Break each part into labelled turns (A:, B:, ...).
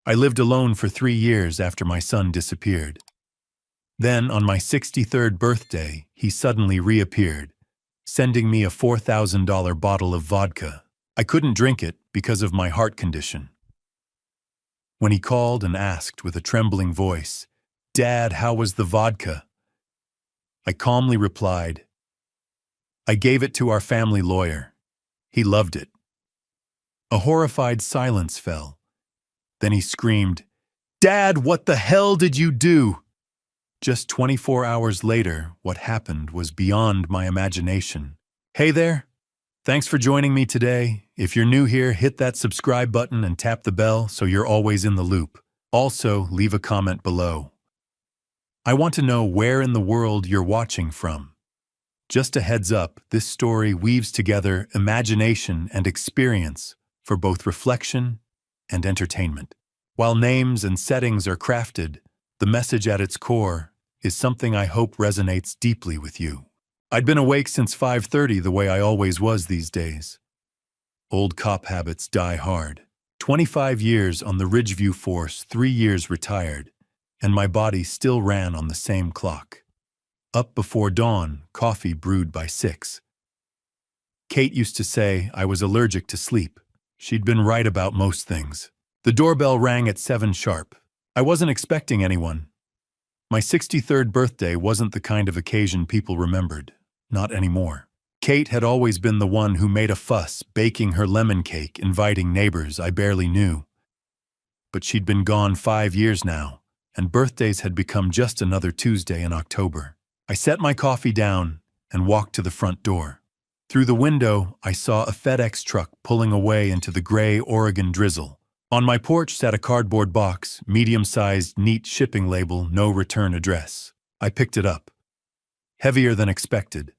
A: I lived alone for 3 years after my son disappeared. Then, on my 63rd birthday, he suddenly reappeared, sending me a $4,000 bottle of vodka. I couldn't drink it because of my heart condition. When he called and asked with a trembling voice, "Dad, how was the vodka?" I calmly replied, "I gave it to our family lawyer. He loved it." A horrified silence fell. Then he screamed, "Dad, what the hell did you do?" Just 24 hours later, what happened was beyond my imagination. Hey there! Thanks for joining me today. If you're new here, hit that subscribe button and tap the bell so you're always in the loop. Also, leave a comment below. I want to know where in the world you're watching from. Just a heads up, this story weaves together imagination and experience for both reflection and entertainment. While names and settings are crafted, the message at its core is something I hope resonates deeply with you. I'd been awake since 5:30 the way I always was these days. Old cop habits die hard. 25 years on the Ridgeview Force, 3 years retired, and my body still ran on the same clock. Up before dawn, coffee brewed by 6. Kate used to say I was allergic to sleep. She'd been right about most things. The doorbell rang at 7 sharp. I wasn't expecting anyone. My 63rd birthday wasn't the kind of occasion people remembered. Not anymore. Kate had always been the one who made a fuss, baking her lemon cake, inviting neighbors I barely knew. But she'd been gone 5 years now, and birthdays had become just another Tuesday in October. I set my coffee down and walked to the front door. Through the window, I saw a FedEx truck pulling away into the gray Oregon drizzle. On my porch sat a cardboard box, medium-sized, neat shipping label, no return address. I picked it up. Heavier than expected.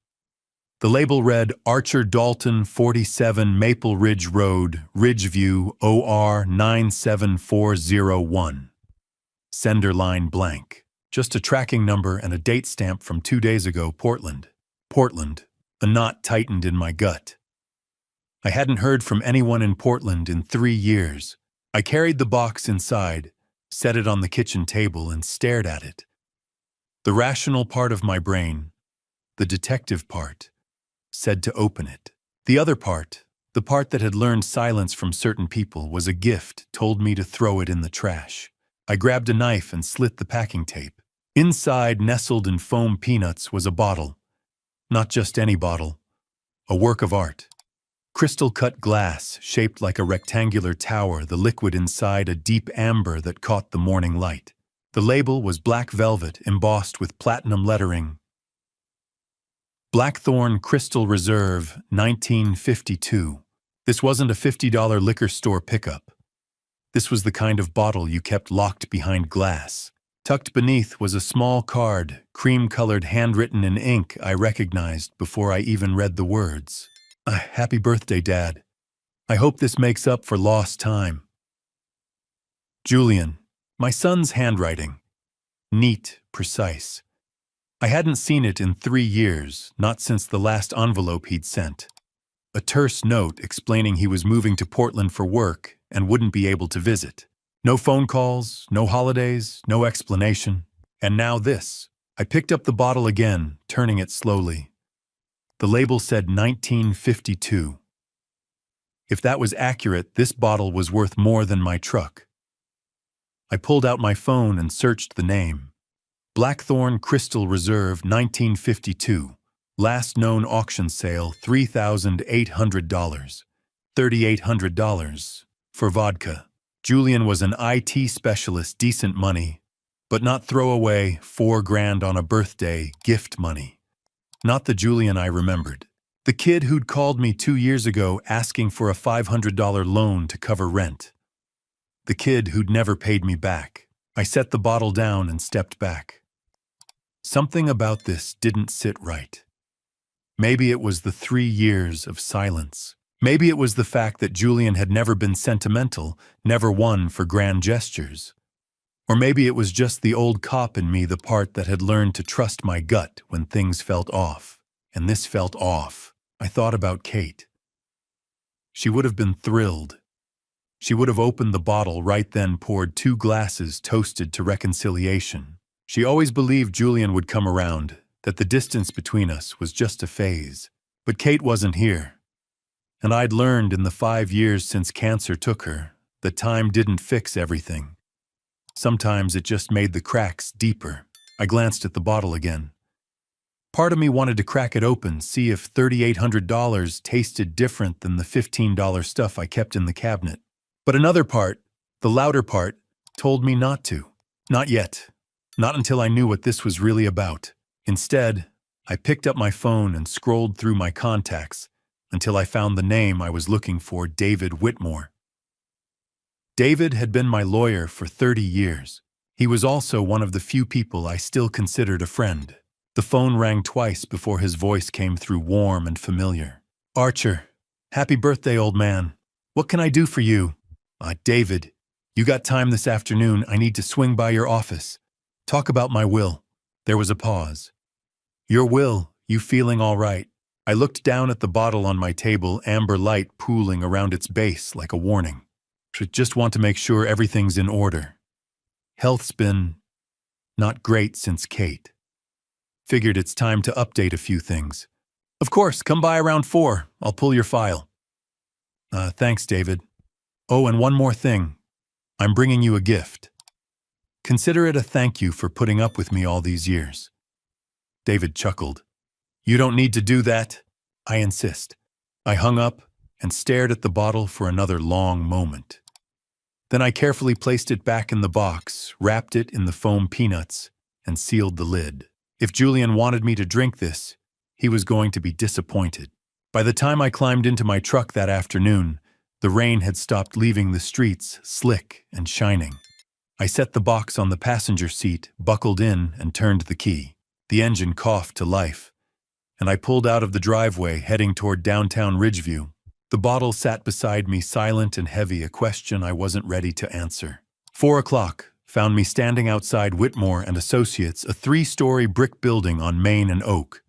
A: The label read, Archer Dalton, 47 Maple Ridge Road, Ridgeview, OR 97401. Sender line blank. Just a tracking number and a date stamp from 2 days ago, Portland. Portland. A knot tightened in my gut. I hadn't heard from anyone in Portland in 3 years. I carried the box inside, set it on the kitchen table, and stared at it. The rational part of my brain, the detective part, said to open it. The other part, the part that had learned silence from certain people, was a gift, told me to throw it in the trash. I grabbed a knife and slit the packing tape. Inside, nestled in foam peanuts, was a bottle. Not just any bottle. A work of art. Crystal-cut glass, shaped like a rectangular tower, the liquid inside a deep amber that caught the morning light. The label was black velvet, embossed with platinum lettering. Blackthorn Crystal Reserve, 1952. This wasn't a $50 liquor store pickup. This was the kind of bottle you kept locked behind glass. Tucked beneath was a small card, cream-colored, handwritten in ink I recognized before I even read the words. Happy birthday, Dad. I hope this makes up for lost time. Julian, my son's handwriting. Neat, precise. I hadn't seen it in 3 years, not since the last envelope he'd sent. A terse note explaining he was moving to Portland for work and wouldn't be able to visit. No phone calls, no holidays, no explanation. And now this. I picked up the bottle again, turning it slowly. The label said 1952. If that was accurate, this bottle was worth more than my truck. I pulled out my phone and searched the name. Blackthorn Crystal Reserve, 1952. Last known auction sale, $3,800. $3,800 for vodka. Julian was an IT specialist, decent money, but not throwaway, $4,000 on a birthday, gift money. Not the Julian I remembered. The kid who'd called me 2 years ago asking for a $500 loan to cover rent. The kid who'd never paid me back. I set the bottle down and stepped back. Something about this didn't sit right. Maybe it was the 3 years of silence. Maybe it was the fact that Julian had never been sentimental, never one for grand gestures. Or maybe it was just the old cop in me, the part that had learned to trust my gut when things felt off. And this felt off. I thought about Kate. She would have been thrilled. She would have opened the bottle right then, poured 2 glasses, toasted to reconciliation. She always believed Julian would come around, that the distance between us was just a phase. But Kate wasn't here. And I'd learned in the 5 years since cancer took her that time didn't fix everything. Sometimes it just made the cracks deeper. I glanced at the bottle again. Part of me wanted to crack it open, see if $3,800 tasted different than the $15 stuff I kept in the cabinet. But another part, the louder part, told me not to. Not yet. Not until I knew what this was really about. Instead, I picked up my phone and scrolled through my contacts until I found the name I was looking for, David Whitmore. David had been my lawyer for 30 years. He was also one of the few people I still considered a friend. The phone rang twice before his voice came through, warm and familiar. "Archer, happy birthday, old man. What can I do for you?" "David, you got time this afternoon? I need to swing by your office. Talk about my will." There was a pause. "Your will, you feeling all right?" I looked down at the bottle on my table, amber light pooling around its base like a warning. "Just want to make sure everything's in order. Health's been not great since Kate. Figured it's time to update a few things." "Of course, come by around 4. I'll pull your file." Thanks, David. Oh, and one more thing. I'm bringing you a gift. Consider it a thank you for putting up with me all these years." David chuckled. "You don't need to do that. I insist." I hung up and stared at the bottle for another long moment. Then I carefully placed it back in the box, wrapped it in the foam peanuts, and sealed the lid. If Julian wanted me to drink this, he was going to be disappointed. By the time I climbed into my truck that afternoon, the rain had stopped leaving the streets slick and shining. I set the box on the passenger seat, buckled in, and turned the key. The engine coughed to life, and I pulled out of the driveway, heading toward downtown Ridgeview. The bottle sat beside me, silent and heavy, a question I wasn't ready to answer. 4 o'clock found me standing outside Whitmore and Associates, a 3-story brick building on Main and Oak.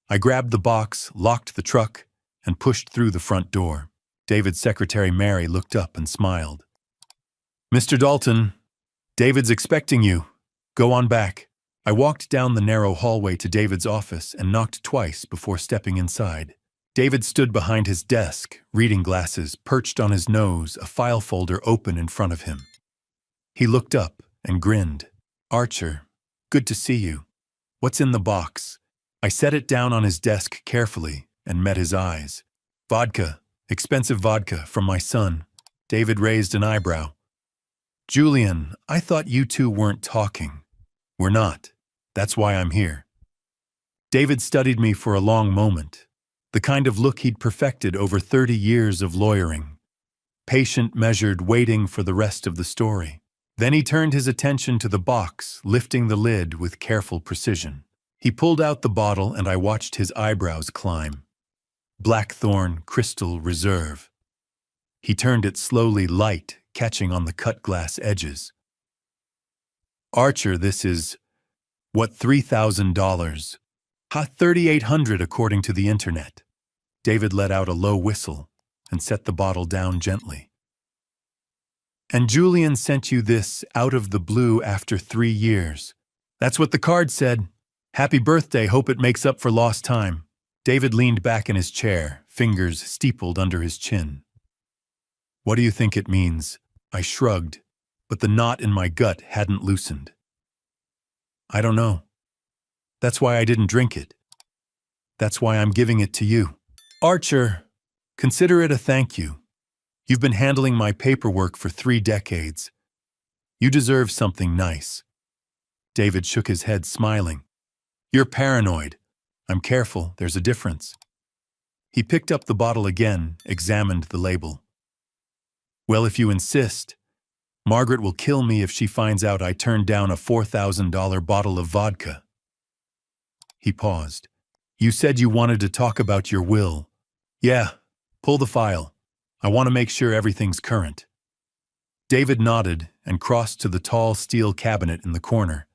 A: I grabbed the box, locked the truck, and pushed through the front door. David's secretary, Mary, looked up and smiled. "Mr. Dalton, David's expecting you. Go on back." I walked down the narrow hallway to David's office and knocked twice before stepping inside. David stood behind his desk, reading glasses perched on his nose, a file folder open in front of him. He looked up and grinned. "Archer, good to see you. What's in the box?" I set it down on his desk carefully and met his eyes. "Vodka, expensive vodka from my son." David raised an eyebrow. "Julian, I thought you two weren't talking." "We're not. That's why I'm here." David studied me for a long moment, the kind of look he'd perfected over 30 years of lawyering. Patient, measured, waiting for the rest of the story. Then he turned his attention to the box, lifting the lid with careful precision. He pulled out the bottle and I watched his eyebrows climb. Blackthorn Crystal Reserve. He turned it slowly, light, catching on the cut glass edges. "Archer, this is, what, $3,000? $3,800 according to the internet." David let out a low whistle and set the bottle down gently. "And Julian sent you this out of the blue after 3 years. That's what the card said. Happy birthday, hope it makes up for lost time." David leaned back in his chair, fingers steepled under his chin. "What do you think it means?" I shrugged, but the knot in my gut hadn't loosened. "I don't know. That's why I didn't drink it. That's why I'm giving it to you. Archer, consider it a thank you. You've been handling my paperwork for 3 decades. You deserve something nice." David shook his head, smiling. "You're paranoid. I'm careful, there's a difference." He picked up the bottle again, examined the label. "Well, if you insist, Margaret will kill me if she finds out I turned down a $4,000 bottle of vodka." He paused. "You said you wanted to talk about your will." "Yeah, pull the file. I want to make sure everything's current." David nodded and crossed to the tall steel cabinet in the corner,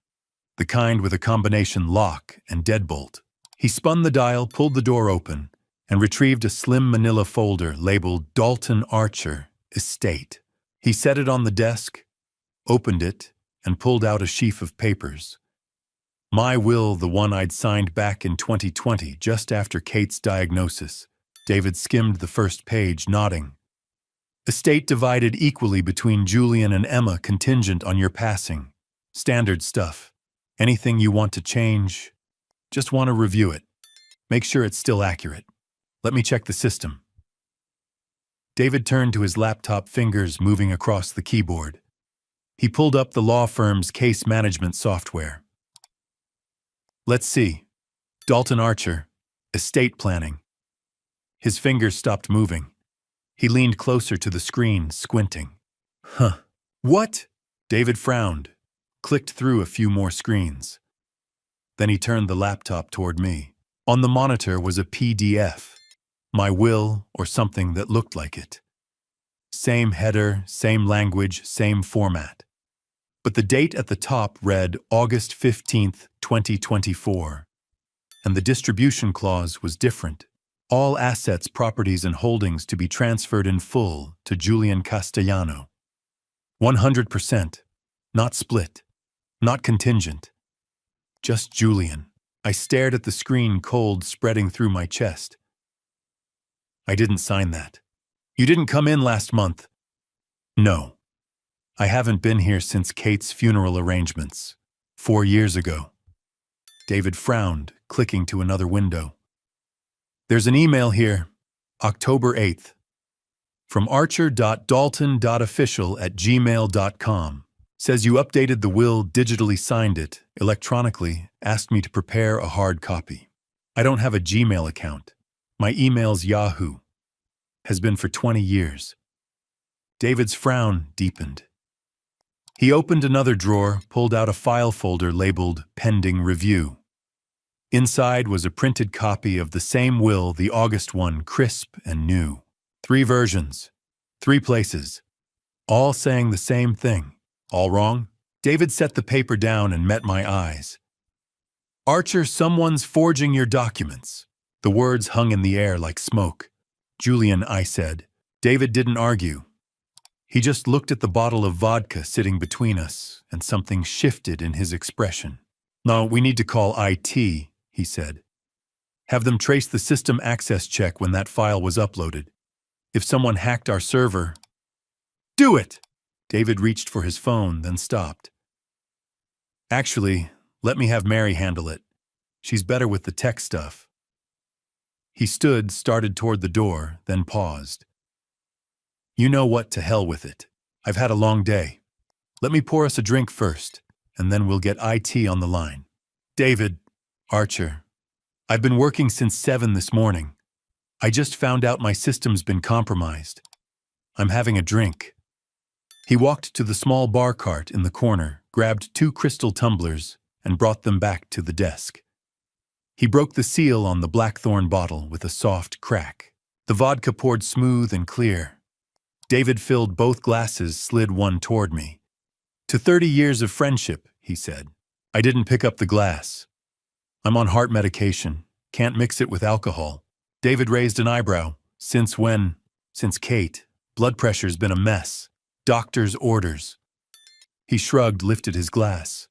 A: the kind with a combination lock and deadbolt. He spun the dial, pulled the door open, and retrieved a slim manila folder labeled Dalton Archer, Estate. He set it on the desk, opened it, and pulled out a sheaf of papers. My will, the one I'd signed back in 2020, just after Kate's diagnosis. David skimmed the first page, nodding. Estate divided equally between Julian and Emma contingent on your passing. Standard stuff. Anything you want to change? Just want to review it. Make sure it's still accurate. Let me check the system. David turned to his laptop, fingers moving across the keyboard. He pulled up the law firm's case management software. Let's see. Dalton Archer, estate planning. His fingers stopped moving. He leaned closer to the screen, squinting. Huh. What? David frowned, clicked through a few more screens. Then he turned the laptop toward me. On the monitor was a PDF. My will, or something that looked like it. Same header, same language, same format. But the date at the top read August 15th, 2024. And the distribution clause was different. All assets, properties, and holdings to be transferred in full to Julian Castellano. 100%. Not split. Not contingent. Just Julian. I stared at the screen, cold spreading through my chest. I didn't sign that. You didn't come in last month. No. I haven't been here since Kate's funeral arrangements. 4 years ago. David frowned, clicking to another window. There's an email here, October 8th, from archer.dalton.official@gmail.com. Says you updated the will, digitally signed it, electronically, asked me to prepare a hard copy. I don't have a Gmail account. My email's Yahoo. Has been for 20 years. David's frown deepened. He opened another drawer, pulled out a file folder labeled Pending Review. Inside was a printed copy of the same will, the August one, crisp and new. 3 versions, 3 places, all saying the same thing. All wrong? David set the paper down and met my eyes. Archer, someone's forging your documents. The words hung in the air like smoke. Julian, I said. David didn't argue. He just looked at the bottle of vodka sitting between us, and something shifted in his expression. No, we need to call IT, he said. Have them trace the system access check when that file was uploaded. If someone hacked our server... Do it! David reached for his phone, then stopped. Actually, let me have Mary handle it. She's better with the tech stuff. He stood, started toward the door, then paused. You know what, to hell with it. I've had a long day. Let me pour us a drink first, and then we'll get IT on the line. David, Archer, I've been working since 7 this morning. I just found out my system's been compromised. I'm having a drink. He walked to the small bar cart in the corner, grabbed 2 crystal tumblers, and brought them back to the desk. He broke the seal on the blackthorn bottle with a soft crack. The vodka poured smooth and clear. David filled both glasses, slid one toward me. To 30 years of friendship, he said. I didn't pick up the glass. I'm on heart medication. Can't mix it with alcohol. David raised an eyebrow. Since when? Since Kate. Blood pressure's been a mess. Doctor's orders. He shrugged, lifted his glass.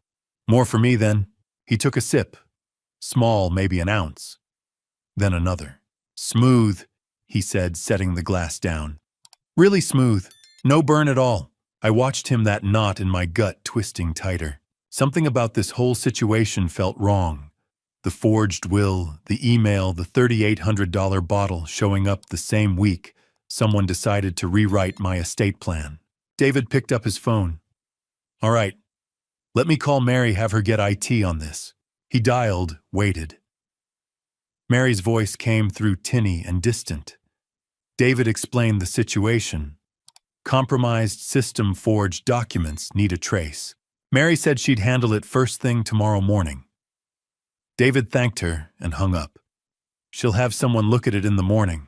A: More for me, then. He took a sip. Small, maybe an ounce. Then another. Smooth, he said, setting the glass down. Really smooth. No burn at all. I watched him, that knot in my gut twisting tighter. Something about this whole situation felt wrong. The forged will, the email, the $3,800 bottle showing up the same week someone decided to rewrite my estate plan. David picked up his phone. All right. Let me call Mary, have her get IT on this. He dialed, waited. Mary's voice came through tinny and distant. David explained the situation. Compromised system, forged documents, need a trace. Mary said she'd handle it first thing tomorrow morning. David thanked her and hung up. She'll have someone look at it in the morning.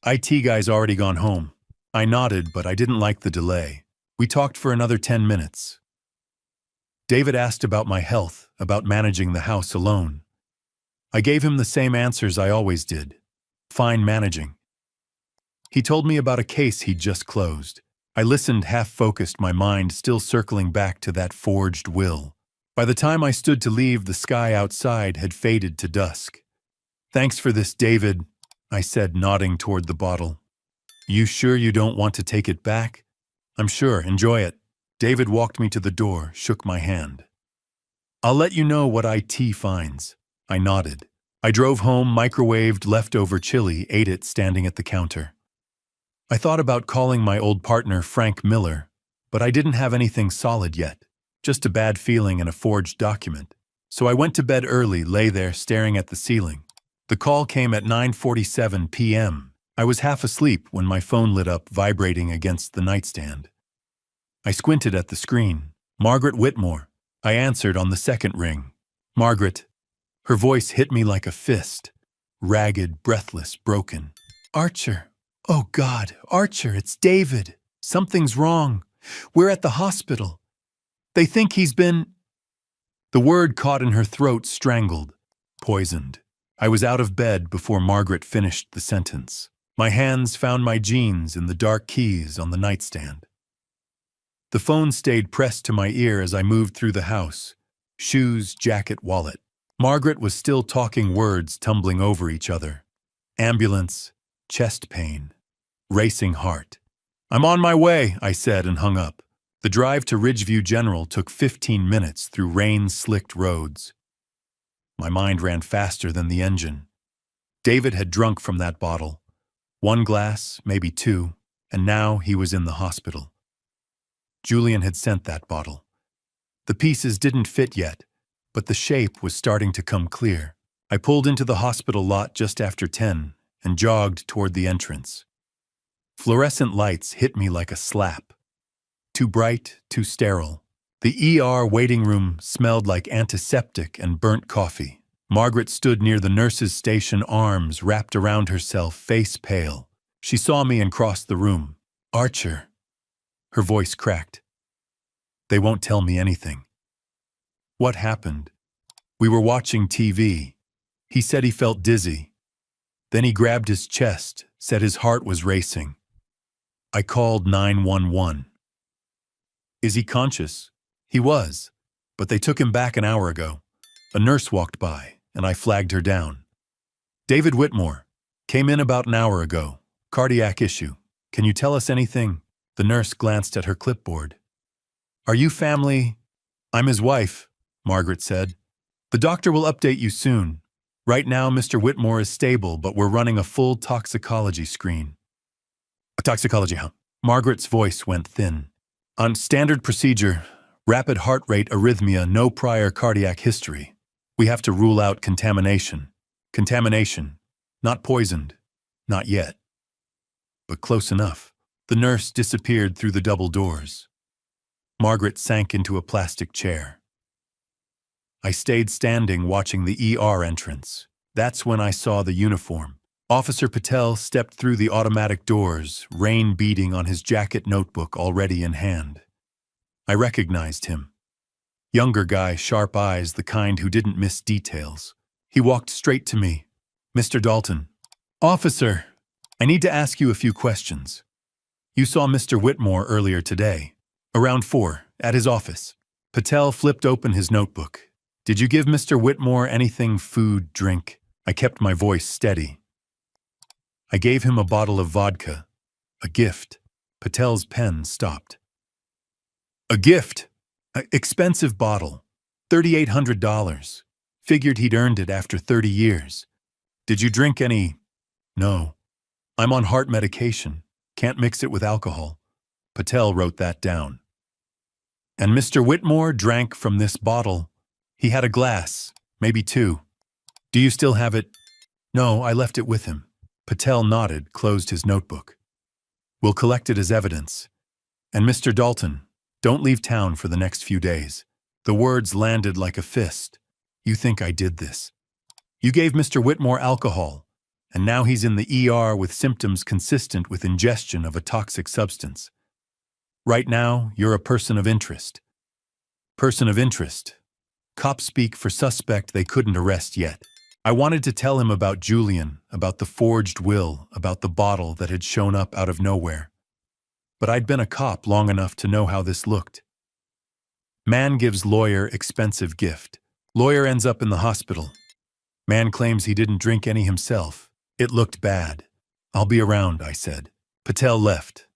A: IT guy's already gone home. I nodded, but I didn't like the delay. We talked for another 10 minutes. David asked about my health, about managing the house alone. I gave him the same answers I always did. Fine managing. He told me about a case he'd just closed. I listened half-focused, my mind still circling back to that forged will. By the time I stood to leave, the sky outside had faded to dusk. "Thanks for this, David," I said, nodding toward the bottle. "You sure you don't want to take it back?" "I'm sure, enjoy it." David walked me to the door, shook my hand. "I'll let you know what IT finds." I nodded. I drove home, microwaved leftover chili, ate it standing at the counter. I thought about calling my old partner, Frank Miller, but I didn't have anything solid yet, just a bad feeling and a forged document. So I went to bed early, lay there staring at the ceiling. The call came at 9:47 p.m. I was half asleep when my phone lit up, vibrating against the nightstand. I squinted at the screen. Margaret Whitmore. I answered on the second ring. "Margaret." Her voice hit me like a fist. Ragged, breathless, broken. "Archer. Oh God, Archer, it's David. Something's wrong. We're at the hospital. They think he's been—" The word caught in her throat, strangled. Poisoned. I was out of bed before Margaret finished the sentence. My hands found my jeans and the dark keys on the nightstand. The phone stayed pressed to my ear as I moved through the house. Shoes, jacket, wallet. Margaret was still talking, words tumbling over each other. Ambulance, chest pain, racing heart. "I'm on my way," I said and hung up. The drive to Ridgeview General took 15 minutes through rain-slicked roads. My mind ran faster than the engine. David had drunk from that bottle. One glass, maybe two, and now he was in the hospital. Julian had sent that bottle. The pieces didn't fit yet, but the shape was starting to come clear. I pulled into the hospital lot just after 10 and jogged toward the entrance. Fluorescent lights hit me like a slap. Too bright, too sterile. The ER waiting room smelled like antiseptic and burnt coffee. Margaret stood near the nurse's station, arms wrapped around herself, face pale. She saw me and crossed the room. "Archer." Her voice cracked. "They won't tell me anything." "What happened?" "We were watching TV. He said he felt dizzy. Then he grabbed his chest, said his heart was racing. I called 911. "Is he conscious?" "He was, but they took him back an hour ago. A nurse walked by, and I flagged her down." "David Whitmore. Came in about an hour ago. Cardiac issue. Can you tell us anything?" The nurse glanced at her clipboard. "Are you family?" "I'm his wife," Margaret said. "The doctor will update you soon. Right now, Mr. Whitmore is stable, but we're running a full toxicology screen." "A toxicology, huh?" Margaret's voice went thin. "On standard procedure, rapid heart rate, arrhythmia, no prior cardiac history. We have to rule out contamination. Contamination. Not poisoned. Not yet. But close enough." The nurse disappeared through the double doors. Margaret sank into a plastic chair. I stayed standing, watching the ER entrance. That's when I saw the uniform. Officer Patel stepped through the automatic doors, rain beating on his jacket, notebook already in hand. I recognized him. Younger guy, sharp eyes, the kind who didn't miss details. He walked straight to me. "Mr. Dalton." "Officer, I need to ask you a few questions. You saw Mr. Whitmore earlier today, around 4, at his office." Patel flipped open his notebook. "Did you give Mr. Whitmore anything, food, drink?" I kept my voice steady. "I gave him a bottle of vodka. A gift." Patel's pen stopped. "A gift? Expensive bottle. $3,800. Figured he'd earned it after 30 years. Did you drink any?" "No. I'm on heart medication. Can't mix it with alcohol." Patel wrote that down. "And Mr. Whitmore drank from this bottle. He had a glass, maybe 2. Do you still have it?" "No, I left it with him." Patel nodded, closed his notebook. "We'll collect it as evidence. And Mr. Dalton, don't leave town for the next few days." The words landed like a fist. "You think I did this? You gave Mr. Whitmore alcohol, and now he's in the ER with symptoms consistent with ingestion of a toxic substance. Right now, you're a person of interest." Person of interest. Cop speak for suspect they couldn't arrest yet. I wanted to tell him about Julian, about the forged will, about the bottle that had shown up out of nowhere. but I'd been a cop long enough to know how this looked. Man gives lawyer expensive gift. Lawyer ends up in the hospital. Man claims he didn't drink any himself. It looked bad. I'll be around, I said. Patel left.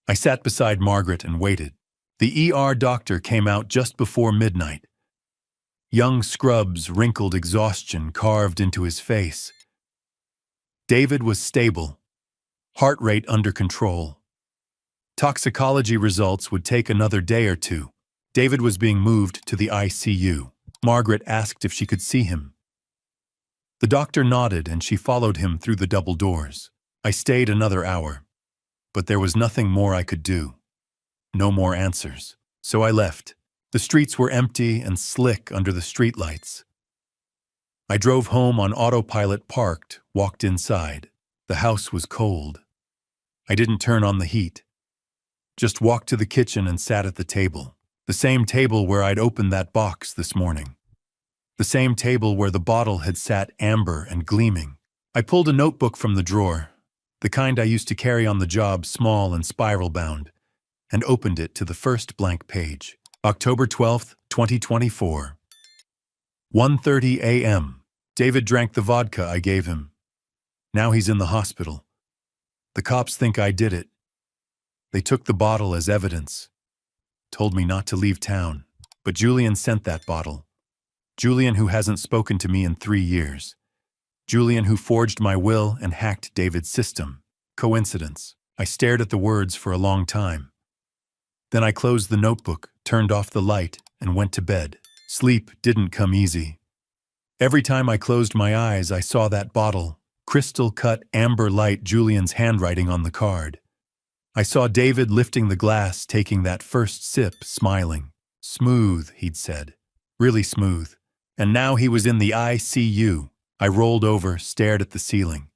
A: I sat beside Margaret and waited. The ER doctor came out just before midnight. Young Scrub's wrinkled exhaustion carved into his face. David was stable, heart rate under control. Toxicology results would take another day or two. David was being moved to the ICU. Margaret asked if she could see him. The doctor nodded and she followed him through the double doors. I stayed another hour, but there was nothing more I could do. No more answers. So I left. The streets were empty and slick under the streetlights. I drove home on autopilot, parked, walked inside. The house was cold. I didn't turn on the heat. Just walked to the kitchen and sat at the table. The same table where I'd opened that box this morning. The same table where the bottle had sat amber and gleaming. I pulled a notebook from the drawer, the kind I used to carry on the job, small and spiral-bound, and opened it to the first blank page. October 12th, 2024. 1:30 a.m. David drank the vodka I gave him. Now he's in the hospital. The cops think I did it. They took the bottle as evidence. Told me not to leave town. But Julian sent that bottle. Julian, who hasn't spoken to me in 3 years. Julian, who forged my will and hacked David's system. Coincidence. I stared at the words for a long time. Then I closed the notebook, turned off the light, and went to bed. Sleep didn't come easy. Every time I closed my eyes, I saw that bottle, crystal-cut amber light, Julian's handwriting on the card. I saw David lifting the glass, taking that first sip, smiling. Smooth, he'd said. Really smooth. And now he was in the ICU. I rolled over, stared at the ceiling.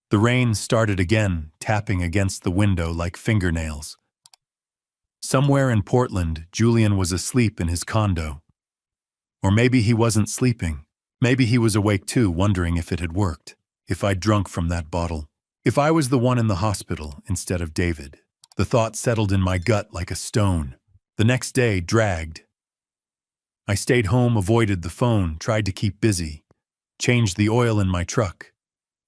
A: The rain started again, tapping against the window like fingernails. Somewhere in Portland, Julian was asleep in his condo. Or maybe he wasn't sleeping. Maybe he was awake too, wondering if it had worked. If I'd drunk from that bottle. If I was the one in the hospital instead of David. The thought settled in my gut like a stone. The next day dragged. I stayed home, avoided the phone, tried to keep busy. Changed the oil in my truck.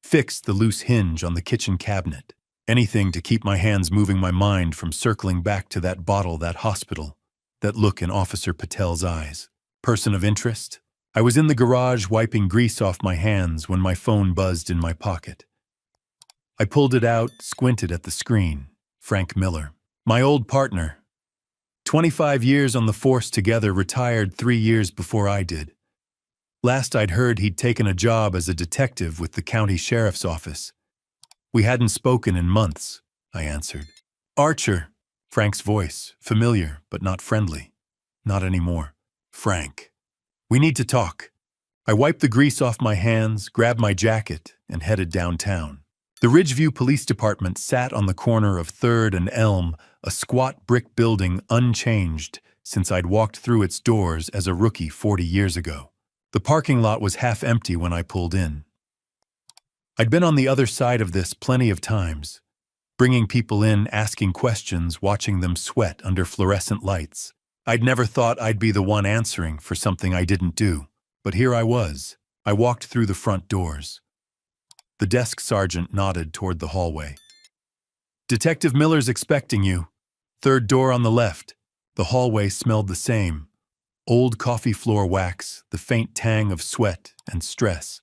A: Fixed the loose hinge on the kitchen cabinet. Anything to keep my hands moving, my mind from circling back to that bottle, that hospital, that look in Officer Patel's eyes. Person of interest? I was in the garage wiping grease off my hands when my phone buzzed in my pocket. I pulled it out, squinted at the screen. Frank Miller. My old partner. 25 years on the force together, retired 3 years before I did. Last I'd heard, he'd taken a job as a detective with the county sheriff's office. We hadn't spoken in months, I answered. Archer. Frank's voice, familiar but not friendly. Not anymore. Frank. We need to talk. I wiped the grease off my hands, grabbed my jacket, and headed downtown. The Ridgeview Police Department sat on the corner of 3rd and Elm, a squat brick building unchanged since I'd walked through its doors as a rookie 40 years ago. The parking lot was half empty when I pulled in. I'd been on the other side of this plenty of times, bringing people in, asking questions, watching them sweat under fluorescent lights. I'd never thought I'd be the one answering for something I didn't do, but here I was. I walked through the front doors. The desk sergeant nodded toward the hallway. Detective Miller's expecting you. 3rd door on the left. The hallway smelled the same. Old coffee floor wax, the faint tang of sweat and stress.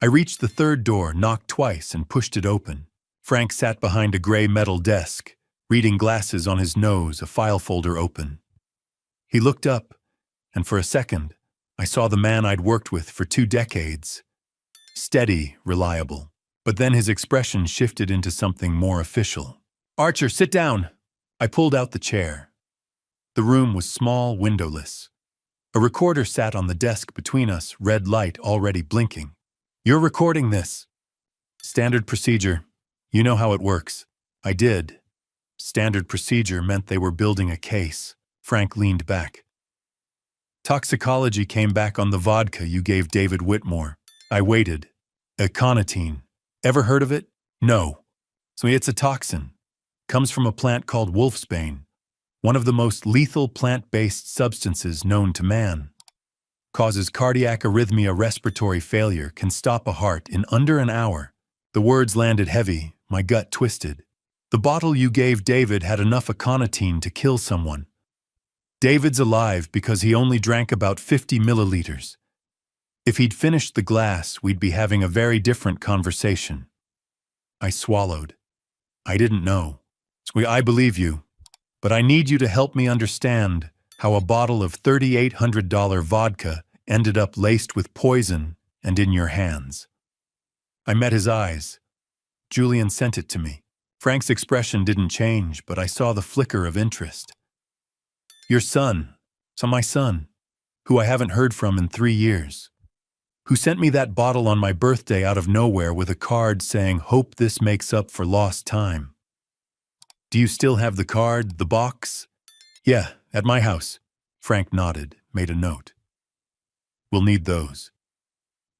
A: I reached the 3rd door, knocked twice, and pushed it open. Frank sat behind a gray metal desk, reading glasses on his nose, a file folder open. He looked up, and for a second, I saw the man I'd worked with for 2 decades. Steady, reliable. But then his expression shifted into something more official. Archer, sit down. I pulled out the chair. The room was small, windowless. A recorder sat on the desk between us, red light already blinking. You're recording this. Standard procedure. You know how it works. I did. Standard procedure meant they were building a case. Frank leaned back. Toxicology came back on the vodka you gave David Whitmore. I waited. Aconitine. Ever heard of it? No. So it's a toxin. Comes from a plant called wolfsbane, one of the most lethal plant-based substances known to man. Causes cardiac arrhythmia, respiratory failure, can stop a heart in under an hour. The words landed heavy, my gut twisted. The bottle you gave David had enough aconitine to kill someone. David's alive because he only drank about 50 milliliters. If he'd finished the glass, we'd be having a very different conversation. I swallowed. I didn't know. I believe you, but I need you to help me understand how a bottle of $3,800 vodka ended up laced with poison and in your hands. I met his eyes. Julian sent it to me. Frank's expression didn't change, but I saw the flicker of interest. Your son, my son, who I haven't heard from in 3 years, who sent me that bottle on my birthday out of nowhere with a card saying, "Hope this makes up for lost time." Do you still have the card, the box? Yeah, at my house. Frank nodded, made a note. We'll need those.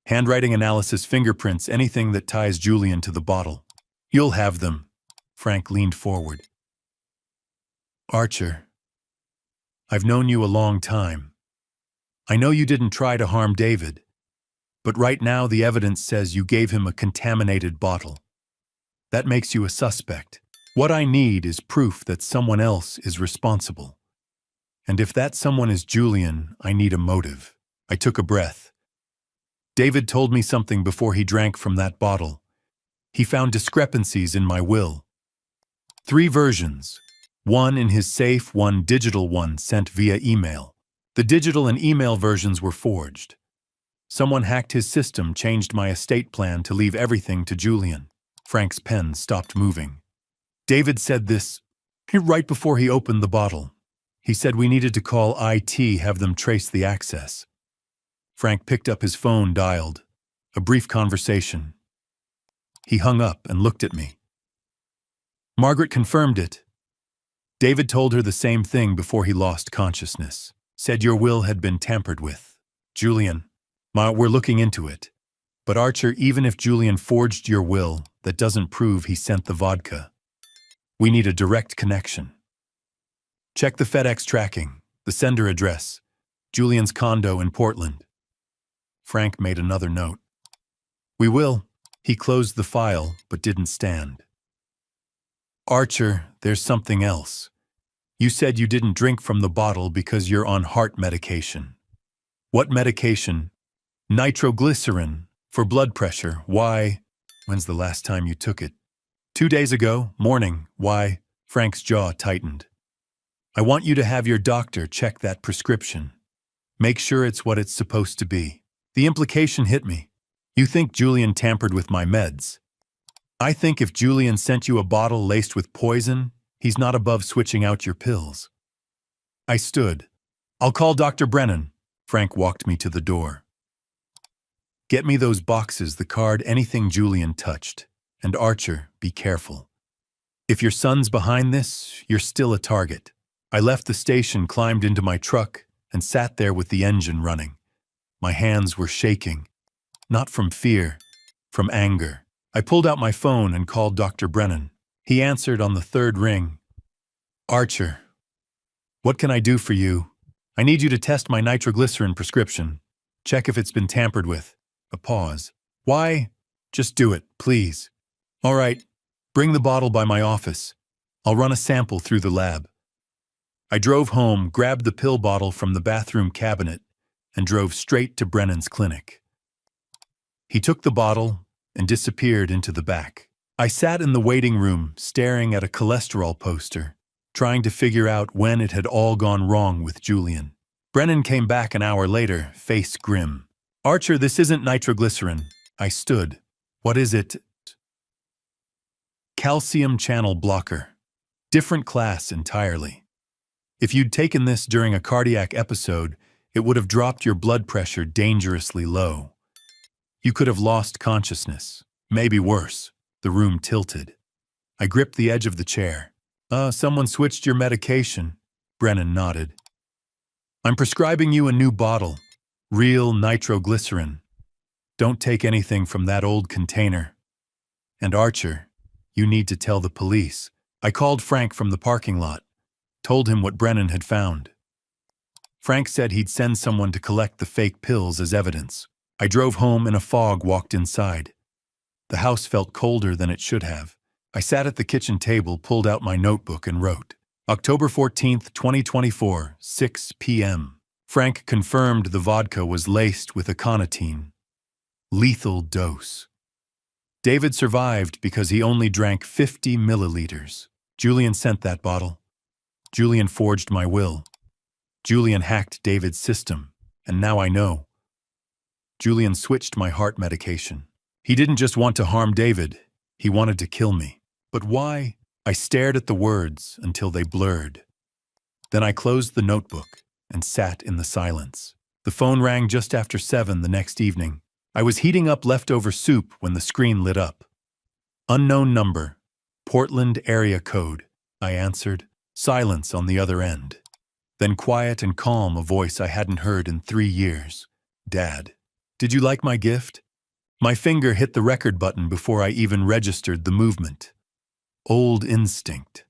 A: Handwriting analysis, fingerprints, anything that ties Julian to the bottle. You'll have them. Frank leaned forward. Archer, I've known you a long time. I know you didn't try to harm David, but right now the evidence says you gave him a contaminated bottle. That makes you a suspect. What I need is proof that someone else is responsible. And if that someone is Julian, I need a motive. I took a breath. David told me something before he drank from that bottle. He found discrepancies in my will. 3 versions. One in his safe, one digital one sent via email. The digital and email versions were forged. Someone hacked his system, changed my estate plan to leave everything to Julian. Frank's pen stopped moving. David said this right before he opened the bottle. He said we needed to call IT, have them trace the access. Frank picked up his phone, dialed. A brief conversation. He hung up and looked at me. Margaret confirmed it. David told her the same thing before he lost consciousness. Said your will had been tampered with. Julian, we're looking into it. But Archer, even if Julian forged your will, that doesn't prove he sent the vodka. We need a direct connection. Check the FedEx tracking, the sender address, Julian's condo in Portland. Frank made another note. We will. He closed the file, but didn't stand. Archer, there's something else. You said you didn't drink from the bottle because you're on heart medication. What medication? Nitroglycerin, for blood pressure. Why? When's the last time you took it? 2 days ago, morning. Why? Frank's jaw tightened. I want you to have your doctor check that prescription. Make sure it's what it's supposed to be. The implication hit me. You think Julian tampered with my meds. I think if Julian sent you a bottle laced with poison, he's not above switching out your pills. I stood. I'll call Dr. Brennan. Frank walked me to the door. Get me those boxes, the card, anything Julian touched. And Archer, be careful. If your son's behind this, you're still a target. I left the station, climbed into my truck, and sat there with the engine running. My hands were shaking. Not from fear, from anger. I pulled out my phone and called Dr. Brennan. He answered on the 3rd ring. Archer, what can I do for you? I need you to test my nitroglycerin prescription. Check if it's been tampered with. A pause. Why? Just do it, please. All right, bring the bottle by my office. I'll run a sample through the lab. I drove home, grabbed the pill bottle from the bathroom cabinet, and drove straight to Brennan's clinic. He took the bottle and disappeared into the back. I sat in the waiting room, staring at a cholesterol poster, trying to figure out when it had all gone wrong with Julian. Brennan came back an hour later, face grim. Archer, this isn't nitroglycerin. I stood. What is it? Calcium channel blocker. Different class entirely. If you'd taken this during a cardiac episode, it would have dropped your blood pressure dangerously low. You could have lost consciousness. Maybe worse. The room tilted. I gripped the edge of the chair. Someone switched your medication. Brennan nodded. I'm prescribing you a new bottle. Real nitroglycerin. Don't take anything from that old container. And Archer, you need to tell the police. I called Frank from the parking lot, told him what Brennan had found. Frank said he'd send someone to collect the fake pills as evidence. I drove home in a fog, walked inside. The house felt colder than it should have. I sat at the kitchen table, pulled out my notebook and wrote, October 14th, 2024, 6 p.m. Frank confirmed the vodka was laced with aconitine. Lethal dose. David survived because he only drank 50 milliliters. Julian sent that bottle. Julian forged my will. Julian hacked David's system, and now I know. Julian switched my heart medication. He didn't just want to harm David, he wanted to kill me. But why? I stared at the words until they blurred. Then I closed the notebook and sat in the silence. The phone rang just after 7 the next evening. I was heating up leftover soup when the screen lit up. Unknown number, Portland area code. I answered. Silence on the other end. Then quiet and calm, a voice I hadn't heard in 3 years. Dad, did you like my gift? My finger hit the record button before I even registered the movement. Old instinct.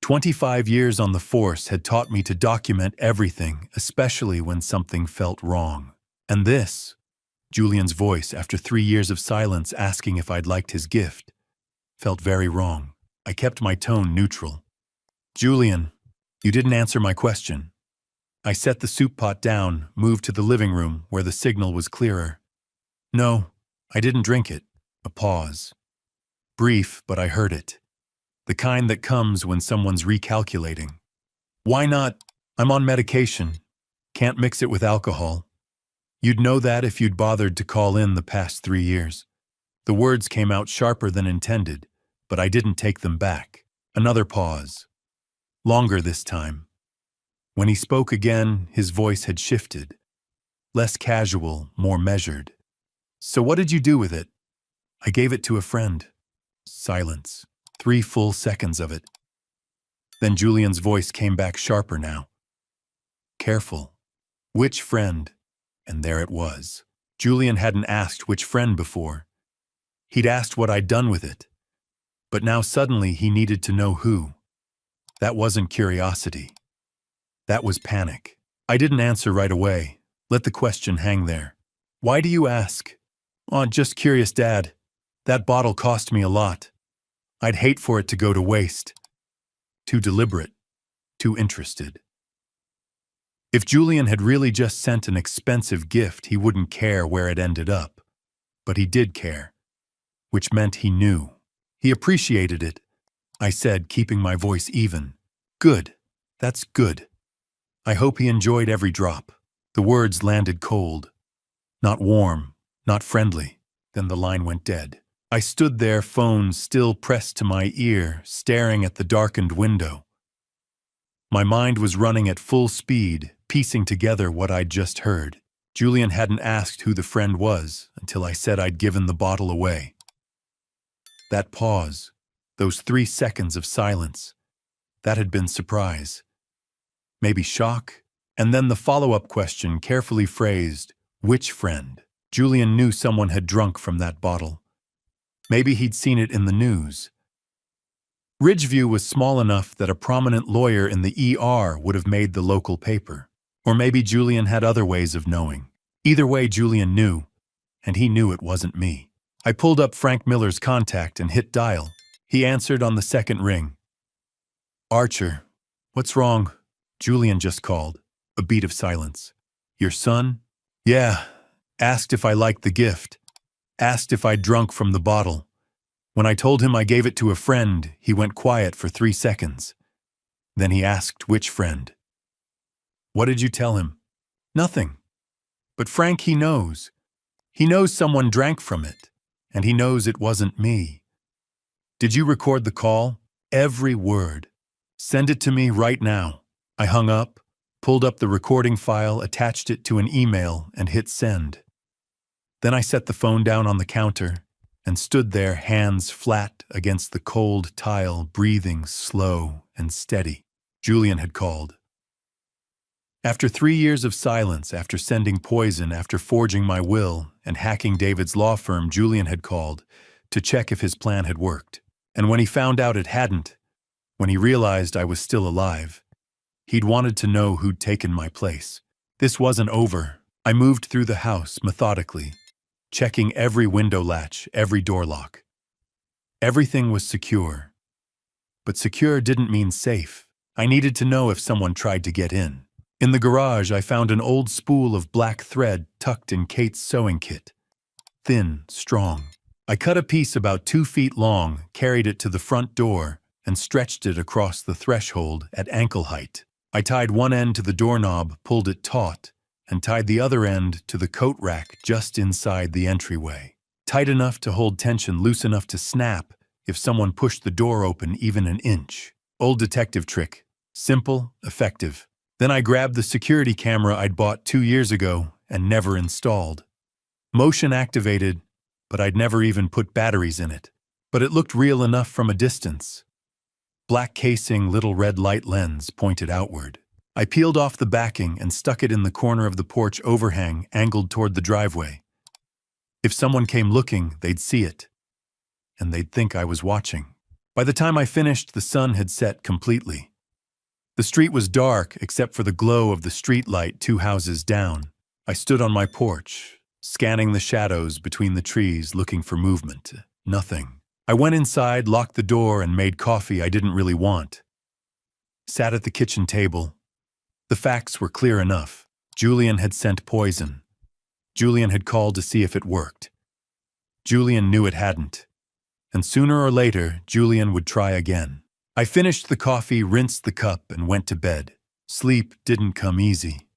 A: 25 years on the force had taught me to document everything, especially when something felt wrong. And this, Julian's voice after 3 years of silence asking if I'd liked his gift, felt very wrong. I kept my tone neutral. Julian, you didn't answer my question. I set the soup pot down, moved to the living room where the signal was clearer. No, I didn't drink it. A pause. Brief, but I heard it. The kind that comes when someone's recalculating. Why not? I'm on medication. Can't mix it with alcohol. You'd know that if you'd bothered to call in the past 3 years. The words came out sharper than intended, but I didn't take them back. Another pause. Longer this time. When he spoke again, his voice had shifted. Less casual, more measured. So what did you do with it? I gave it to a friend. Silence. 3 full seconds of it. Then Julian's voice came back sharper now. Careful. Which friend? And there it was. Julian hadn't asked which friend before. He'd asked what I'd done with it. But now suddenly he needed to know who. That wasn't curiosity. That was panic. I didn't answer right away. Let the question hang there. Why do you ask? Oh, just curious, Dad. That bottle cost me a lot. I'd hate for it to go to waste. Too deliberate. Too interested. If Julian had really just sent an expensive gift, he wouldn't care where it ended up. But he did care. Which meant he knew. He appreciated it. I said, keeping my voice even. Good. That's good. I hope he enjoyed every drop. The words landed cold. Not warm, not friendly. Then the line went dead. I stood there, phone still pressed to my ear, staring at the darkened window. My mind was running at full speed, piecing together what I'd just heard. Julian hadn't asked who the friend was until I said I'd given the bottle away. That pause, those 3 seconds of silence, that had been surprise. Maybe shock, and then the follow-up question, carefully phrased, which friend? Julian knew someone had drunk from that bottle. Maybe he'd seen it in the news. Ridgeview was small enough that a prominent lawyer in the ER would have made the local paper. Or maybe Julian had other ways of knowing. Either way, Julian knew, and he knew it wasn't me. I pulled up Frank Miller's contact and hit dial. He answered on the second ring. Archer, what's wrong? Julian just called. A beat of silence. Your son? Yeah. Asked if I liked the gift. Asked if I'd drunk from the bottle. When I told him I gave it to a friend, he went quiet for 3 seconds. Then he asked which friend. What did you tell him? Nothing. But Frank, he knows. He knows someone drank from it, and he knows it wasn't me. Did you record the call? Every word. Send it to me right now. I hung up, pulled up the recording file, attached it to an email, and hit send. Then I set the phone down on the counter and stood there, hands flat against the cold tile, breathing slow and steady. Julian had called. After 3 years of silence, after sending poison, after forging my will and hacking David's law firm, Julian had called to check if his plan had worked. And when he found out it hadn't, When he realized I was still alive, he'd wanted to know who'd taken my place. This wasn't over. I moved through the house methodically, checking every window latch, every door lock. Everything was secure. But secure didn't mean safe. I needed to know if someone tried to get in. In the garage, I found an old spool of black thread tucked in Kate's sewing kit. Thin, strong. I cut a piece about 2 feet long, carried it to the front door, and stretched it across the threshold at ankle height. I tied one end to the doorknob, pulled it taut, and tied the other end to the coat rack just inside the entryway. Tight enough to hold tension, loose enough to snap if someone pushed the door open even an inch. Old detective trick. Simple, effective. Then I grabbed the security camera I'd bought 2 years ago and never installed. Motion activated, but I'd never even put batteries in it. But it looked real enough from a distance. Black casing, little red light lens pointed outward. I peeled off the backing and stuck it in the corner of the porch overhang angled toward the driveway. If someone came looking, they'd see it. And they'd think I was watching. By the time I finished, the sun had set completely. The street was dark except for the glow of the street light 2 houses down. I stood on my porch, scanning the shadows between the trees, looking for movement. Nothing. I went inside, locked the door, and made coffee I didn't really want. Sat at the kitchen table. The facts were clear enough. Julian had sent poison. Julian had called to see if it worked. Julian knew it hadn't. And sooner or later, Julian would try again. I finished the coffee, rinsed the cup, and went to bed. Sleep didn't come easy.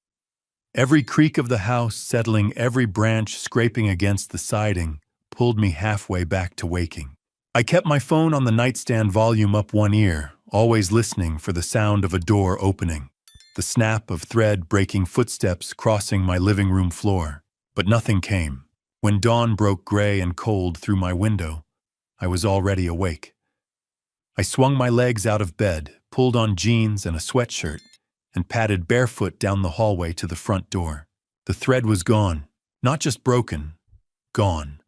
A: Every creak of the house settling, every branch scraping against the siding, pulled me halfway back to waking. I kept my phone on the nightstand, volume up one ear, always listening for the sound of a door opening, the snap of thread breaking, footsteps crossing my living room floor. But nothing came. When dawn broke gray and cold through my window, I was already awake. I swung my legs out of bed, pulled on jeans and a sweatshirt, and padded barefoot down the hallway to the front door. The thread was gone, not just broken, gone.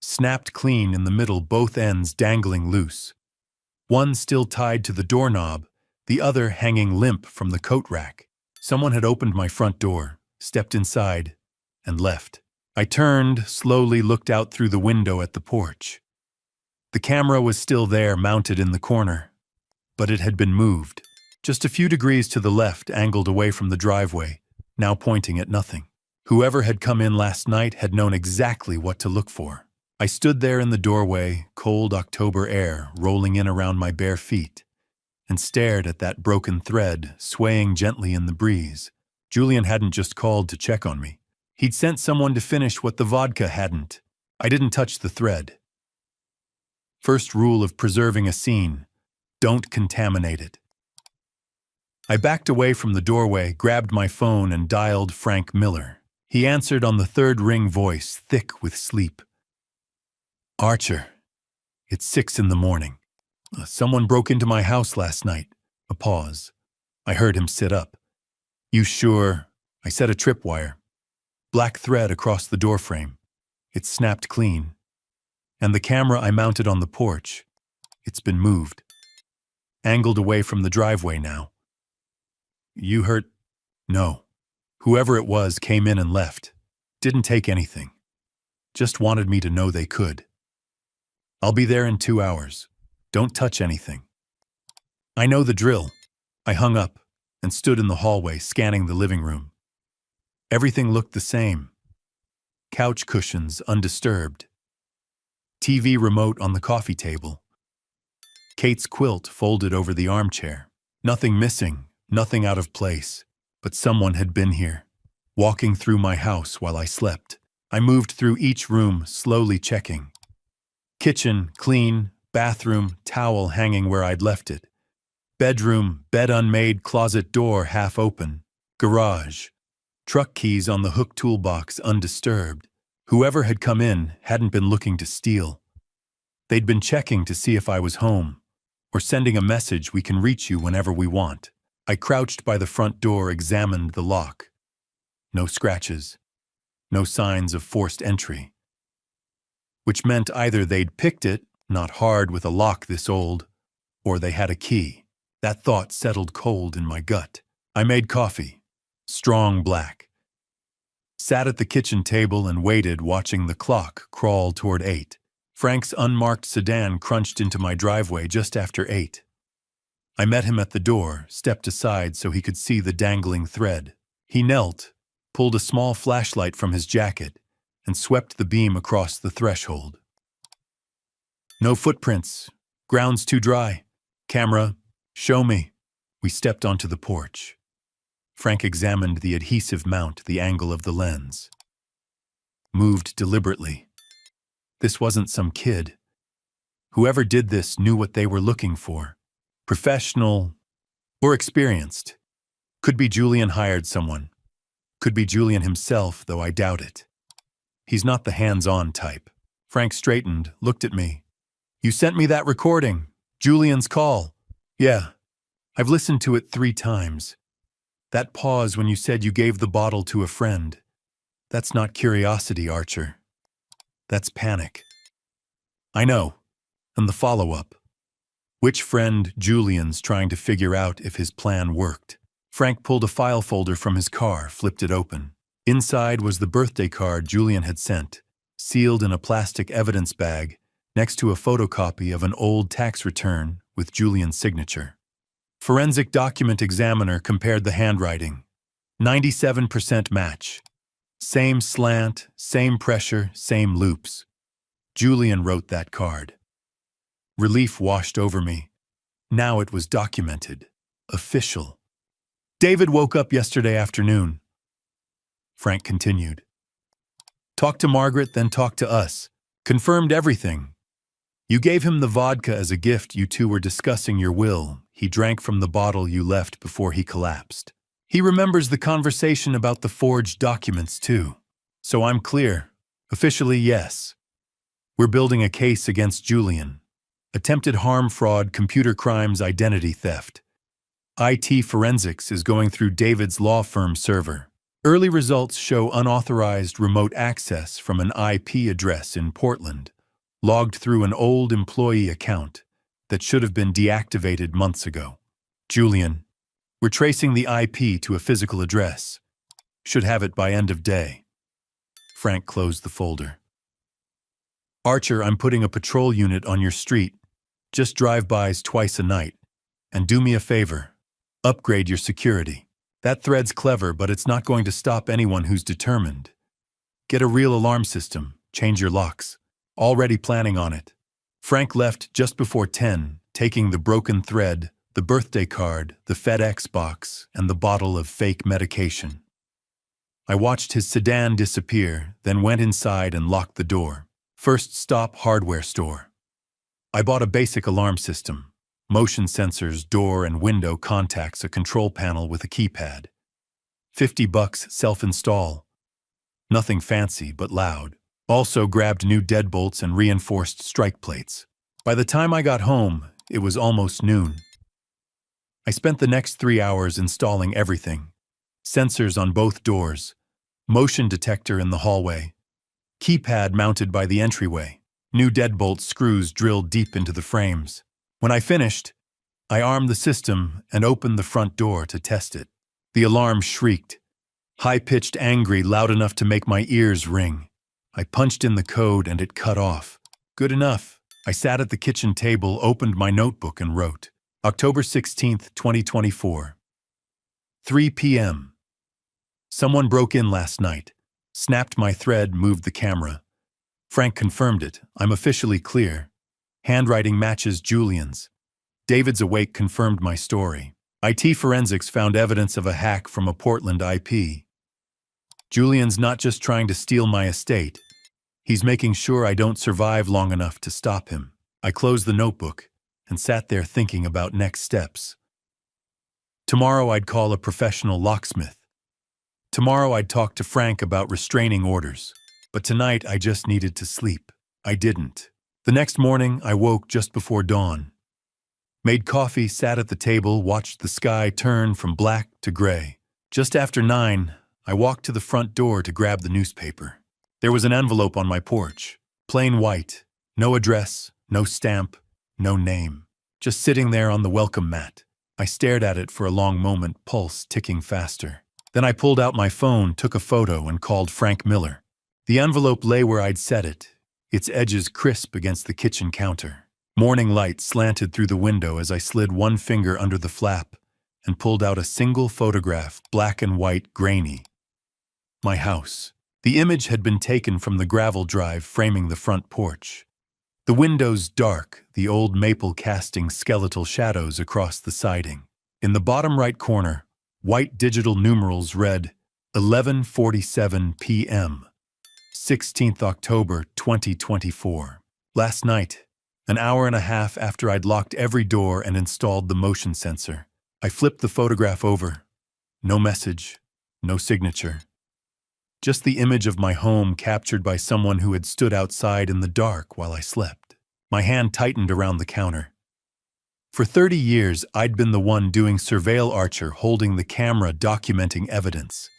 A: Snapped clean in the middle, both ends dangling loose. One still tied to the doorknob, the other hanging limp from the coat rack. Someone had opened my front door, stepped inside, and left. I turned, slowly looked out through the window at the porch. The camera was still there, mounted in the corner, but it had been moved. Just a few degrees to the left, angled away from the driveway, now pointing at nothing. Whoever had come in last night had known exactly what to look for. I stood there in the doorway, cold October air rolling in around my bare feet, and stared at that broken thread swaying gently in the breeze. Julian hadn't just called to check on me. He'd sent someone to finish what the vodka hadn't. I didn't touch the thread. First rule of preserving a scene: don't contaminate it. I backed away from the doorway, grabbed my phone, and dialed Frank Miller. He answered on the third ring, voice thick with sleep. Archer, it's 6 in the morning. Someone broke into my house last night. A pause. I heard him sit up. You sure? I set a tripwire. Black thread across the doorframe. It snapped clean. And the camera I mounted on the porch. It's been moved. Angled away from the driveway now. You heard? No. Whoever it was came in and left. Didn't take anything. Just wanted me to know they could. I'll be there in 2 hours. Don't touch anything. I know the drill. I hung up and stood in the hallway, scanning the living room. Everything looked the same. Couch cushions undisturbed. TV remote on the coffee table. Kate's quilt folded over the armchair. Nothing missing, nothing out of place. But someone had been here, walking through my house while I slept. I moved through each room, slowly checking. Kitchen, clean. Bathroom, towel hanging where I'd left it. Bedroom, bed unmade, closet door half open. Garage. Truck keys on the hook toolbox undisturbed. Whoever had come in hadn't been looking to steal. They'd been checking to see if I was home, or sending a message, we can reach you whenever we want. I crouched by the front door, examined the lock. No scratches. No signs of forced entry. Which meant either they'd picked it, not hard with a lock this old, or they had a key. That thought settled cold in my gut. I made coffee, strong black. Sat at the kitchen table and waited, watching the clock crawl toward 8. Frank's unmarked sedan crunched into my driveway just after 8. I met him at the door, stepped aside so he could see the dangling thread. He knelt, pulled a small flashlight from his jacket, and swept the beam across the threshold. No footprints. Ground's too dry. Camera, show me. We stepped onto the porch. Frank examined the adhesive mount, the angle of the lens. Moved deliberately. This wasn't some kid. Whoever did this knew what they were looking for. Professional or experienced. Could be Julian hired someone. Could be Julian himself, though I doubt it. He's not the hands-on type. Frank straightened, looked at me. You sent me that recording. Julian's call. Yeah. I've listened to it 3 times. That pause when you said you gave the bottle to a friend. That's not curiosity, Archer. That's panic. I know. And the follow-up. Which friend? Julian's trying to figure out if his plan worked. Frank pulled a file folder from his car, flipped it open. Inside was the birthday card Julian had sent, sealed in a plastic evidence bag, next to a photocopy of an old tax return with Julian's signature. Forensic document examiner compared the handwriting. 97% match. Same slant, same pressure, same loops. Julian wrote that card. Relief washed over me. Now it was documented. Official. David woke up yesterday afternoon. Frank continued. Talked to Margaret, then talked to us. Confirmed everything. You gave him the vodka as a gift. You two were discussing your will. He drank from the bottle you left before he collapsed. He remembers the conversation about the forged documents, too. So I'm clear. Officially, yes. We're building a case against Julian. Attempted harm, fraud, computer crimes, identity theft. IT forensics is going through David's law firm server. Early results show unauthorized remote access from an IP address in Portland, logged through an old employee account that should have been deactivated months ago. Julian, we're tracing the IP to a physical address. Should have it by end of day. Frank closed the folder. Archer, I'm putting a patrol unit on your street. Just drive-bys twice a night. And do me a favor. Upgrade your security. That thread's clever, but it's not going to stop anyone who's determined. Get a real alarm system. Change your locks. Already planning on it. Frank left just before 10, taking the broken thread, the birthday card, the FedEx box, and the bottle of fake medication. I watched his sedan disappear, then went inside and locked the door. First stop, hardware store. I bought a basic alarm system. Motion sensors, door and window contacts, a control panel with a keypad. $50 self-install. Nothing fancy, but loud. Also grabbed new deadbolts and reinforced strike plates. By the time I got home, it was almost noon. I spent the next 3 hours installing everything. Sensors on both doors. Motion detector in the hallway. Keypad mounted by the entryway. New deadbolt screws drilled deep into the frames. When I finished, I armed the system and opened the front door to test it. The alarm shrieked. High-pitched, angry, loud enough to make my ears ring. I punched in the code and it cut off. Good enough. I sat at the kitchen table, opened my notebook and wrote. October 16th, 2024. 3 p.m. Someone broke in last night. Snapped my thread, moved the camera. Frank confirmed it. I'm officially clear. Handwriting matches Julian's. David's awake confirmed my story. IT forensics found evidence of a hack from a Portland IP. Julian's not just trying to steal my estate. He's making sure I don't survive long enough to stop him. I closed the notebook and sat there thinking about next steps. Tomorrow I'd call a professional locksmith. Tomorrow I'd talk to Frank about restraining orders. But tonight I just needed to sleep. I didn't. The next morning I woke just before dawn. Made coffee, sat at the table, watched the sky turn from black to gray. Just after 9, I walked to the front door to grab the newspaper. There was an envelope on my porch. Plain white. No address, no stamp, no name. Just sitting there on the welcome mat. I stared at it for a long moment, pulse ticking faster. Then I pulled out my phone, took a photo, and called Frank Miller. The envelope lay where I'd set it, its edges crisp against the kitchen counter. Morning light slanted through the window as I slid one finger under the flap and pulled out a single photograph, black and white, grainy. My house. The image had been taken from the gravel drive framing the front porch. The windows dark, the old maple casting skeletal shadows across the siding. In the bottom right corner, white digital numerals read 11:47 p.m. 16th October 2024. Last night, an hour and a half after I'd locked every door and installed the motion sensor, I flipped the photograph over. No message, no signature. Just the image of my home captured by someone who had stood outside in the dark while I slept. My hand tightened around the counter. For 30 years, I'd been the one doing surveil Archer, holding the camera, documenting evidence.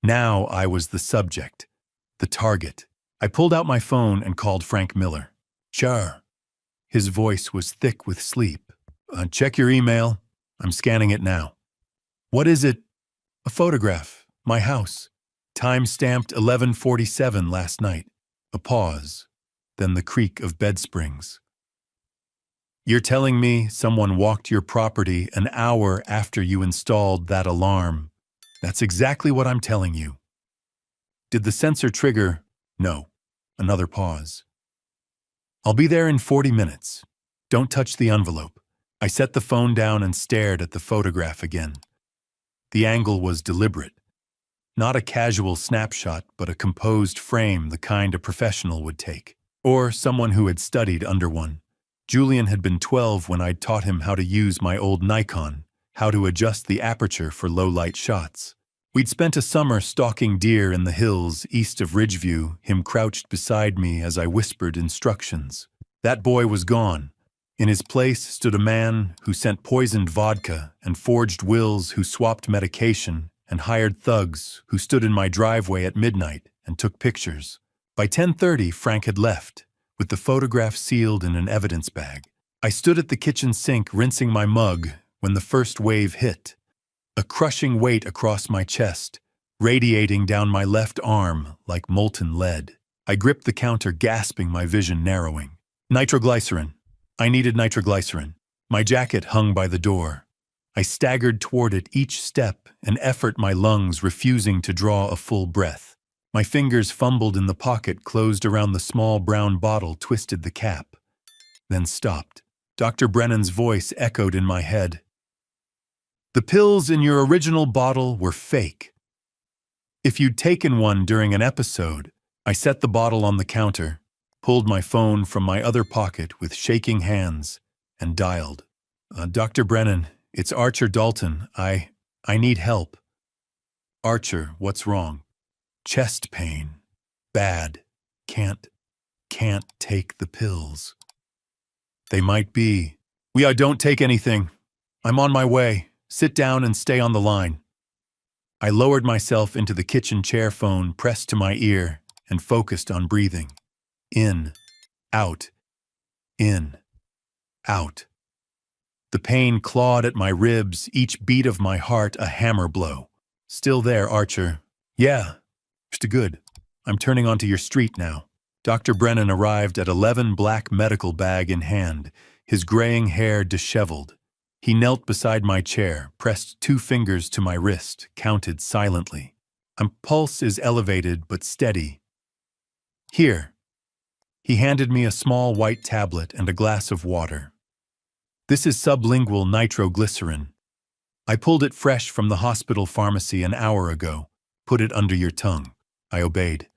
A: Now I was the subject, the target. I pulled out my phone and called Frank Miller. "Sure." His voice was thick with sleep. "Check your email. I'm scanning it now." "What is it?" "A photograph. My house. Time-stamped 11:47 last night." A pause, then the creak of bed springs. "You're telling me someone walked your property an hour after you installed that alarm?" "That's exactly what I'm telling you." "Did the sensor trigger?" "No." Another pause. "I'll be there in 40 minutes. Don't touch the envelope." I set the phone down and stared at the photograph again. The angle was deliberate. Not a casual snapshot, but a composed frame, the kind a professional would take. Or someone who had studied under one. Julian had been 12 when I'd taught him how to use my old Nikon, how to adjust the aperture for low-light shots. We'd spent a summer stalking deer in the hills east of Ridgeview, him crouched beside me as I whispered instructions. That boy was gone. In his place stood a man who sent poisoned vodka and forged wills, who swapped medication, and hired thugs who stood in my driveway at midnight and took pictures. By 10:30, Frank had left, with the photograph sealed in an evidence bag. I stood at the kitchen sink rinsing my mug when the first wave hit. A crushing weight across my chest, radiating down my left arm like molten lead. I gripped the counter, gasping, my vision narrowing. Nitroglycerin. I needed nitroglycerin. My jacket hung by the door. I staggered toward it, each step an effort, my lungs refusing to draw a full breath. My fingers fumbled in the pocket, closed around the small brown bottle, twisted the cap, then stopped. Dr. Brennan's voice echoed in my head. "The pills in your original bottle were fake. If you'd taken one during an episode." I set the bottle on the counter, pulled my phone from my other pocket with shaking hands, and dialed. "Dr. Brennan, it's Archer Dalton. I need help." "Archer, what's wrong?" "Chest pain. Bad. Can't take the pills." "They might be." Don't take anything. I'm on my way. Sit down and stay on the line." I lowered myself into the kitchen chair, phone pressed to my ear, and focused on breathing. In, out, in, out. The pain clawed at my ribs, each beat of my heart a hammer blow. "Still there, Archer?" "Yeah. Good. I'm turning onto your street now." Dr. Brennan arrived at 11, black medical bag in hand, his graying hair disheveled. He knelt beside my chair, pressed 2 fingers to my wrist, counted silently. My pulse is elevated but steady. "Here." He handed me a small white tablet and a glass of water. "This is sublingual nitroglycerin. I pulled it fresh from the hospital pharmacy an hour ago. Put it under your tongue." I obeyed.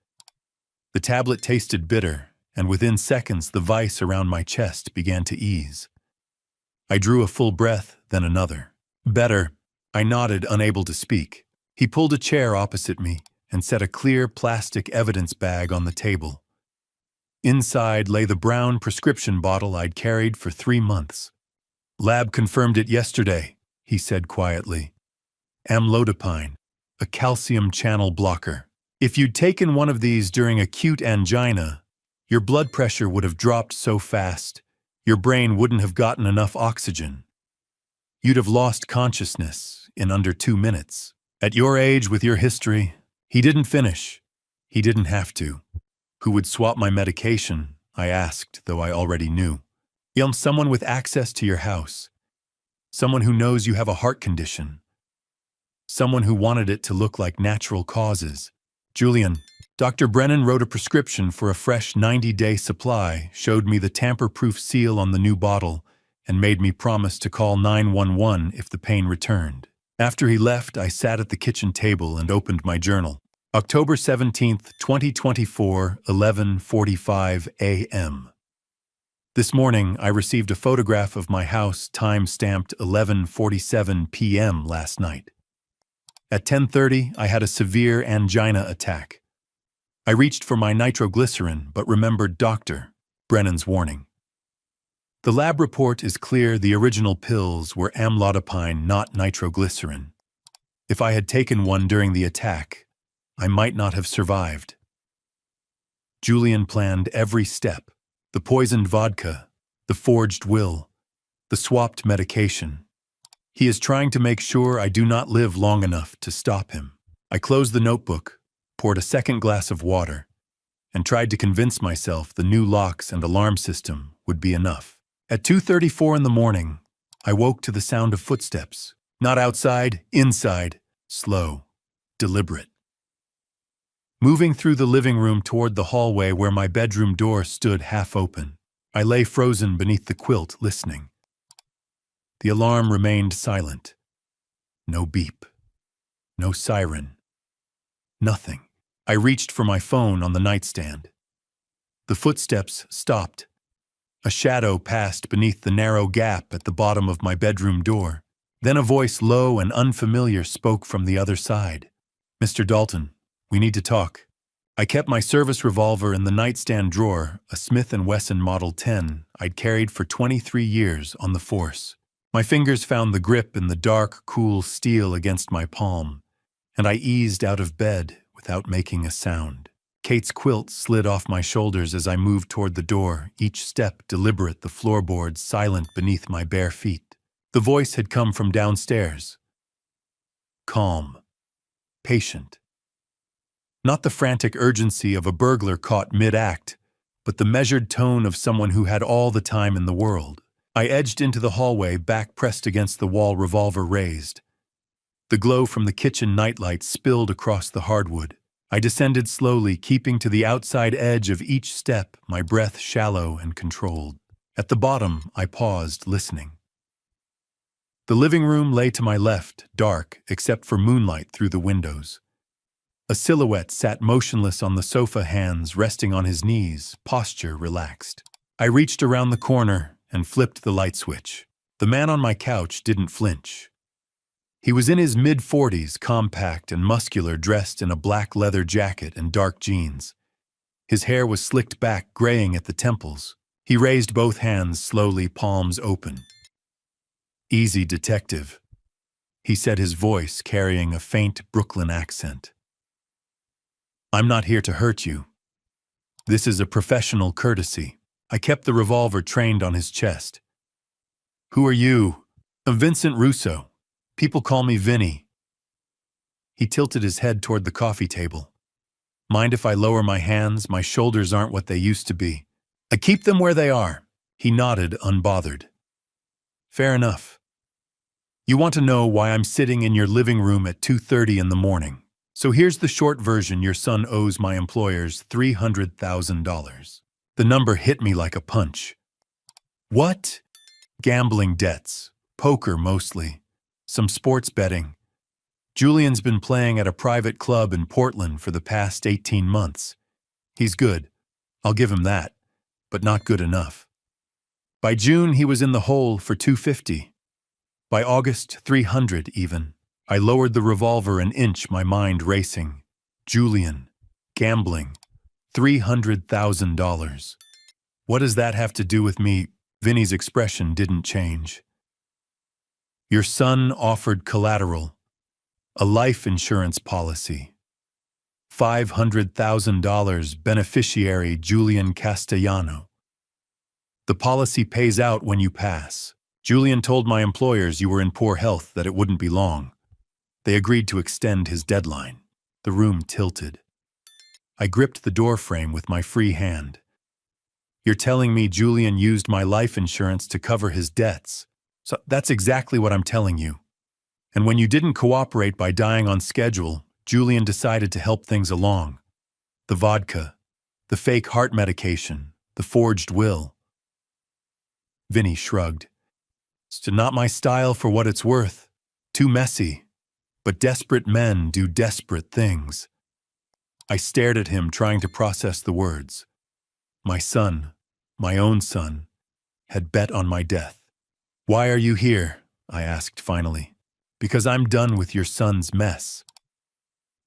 A: The tablet tasted bitter, and within seconds the vice around my chest began to ease. I drew a full breath, then another. "Better." I nodded, unable to speak. He pulled a chair opposite me and set a clear plastic evidence bag on the table. Inside lay the brown prescription bottle I'd carried for 3 months. "Lab confirmed it yesterday," he said quietly. "Amlodipine, a calcium channel blocker. If you'd taken one of these during acute angina, your blood pressure would have dropped so fast, your brain wouldn't have gotten enough oxygen. You'd have lost consciousness in under 2 minutes. At your age, with your history, he didn't finish. He didn't have to. Who would swap my medication? I asked, though I already knew. Someone with access to your house. Someone who knows you have a heart condition. Someone who wanted it to look like natural causes. Julian, Dr. Brennan wrote a prescription for a fresh 90-day supply, showed me the tamper-proof seal on the new bottle, and made me promise to call 911 if the pain returned. After he left, I sat at the kitchen table and opened my journal. October 17th, 2024, 11:45 a.m. This morning, I received a photograph of my house time-stamped 11:47 p.m. last night. At 10:30, I had a severe angina attack. I reached for my nitroglycerin, but remembered Dr. Brennan's warning. The lab report is clear the original pills were amlodipine, not nitroglycerin. If I had taken one during the attack, I might not have survived. Julian planned every step: the poisoned vodka, the forged will, the swapped medication. He is trying to make sure I do not live long enough to stop him. I closed the notebook, poured a second glass of water, and tried to convince myself the new locks and alarm system would be enough. At 2:34 in the morning, I woke to the sound of footsteps. Not outside, inside, slow, deliberate. Moving through the living room toward the hallway where my bedroom door stood half open, I lay frozen beneath the quilt, listening. The alarm remained silent. No beep. No siren. Nothing. I reached for my phone on the nightstand. The footsteps stopped. A shadow passed beneath the narrow gap at the bottom of my bedroom door. Then a voice, low and unfamiliar, spoke from the other side. "Mr. Dalton, we need to talk." I kept my service revolver in the nightstand drawer, a Smith & Wesson Model 10 I'd carried for 23 years on the force. My fingers found the grip in the dark, cool steel against my palm, and I eased out of bed without making a sound. Kate's quilt slid off my shoulders as I moved toward the door, each step deliberate, the floorboards silent beneath my bare feet. The voice had come from downstairs. Calm. Patient. Not the frantic urgency of a burglar caught mid-act, but the measured tone of someone who had all the time in the world. I edged into the hallway, back pressed against the wall, revolver raised. The glow from the kitchen nightlight spilled across the hardwood. I descended slowly, keeping to the outside edge of each step, my breath shallow and controlled. At the bottom, I paused, listening. The living room lay to my left, dark, except for moonlight through the windows. A silhouette sat motionless on the sofa, hands resting on his knees, posture relaxed. I reached around the corner and flipped the light switch. The man on my couch didn't flinch. He was in his mid-40s, compact and muscular, dressed in a black leather jacket and dark jeans. His hair was slicked back, graying at the temples. He raised both hands slowly, palms open. "Easy, detective," he said, his voice carrying a faint Brooklyn accent. "I'm not here to hurt you. This is a professional courtesy." I kept the revolver trained on his chest. "Who are you?" "Vincent Russo. People call me Vinny." He tilted his head toward the coffee table. "Mind if I lower my hands? My shoulders aren't what they used to be." "I keep them where they are." He nodded, unbothered. "Fair enough. You want to know why I'm sitting in your living room at 2:30 in the morning. So here's the short version. Your son owes my employers $300,000. The number hit me like a punch. What? Gambling debts. Poker mostly. Some sports betting. Julian's been playing at a private club in Portland for the past 18 months. He's good. I'll give him that. But not good enough. By June, he was in the hole for $250. By August, $300 even. I lowered the revolver an inch, my mind racing. Julian. Gambling. $300,000. What does that have to do with me? Vinny's expression didn't change. Your son offered collateral. A life insurance policy. $500,000, beneficiary Julian Castellano. The policy pays out when you pass. Julian told my employers you were in poor health, that it wouldn't be long. They agreed to extend his deadline. The room tilted. I gripped the door frame with my free hand. You're telling me Julian used my life insurance to cover his debts? So that's exactly what I'm telling you. And when you didn't cooperate by dying on schedule, Julian decided to help things along. The vodka, the fake heart medication, the forged will. Vinny shrugged. It's not my style for what it's worth. Too messy. But desperate men do desperate things. I stared at him, trying to process the words. My son, my own son, had bet on my death. Why are you here? I asked finally. Because I'm done with your son's mess.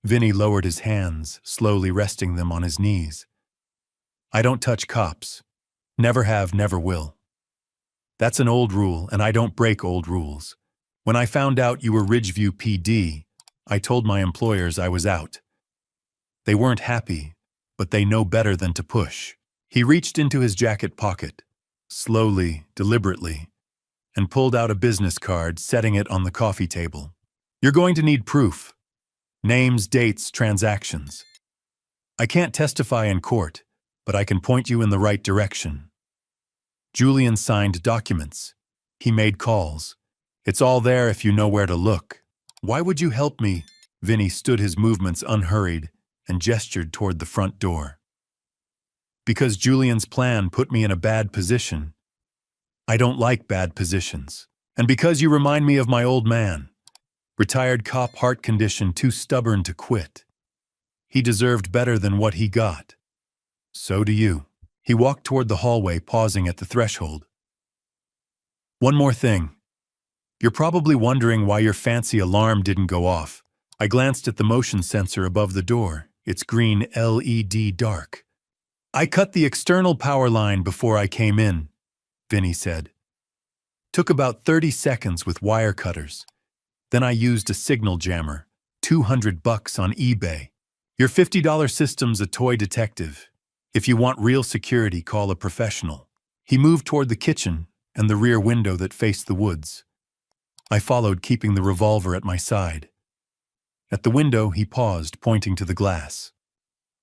A: Vinny lowered his hands, slowly resting them on his knees. I don't touch cops. Never have, never will. That's an old rule, and I don't break old rules. When I found out you were Ridgeview PD, I told my employers I was out. They weren't happy, but they know better than to push. He reached into his jacket pocket, slowly, deliberately, and pulled out a business card, setting it on the coffee table. You're going to need proof. Names, dates, transactions. I can't testify in court, but I can point you in the right direction. Julian signed documents. He made calls. It's all there if you know where to look. Why would you help me? Vinny stood his movements unhurried and gestured toward the front door. Because Julian's plan put me in a bad position. I don't like bad positions. And because you remind me of my old man. Retired cop, heart condition, too stubborn to quit. He deserved better than what he got. So do you. He walked toward the hallway, pausing at the threshold. One more thing. You're probably wondering why your fancy alarm didn't go off. I glanced at the motion sensor above the door. It's green LED dark. I cut the external power line before I came in, Vinny said. Took about 30 seconds with wire cutters. Then I used a signal jammer, $200 on eBay. Your $50 system's a toy detective. If you want real security, call a professional. He moved toward the kitchen and the rear window that faced the woods. I followed, keeping the revolver at my side. At the window, he paused, pointing to the glass.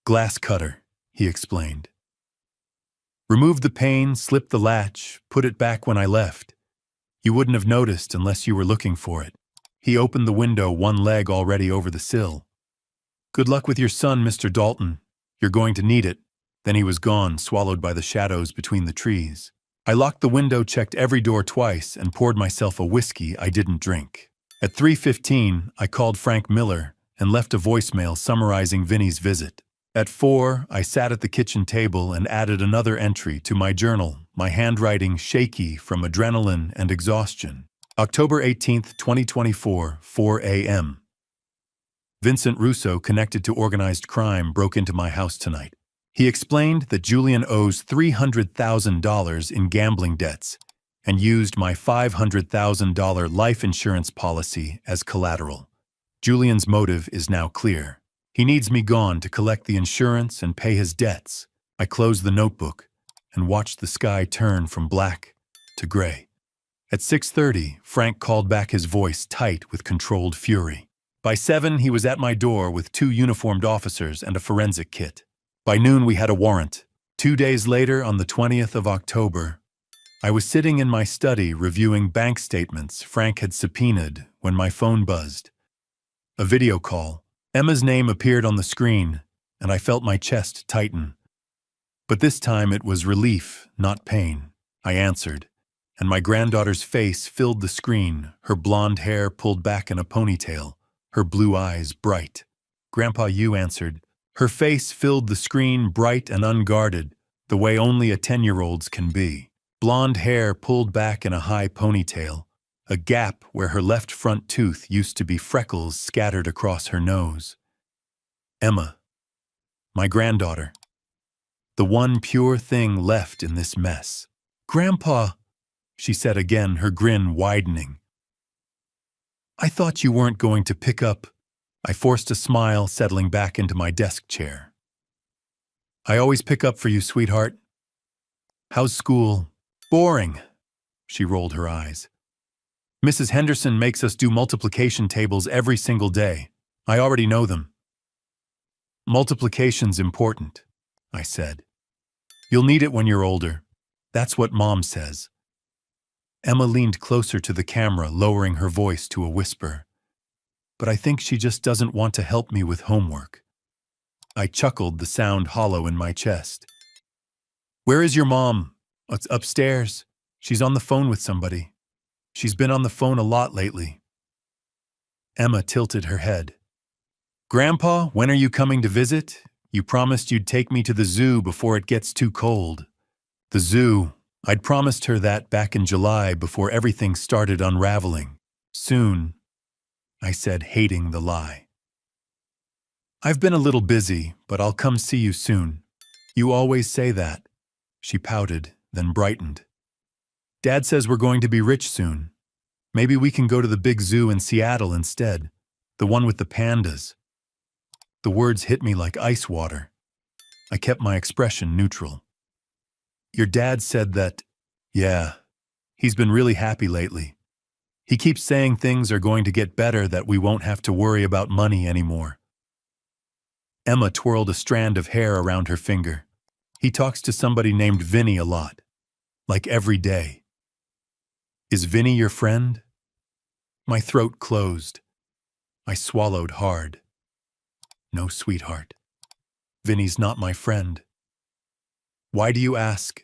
A: Glass cutter, he explained. Remove the pane, slip the latch, put it back when I left. You wouldn't have noticed unless you were looking for it. He opened the window, one leg already over the sill. Good luck with your son, Mr. Dalton. You're going to need it. Then he was gone, swallowed by the shadows between the trees. I locked the window, checked every door twice, and poured myself a whiskey I didn't drink. At 3:15, I called Frank Miller and left a voicemail summarizing Vinny's visit. At 4, I sat at the kitchen table and added another entry to my journal, my handwriting shaky from adrenaline and exhaustion. October 18th, 2024, 4 a.m. Vincent Russo, connected to organized crime, broke into my house tonight. He explained that Julian owes $300,000 in gambling debts and used my $500,000 life insurance policy as collateral. Julian's motive is now clear. He needs me gone to collect the insurance and pay his debts. I closed the notebook and watched the sky turn from black to gray. At 6:30, Frank called back, his voice tight with controlled fury. By 7, he was at my door with 2 uniformed officers and a forensic kit. By noon, we had a warrant. 2 days later, on the 20th of October, I was sitting in my study reviewing bank statements Frank had subpoenaed when my phone buzzed. A video call. Emma's name appeared on the screen, and I felt my chest tighten. But this time it was relief, not pain. I answered, and my granddaughter's face filled the screen, her blonde hair pulled back in a ponytail, her blue eyes bright. Grandpa, you answered. Her face filled the screen, bright and unguarded, the way only a 10-year-old's can be. Blonde hair pulled back in a high ponytail, a gap where her left front tooth used to be freckles scattered across her nose. Emma, my granddaughter, the one pure thing left in this mess. Grandpa, she said again, her grin widening. I thought you weren't going to pick up. I forced a smile, settling back into my desk chair. I always pick up for you, sweetheart. How's school? Boring. She rolled her eyes. Mrs. Henderson makes us do multiplication tables every single day. I already know them. Multiplication's important, I said. You'll need it when you're older. That's what Mom says. Emma leaned closer to the camera, lowering her voice to a whisper. But I think she just doesn't want to help me with homework. I chuckled, the sound hollow in my chest. Where is your mom? It's upstairs. She's on the phone with somebody. She's been on the phone a lot lately. Emma tilted her head. Grandpa, when are you coming to visit? You promised you'd take me to the zoo before it gets too cold. The zoo. I'd promised her that back in July before everything started unraveling. Soon, I said, hating the lie. I've been a little busy, but I'll come see you soon. You always say that. She pouted, then brightened. Dad says we're going to be rich soon. Maybe we can go to the big zoo in Seattle instead, the one with the pandas. The words hit me like ice water. I kept my expression neutral. Your dad said that, yeah, he's been really happy lately. He keeps saying things are going to get better, that we won't have to worry about money anymore. Emma twirled a strand of hair around her finger. He talks to somebody named Vinny a lot, like every day. Is Vinny your friend? My throat closed. I swallowed hard. No, sweetheart. Vinny's not my friend. Why do you ask?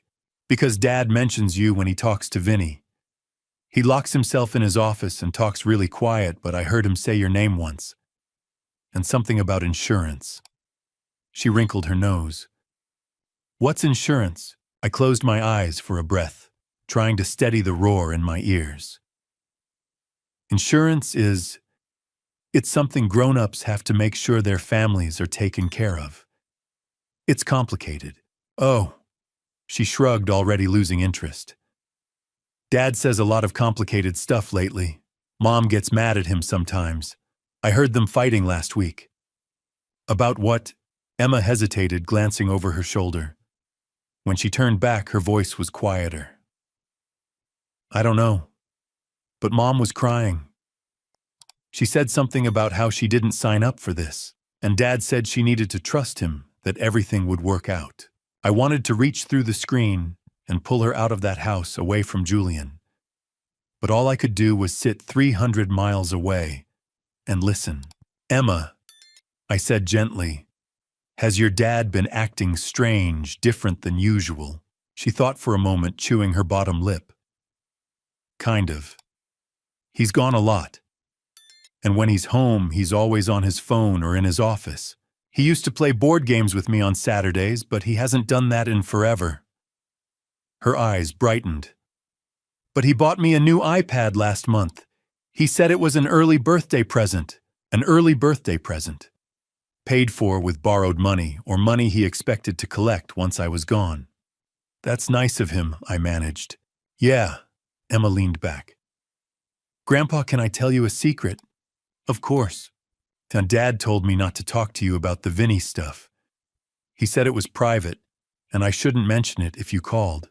A: Because Dad mentions you when he talks to Vinny. He locks himself in his office and talks really quiet, but I heard him say your name once. And something about insurance. She wrinkled her nose. What's insurance? I closed my eyes for a breath, trying to steady the roar in my ears. Insurance it's something grown-ups have to make sure their families are taken care of. It's complicated. Oh, she shrugged, already losing interest. Dad says a lot of complicated stuff lately. Mom gets mad at him sometimes. I heard them fighting last week. About what? Emma hesitated, glancing over her shoulder. When she turned back, her voice was quieter. I don't know. But Mom was crying. She said something about how she didn't sign up for this, and Dad said she needed to trust him, that everything would work out. I wanted to reach through the screen and pull her out of that house, away from Julian. But all I could do was sit 300 miles away and listen. Emma, I said gently, has your dad been acting strange, different than usual? She thought for a moment, chewing her bottom lip. Kind of. He's gone a lot. And when he's home, he's always on his phone or in his office. He used to play board games with me on Saturdays, but he hasn't done that in forever. Her eyes brightened. But he bought me a new iPad last month. He said it was an early birthday present. An early birthday present. Paid for with borrowed money, or money he expected to collect once I was gone. That's nice of him, I managed. Yeah, Emma leaned back. Grandpa, can I tell you a secret? Of course. And Dad told me not to talk to you about the Vinny stuff. He said it was private, and I shouldn't mention it if you called.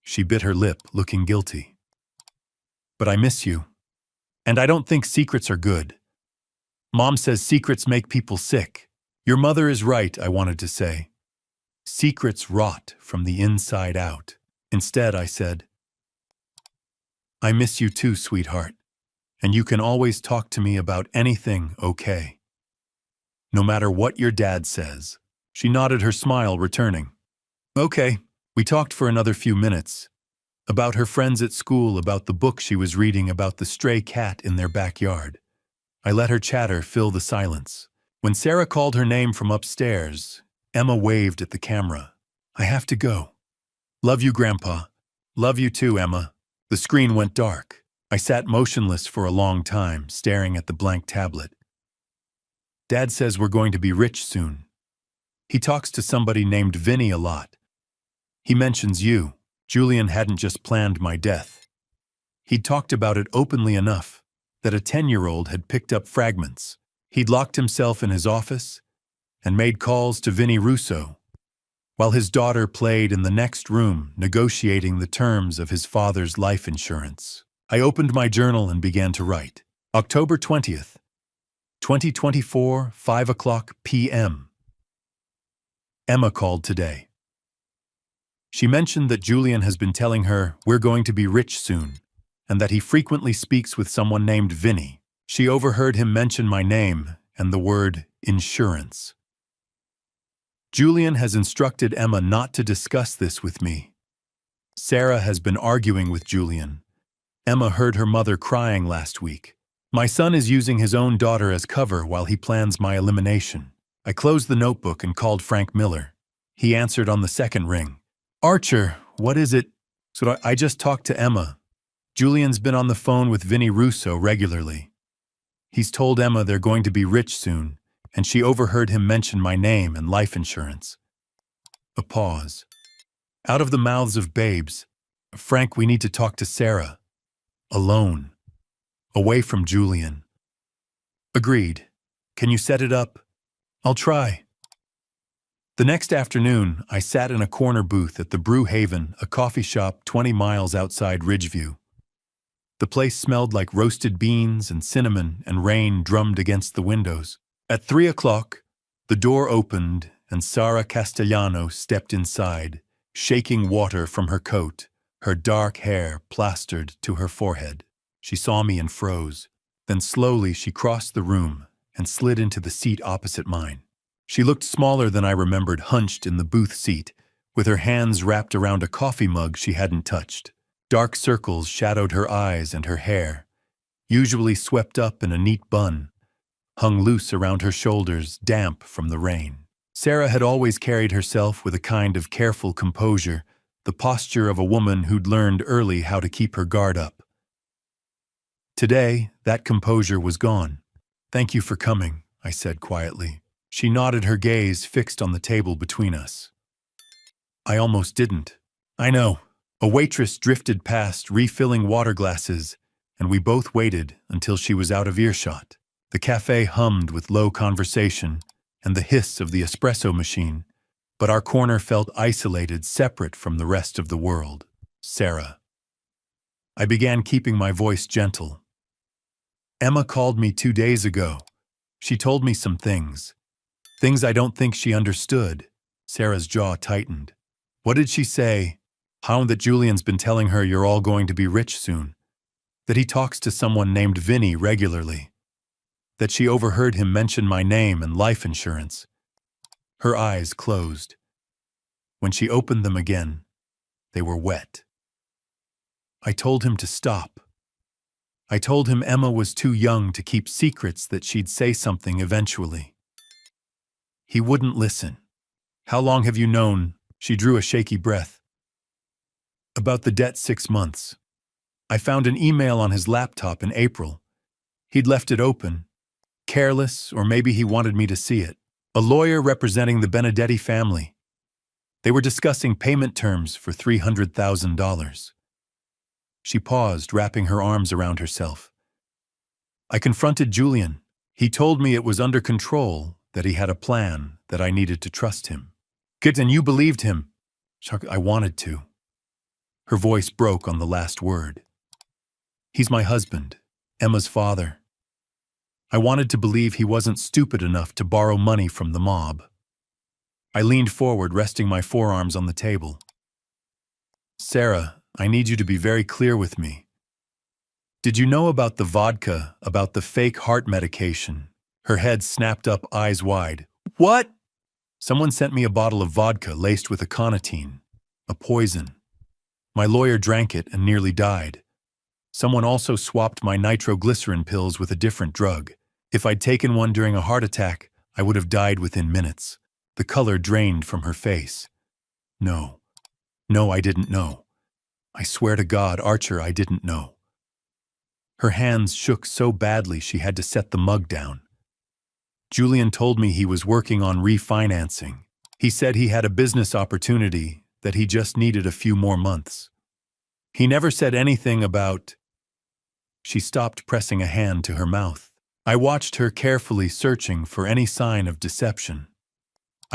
A: She bit her lip, looking guilty. But I miss you. And I don't think secrets are good. Mom says secrets make people sick. Your mother is right, I wanted to say. Secrets rot from the inside out. Instead, I said, I miss you too, sweetheart. And you can always talk to me about anything, okay? No matter what your dad says. She nodded, her smile returning. Okay, we talked for another few minutes. About her friends at school, about the book she was reading, about the stray cat in their backyard. I let her chatter fill the silence. When Sarah called her name from upstairs, Emma waved at the camera. I have to go. Love you, Grandpa. Love you too, Emma. The screen went dark. I sat motionless for a long time, staring at the blank tablet. Dad says we're going to be rich soon. He talks to somebody named Vinny a lot. He mentions you. Julian hadn't just planned my death. He'd talked about it openly enough that a 10-year-old had picked up fragments. He'd locked himself in his office and made calls to Vinny Russo. while his daughter played in the next room negotiating the terms of his father's life insurance. I opened my journal and began to write. October 20th, 2024, 5 o'clock p.m. Emma called today. She mentioned that Julian has been telling her we're going to be rich soon, and that he frequently speaks with someone named Vinny. She overheard him mention my name and the word insurance. Julian has instructed Emma not to discuss this with me. Sarah has been arguing with Julian. Emma heard her mother crying last week. My son is using his own daughter as cover while he plans my elimination. I closed the notebook and called Frank Miller. He answered on the second ring. Archer, what is it? So I just talked to Emma. Julian's been on the phone with Vinny Russo regularly. He's told Emma they're going to be rich soon, and she overheard him mention my name and life insurance. A pause. Out of the mouths of babes. Frank, we need to talk to Sarah. Alone. Away from Julian. Agreed. Can you set it up? I'll try. The next afternoon, I sat in a corner booth at the Brew Haven, a coffee shop 20 miles outside Ridgeview. The place smelled like roasted beans and cinnamon, and rain drummed against the windows. At 3 o'clock, the door opened and Sara Castellano stepped inside, shaking water from her coat, her dark hair plastered to her forehead. She saw me and froze. Then slowly she crossed the room and slid into the seat opposite mine. She looked smaller than I remembered, hunched in the booth seat, with her hands wrapped around a coffee mug she hadn't touched. Dark circles shadowed her eyes, and her hair, usually swept up in a neat bun, hung loose around her shoulders, damp from the rain. Sarah had always carried herself with a kind of careful composure, the posture of a woman who'd learned early how to keep her guard up. Today, that composure was gone. "Thank you for coming," I said quietly. She nodded, her gaze fixed on the table between us. I almost didn't. I know. A waitress drifted past, refilling water glasses, and we both waited until she was out of earshot. The cafe hummed with low conversation and the hiss of the espresso machine, but our corner felt isolated, separate from the rest of the world. Sarah. I began keeping my voice gentle. Emma called me 2 days ago. She told me some things. Things I don't think she understood. Sarah's jaw tightened. What did she say? How that Julian's been telling her you're all going to be rich soon. That he talks to someone named Vinny regularly. That she overheard him mention my name and life insurance. Her eyes closed. When she opened them again, they were wet. I told him to stop. I told him Emma was too young to keep secrets, that she'd say something eventually. He wouldn't listen. How long have you known? She drew a shaky breath. About the debt, 6 months. I found an email on his laptop in April. He'd left it open. Careless, or maybe he wanted me to see it. A lawyer representing the Benedetti family. They were discussing payment terms for $300,000. She paused, wrapping her arms around herself. I confronted Julian. He told me it was under control, that he had a plan, that I needed to trust him. Good, and you believed him? I wanted to. Her voice broke on the last word. He's my husband, Emma's father. I wanted to believe he wasn't stupid enough to borrow money from the mob. I leaned forward, resting my forearms on the table. Sarah, I need you to be very clear with me. Did you know about the vodka, about the fake heart medication? Her head snapped up, eyes wide. What? Someone sent me a bottle of vodka laced with aconitine, a poison. My lawyer drank it and nearly died. Someone also swapped my nitroglycerin pills with a different drug. If I'd taken one during a heart attack, I would have died within minutes. The color drained from her face. No, I didn't know. I swear to God, Archer, I didn't know. Her hands shook so badly she had to set the mug down. Julian told me he was working on refinancing. He said he had a business opportunity, that he just needed a few more months. He never said anything about... She stopped, pressing a hand to her mouth. I watched her carefully, searching for any sign of deception.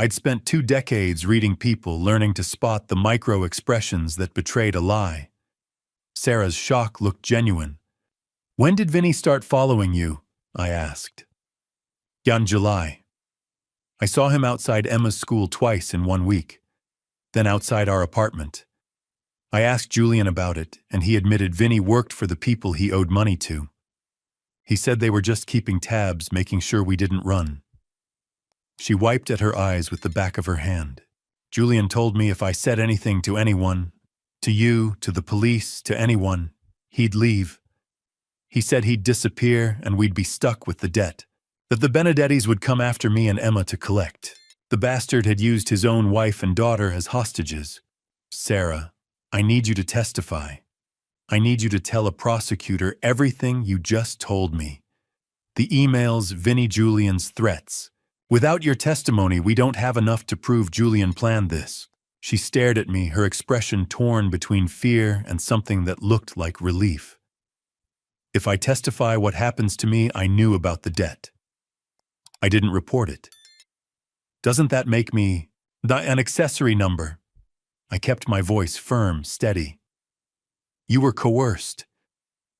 A: I'd spent 2 decades reading people, learning to spot the micro-expressions that betrayed a lie. Sarah's shock looked genuine. "When did Vinny start following you?" I asked. "In July. I saw him outside Emma's school twice in 1 week, then outside our apartment. I asked Julian about it, and he admitted Vinny worked for the people he owed money to. He said they were just keeping tabs, making sure we didn't run." She wiped at her eyes with the back of her hand. "Julian told me if I said anything to anyone, to you, to the police, to anyone, he'd leave. He said he'd disappear and we'd be stuck with the debt, that the Benedettis would come after me and Emma to collect. The bastard had used his own wife and daughter as hostages. Sarah, I need you to testify. I need you to tell a prosecutor everything you just told me. The emails, Vinny Julian's threats. Without your testimony, we don't have enough to prove Julian planned this." She stared at me, her expression torn between fear and something that looked like relief. "If I testify what happens to me, I knew about the debt. I didn't report it. Doesn't that make me an accessory number?" I kept my voice firm, steady. "You were coerced.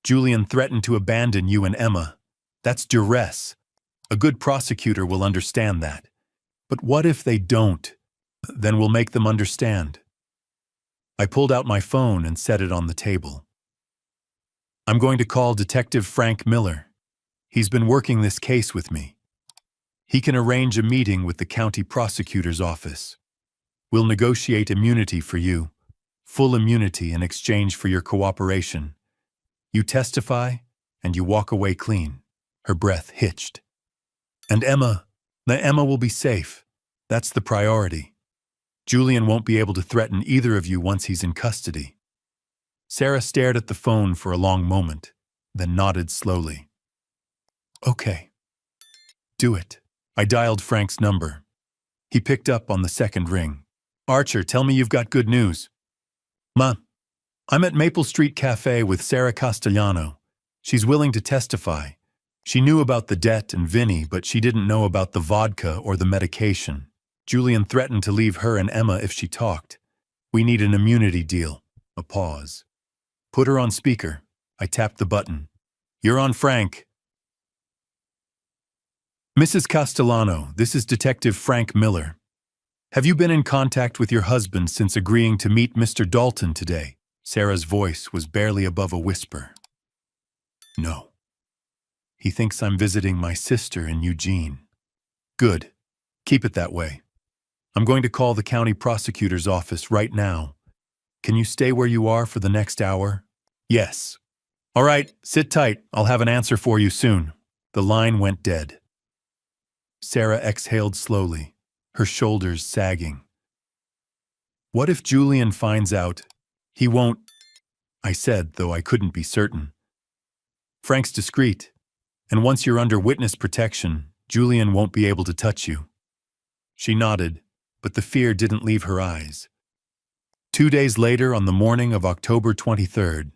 A: Julian threatened to abandon you and Emma. That's duress. A good prosecutor will understand that. But what if they don't? Then we'll make them understand." I pulled out my phone and set it on the table. "I'm going to call Detective Frank Miller. He's been working this case with me. He can arrange a meeting with the county prosecutor's office. We'll negotiate immunity for you, full immunity in exchange for your cooperation. You testify, and you walk away clean." Her breath hitched. "And Emma will be safe. That's the priority. Julian won't be able to threaten either of you once he's in custody." Sarah stared at the phone for a long moment, then nodded slowly. "Okay. Do it." I dialed Frank's number. He picked up on the second ring. "Archer, tell me you've got good news." "Ma, I'm at Maple Street Cafe with Sarah Castellano. She's willing to testify. She knew about the debt and Vinny, but she didn't know about the vodka or the medication. Julian threatened to leave her and Emma if she talked. We need an immunity deal." A pause. "Put her on speaker." I tapped the button. "You're on, Frank." "Mrs. Castellano, this is Detective Frank Miller. Have you been in contact with your husband since agreeing to meet Mr. Dalton today?" Sarah's voice was barely above a whisper. "No. He thinks I'm visiting my sister in Eugene." "Good. Keep it that way. I'm going to call the county prosecutor's office right now. Can you stay where you are for the next hour?" "Yes." "All right, sit tight. I'll have an answer for you soon." The line went dead. Sarah exhaled slowly, her shoulders sagging. "What if Julian finds out?" "He won't," I said, though I couldn't be certain. "Frank's discreet, and once you're under witness protection, Julian won't be able to touch you." She nodded, but the fear didn't leave her eyes. 2 days later, on the morning of October 23rd,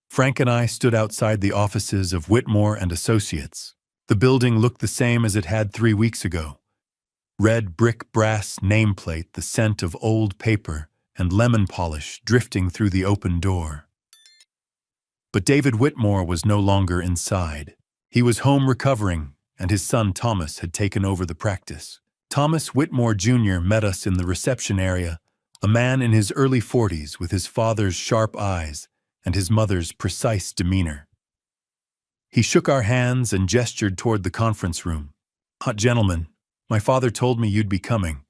A: Frank and I stood outside the offices of Whitmore and Associates. The building looked the same as it had 3 weeks ago. Red brick brass nameplate, the scent of old paper, and lemon polish drifting through the open door. But David Whitmore was no longer inside. He was home recovering, and his son Thomas had taken over the practice. Thomas Whitmore Jr. met us in the reception area, a man in his early 40s with his father's sharp eyes and his mother's precise demeanor. He shook our hands and gestured toward the conference room. "Gentlemen, my father told me you'd be coming."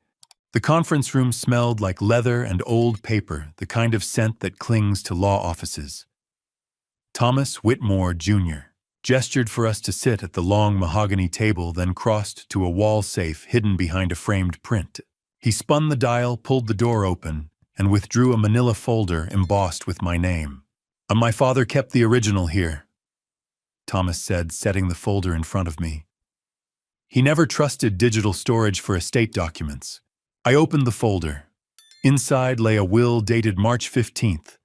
A: The conference room smelled like leather and old paper, the kind of scent that clings to law offices. Thomas Whitmore, Jr. gestured for us to sit at the long mahogany table, then crossed to a wall safe hidden behind a framed print. He spun the dial, pulled the door open, and withdrew a manila folder embossed with my name. My father kept the original here," Thomas said, setting the folder in front of me. "He never trusted digital storage for estate documents." I opened the folder. Inside lay a will dated March 15th,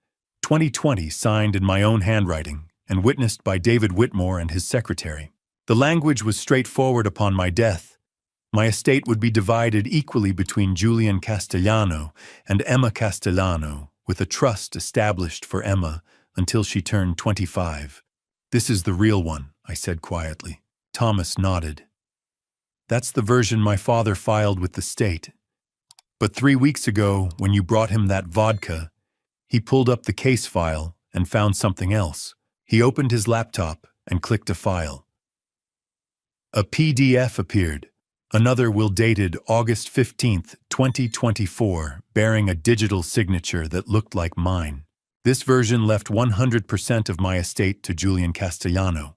A: 2020, signed in my own handwriting and witnessed by David Whitmore and his secretary. The language was straightforward: "Upon my death, My estate would be divided equally between Julian Castellano and Emma Castellano, with a trust established for Emma until she turned 25. This is the real one, I said quietly. Thomas nodded. That's the version my father filed with the state. But 3 weeks ago, when you brought him that vodka, he pulled up the case file and found something else. He opened his laptop and clicked a file. A PDF appeared. Another will dated August 15th, 2024, bearing a digital signature that looked like mine. This version left 100% of my estate to Julian Castellano.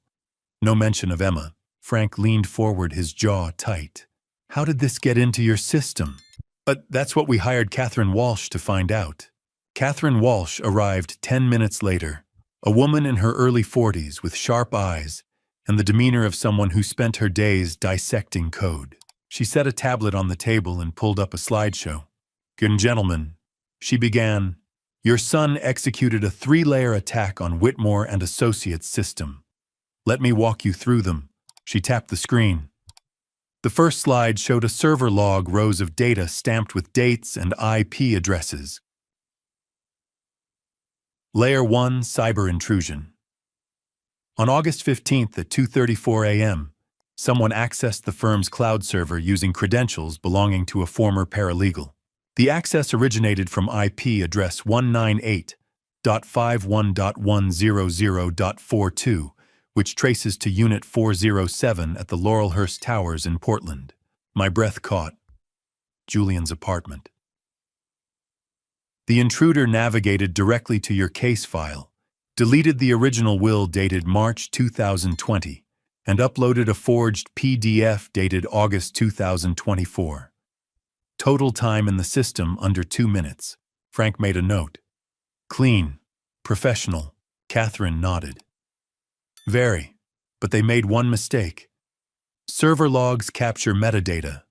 A: No mention of Emma. Frank leaned forward, his jaw tight. How did this get into your system? But that's what we hired Catherine Walsh to find out. Catherine Walsh arrived 10 minutes later, a woman in her early 40s with sharp eyes and the demeanor of someone who spent her days dissecting code. She set a tablet on the table and pulled up a slideshow. Good gentlemen, she began, your son executed a 3-layer attack on Whitmore and Associates system. Let me walk you through them. She tapped the screen. The first slide showed a server log, rows of data stamped with dates and IP addresses. Layer 1, cyber intrusion. On August 15th at 2:34 a.m., someone accessed the firm's cloud server using credentials belonging to a former paralegal. The access originated from IP address 198.51.100.42, which traces to Unit 407 at the Laurelhurst Towers in Portland. My breath caught. Julian's apartment. The intruder navigated directly to your case file, deleted the original will dated March 2020, and uploaded a forged PDF dated August 2024. Total time in the system under 2 minutes. Frank made a note. Clean. Professional. Catherine nodded. Very. But they made one mistake. Server logs capture metadata.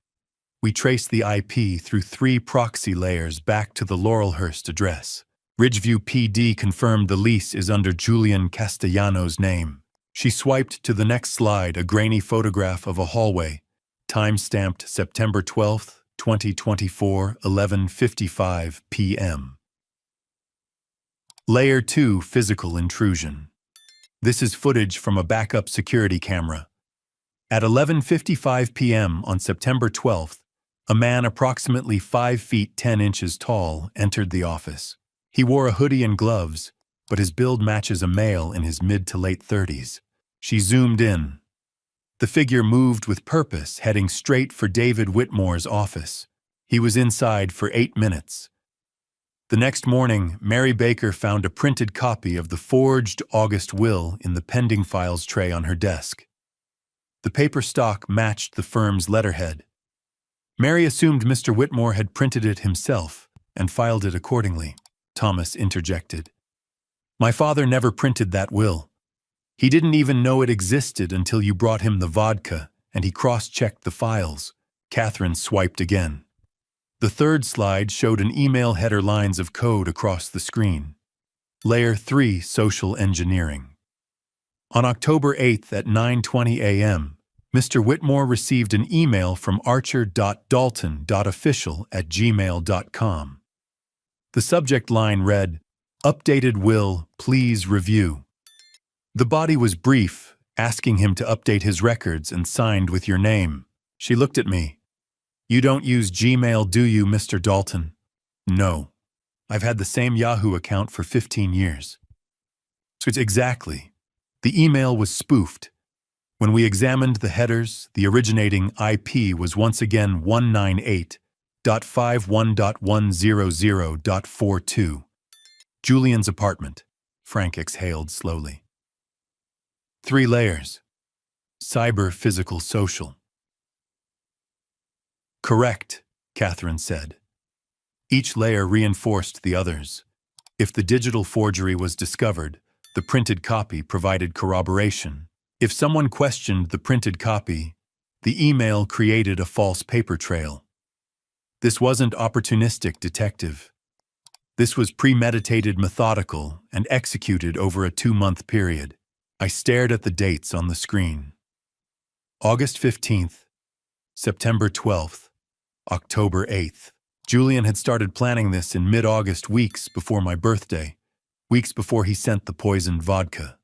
A: We traced the IP through 3 proxy layers back to the Laurelhurst address. Ridgeview PD confirmed the lease is under Julian Castellano's name. She swiped to the next slide, a grainy photograph of a hallway, time-stamped September 12th, 2024, 11:55 p.m. Layer 2, physical intrusion. This is footage from a backup security camera. At 11:55 p.m. on September 12th, a man approximately 5 feet 10 inches tall entered the office. He wore a hoodie and gloves, but his build matches a male in his mid to late 30s. She zoomed in. The figure moved with purpose, heading straight for David Whitmore's office. He was inside for 8 minutes. The next morning, Mary Baker found a printed copy of the forged August will in the pending files tray on her desk. The paper stock matched the firm's letterhead. Mary assumed Mr. Whitmore had printed it himself and filed it accordingly. Thomas interjected. My father never printed that will. He didn't even know it existed until you brought him the vodka, and he cross-checked the files. Catherine swiped again. The third slide showed an email header, lines of code across the screen. Layer 3, social engineering. On October 8th at 9:20 a.m., Mr. Whitmore received an email from archer.dalton.official@gmail.com. The subject line read, Updated will, please review. The body was brief, asking him to update his records and signed with your name. She looked at me. You don't use Gmail, do you, Mr. Dalton? No. I've had the same Yahoo account for 15 years. So it's exactly. The email was spoofed. When we examined the headers, the originating IP was once again 198.51.100.42. Julian's apartment. Frank exhaled slowly. 3 layers. Cyber, physical, social. Correct, Catherine said. Each layer reinforced the others. If the digital forgery was discovered, the printed copy provided corroboration. If someone questioned the printed copy, the email created a false paper trail. This wasn't opportunistic, detective. This was premeditated, methodical, and executed over a 2-month period. I stared at the dates on the screen. August 15th, September 12th, October 8th. Julian had started planning this in mid-August, weeks before my birthday, weeks before he sent the poisoned vodka.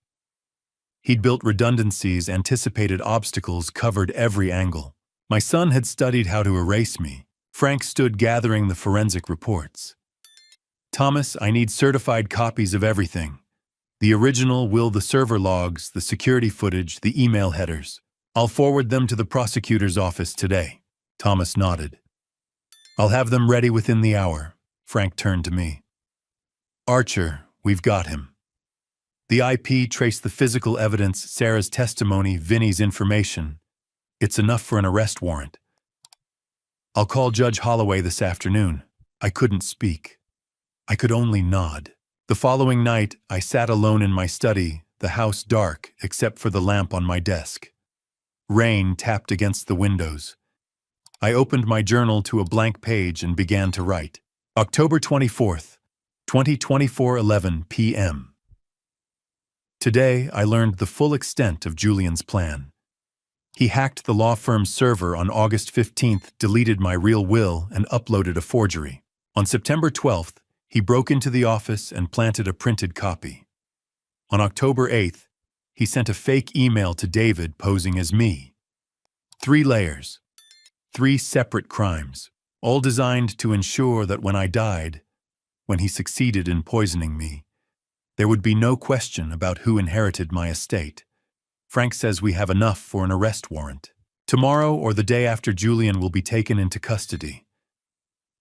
A: He'd built redundancies, anticipated obstacles, covered every angle. My son had studied how to erase me. Frank stood gathering the forensic reports. Thomas, I need certified copies of everything. The original, the server logs, the security footage, the email headers. I'll forward them to the prosecutor's office today. Thomas nodded. I'll have them ready within the hour. Frank turned to me. Archer, we've got him. The IP traced the physical evidence, Sarah's testimony, Vinny's information. It's enough for an arrest warrant. I'll call Judge Holloway this afternoon. I couldn't speak. I could only nod. The following night, I sat alone in my study, the house dark except for the lamp on my desk. Rain tapped against the windows. I opened my journal to a blank page and began to write. October 24th, 2024, 11 p.m. Today, I learned the full extent of Julian's plan. He hacked the law firm's server on August 15th, deleted my real will, and uploaded a forgery. On September 12th, he broke into the office and planted a printed copy. On October 8th, he sent a fake email to David posing as me. 3 layers. 3 separate crimes, all designed to ensure that when I died, when he succeeded in poisoning me, there would be no question about who inherited my estate. Frank says we have enough for an arrest warrant. Tomorrow or the day after, Julian will be taken into custody.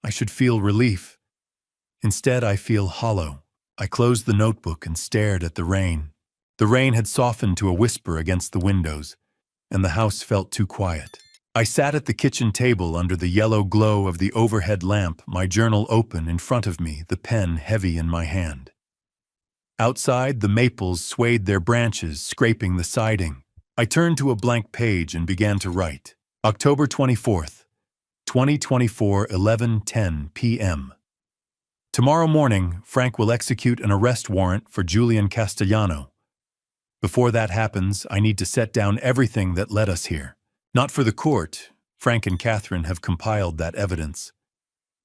A: I should feel relief. Instead, I feel hollow. I closed the notebook and stared at the rain. The rain had softened to a whisper against the windows, and the house felt too quiet. I sat at the kitchen table under the yellow glow of the overhead lamp, my journal open in front of me, the pen heavy in my hand. Outside, the maples swayed their branches, scraping the siding. I turned to a blank page and began to write. October 24th, 2024, 11:10 p.m. Tomorrow morning, Frank will execute an arrest warrant for Julian Castellano. Before that happens, I need to set down everything that led us here. Not for the court, Frank and Catherine have compiled that evidence,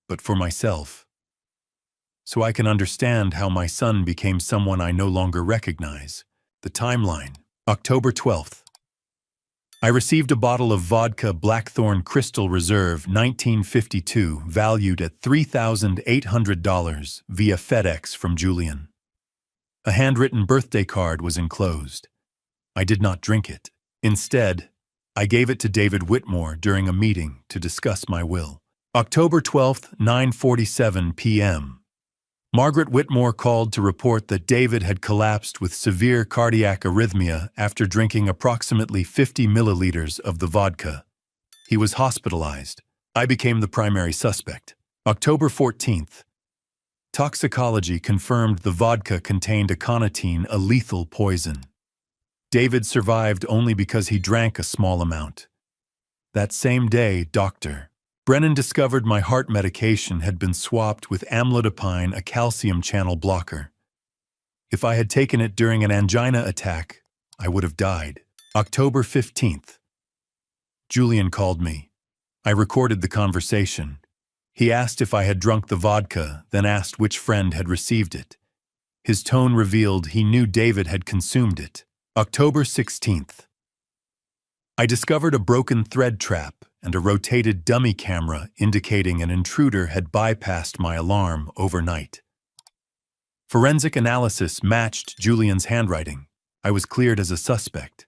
A: but for myself. So I can understand how my son became someone I no longer recognize. The timeline. October 12th. I received a bottle of vodka Blackthorn Crystal Reserve 1952 valued at $3,800 via FedEx from Julian. A handwritten birthday card was enclosed. I did not drink it. Instead, I gave it to David Whitmore during a meeting to discuss my will. October 12th, 9:47 p.m. Margaret Whitmore called to report that David had collapsed with severe cardiac arrhythmia after drinking approximately 50 milliliters of the vodka. He was hospitalized. I became the primary suspect. October 14th. Toxicology confirmed the vodka contained aconitine, a lethal poison. David survived only because he drank a small amount. That same day, Dr. Brennan discovered my heart medication had been swapped with amlodipine, a calcium channel blocker. If I had taken it during an angina attack, I would have died. October 15th. Julian called me. I recorded the conversation. He asked if I had drunk the vodka, then asked which friend had received it. His tone revealed he knew David had consumed it. October 16th. I discovered a broken thread trap and a rotated dummy camera indicating an intruder had bypassed my alarm overnight. Forensic analysis matched Julian's handwriting. I was cleared as a suspect.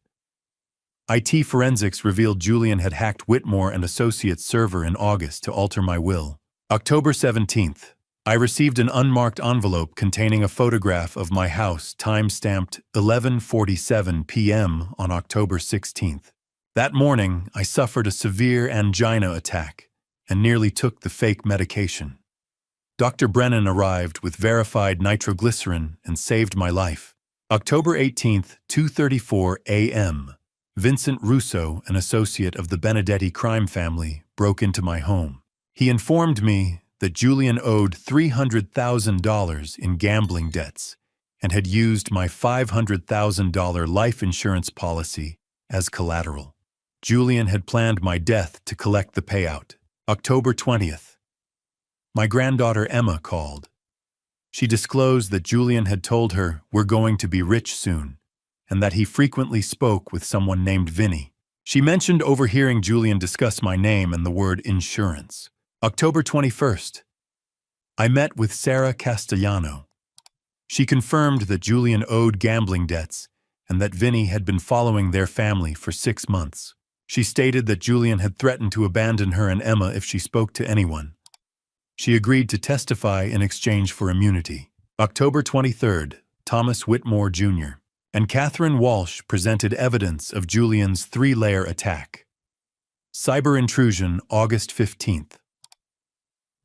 A: IT forensics revealed Julian had hacked Whitmore and Associates' server in August to alter my will. October 17th. I received an unmarked envelope containing a photograph of my house, time-stamped 11:47 p.m. on October 16th. That morning, I suffered a severe angina attack and nearly took the fake medication. Dr. Brennan arrived with verified nitroglycerin and saved my life. October 18th, 2:34 a.m. Vincent Russo, an associate of the Benedetti crime family, broke into my home. He informed me that Julian owed $300,000 in gambling debts and had used my $500,000 life insurance policy as collateral. Julian had planned my death to collect the payout. October 20th. My granddaughter Emma called. She disclosed that Julian had told her we're going to be rich soon, and that he frequently spoke with someone named Vinny. She mentioned overhearing Julian discuss my name and the word insurance. October 21st. I met with Sarah Castellano. She confirmed that Julian owed gambling debts and that Vinny had been following their family for 6 months. She stated that Julian had threatened to abandon her and Emma if she spoke to anyone. She agreed to testify in exchange for immunity. October 23rd, Thomas Whitmore Jr. and Catherine Walsh presented evidence of Julian's 3-layer attack. Cyber intrusion, August 15th.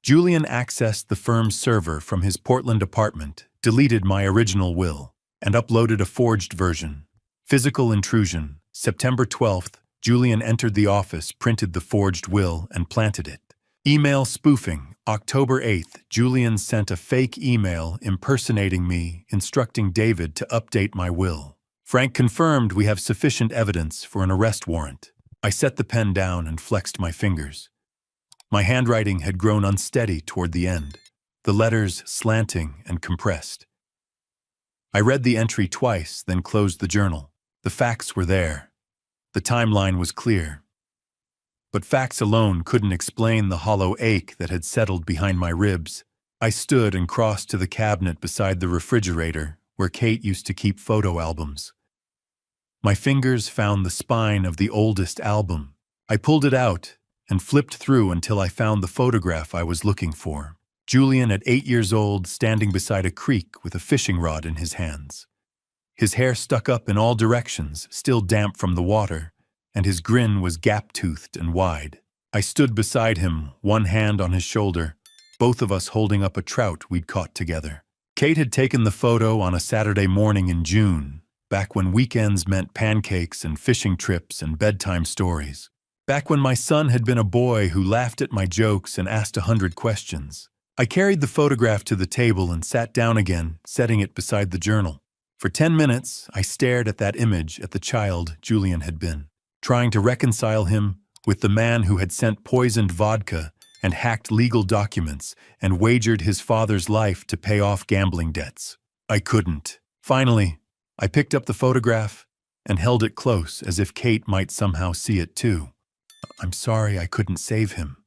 A: Julian accessed the firm's server from his Portland apartment, deleted my original will, and uploaded a forged version. Physical intrusion, September 12th, Julian entered the office, printed the forged will, and planted it. Email spoofing, October 8th, Julian sent a fake email impersonating me, instructing David to update my will. Frank confirmed we have sufficient evidence for an arrest warrant. I set the pen down and flexed my fingers. My handwriting had grown unsteady toward the end, the letters slanting and compressed. I read the entry twice, then closed the journal. The facts were there. The timeline was clear. But facts alone couldn't explain the hollow ache that had settled behind my ribs. I stood and crossed to the cabinet beside the refrigerator, where Kate used to keep photo albums. My fingers found the spine of the oldest album. I pulled it out and flipped through until I found the photograph I was looking for. Julian at 8 years old, standing beside a creek with a fishing rod in his hands. His hair stuck up in all directions, still damp from the water, and his grin was gap-toothed and wide. I stood beside him, one hand on his shoulder, both of us holding up a trout we'd caught together. Kate had taken the photo on a Saturday morning in June, back when weekends meant pancakes and fishing trips and bedtime stories. Back when my son had been a boy who laughed at my jokes and asked 100 questions. I carried the photograph to the table and sat down again, setting it beside the journal. For 10 minutes, I stared at that image at the child Julian had been, trying to reconcile him with the man who had sent poisoned vodka and hacked legal documents and wagered his father's life to pay off gambling debts. I couldn't. Finally, I picked up the photograph and held it close as if Kate might somehow see it too. I'm sorry I couldn't save him.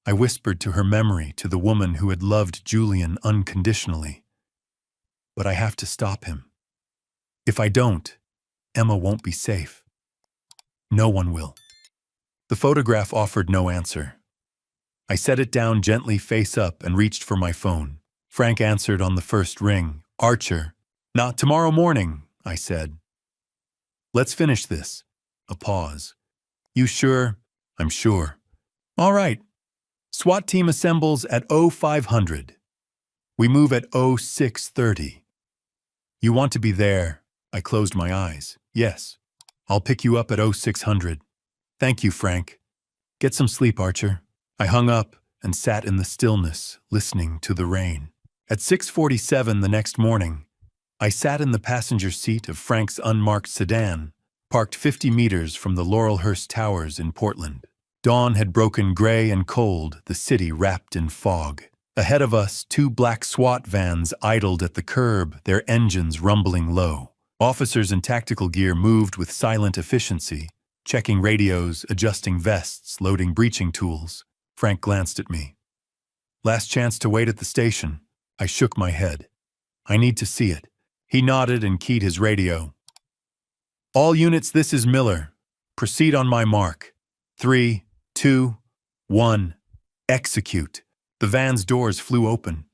A: I whispered to her memory, to the woman who had loved Julian unconditionally. But I have to stop him. If I don't, Emma won't be safe. No one will. The photograph offered no answer. I set it down gently face up and reached for my phone. Frank answered on the first ring. Archer. Not tomorrow morning, I said. Let's finish this. A pause. You sure? I'm sure. All right. SWAT team assembles at 0500. We move at 0630. You want to be there? I closed my eyes. Yes. I'll pick you up at 0600. Thank you, Frank. Get some sleep, Archer. I hung up and sat in the stillness, listening to the rain. At 6:47 the next morning, I sat in the passenger seat of Frank's unmarked sedan, parked 50 meters from the Laurelhurst Towers in Portland. Dawn had broken gray and cold, the city wrapped in fog. Ahead of us, 2 black SWAT vans idled at the curb, their engines rumbling low. Officers in tactical gear moved with silent efficiency, checking radios, adjusting vests, loading breaching tools. Frank glanced at me. Last chance to wait at the station. I shook my head. I need to see it. He nodded and keyed his radio. All units, this is Miller. Proceed on my mark. 3, 2, 1. Execute. The van's doors flew open.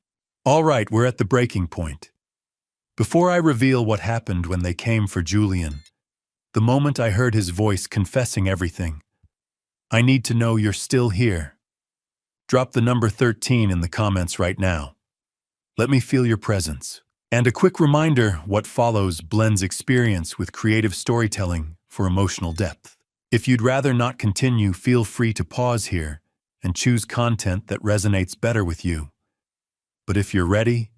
A: All right, we're at the breaking point. Before I reveal what happened when they came for Julian, the moment I heard his voice confessing everything, I need to know you're still here. Drop the number 13 in the comments right now. Let me feel your presence. And a quick reminder, what follows blends experience with creative storytelling for emotional depth. If you'd rather not continue, feel free to pause here and choose content that resonates better with you. But if you're ready,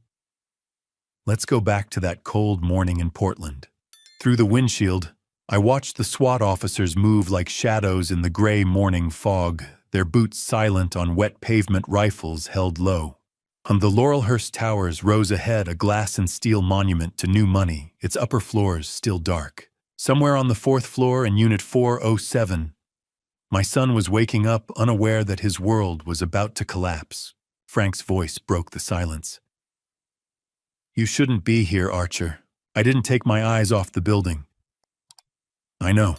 A: let's go back to that cold morning in Portland. Through the windshield, I watched the SWAT officers move like shadows in the gray morning fog, their boots silent on wet pavement, rifles held low. On the Laurelhurst Towers rose ahead a glass and steel monument to new money, its upper floors still dark. Somewhere on the fourth floor in Unit 407, my son was waking up, unaware that his world was about to collapse. Frank's voice broke the silence. "You shouldn't be here, Archer. I didn't take my eyes off the building." "I know,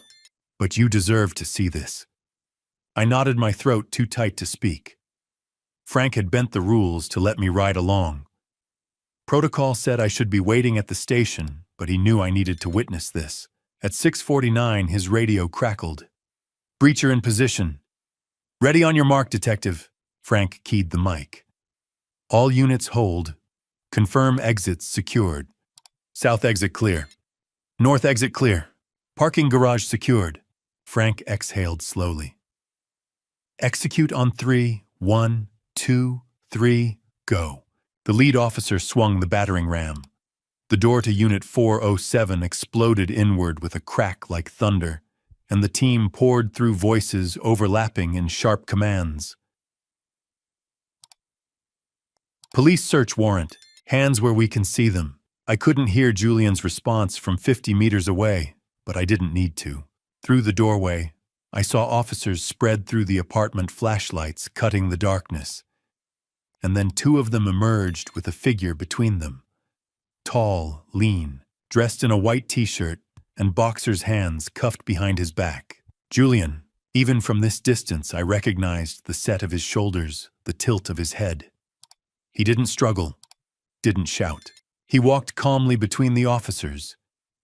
A: but you deserve to see this." I nodded, my throat too tight to speak. Frank had bent the rules to let me ride along. Protocol said I should be waiting at the station, but he knew I needed to witness this. At 6:49, his radio crackled. "Breacher in position. Ready on your mark, detective." Frank keyed the mic. "All units hold. Confirm exits secured. South exit clear. North exit clear. Parking garage secured." Frank exhaled slowly. "Execute on 3, 1, 2, 3, go." The lead officer swung the battering ram. The door to Unit 407 exploded inward with a crack like thunder, and the team poured through, voices overlapping in sharp commands. "Police search warrant. Hands where we can see them." I couldn't hear Julian's response from 50 meters away, but I didn't need to. Through the doorway, I saw officers spread through the apartment, flashlights cutting the darkness. And then two of them emerged with a figure between them. Tall, lean, dressed in a white t-shirt and boxer's, hands cuffed behind his back. Julian. Even from this distance, I recognized the set of his shoulders, the tilt of his head. He didn't struggle, didn't shout. He walked calmly between the officers.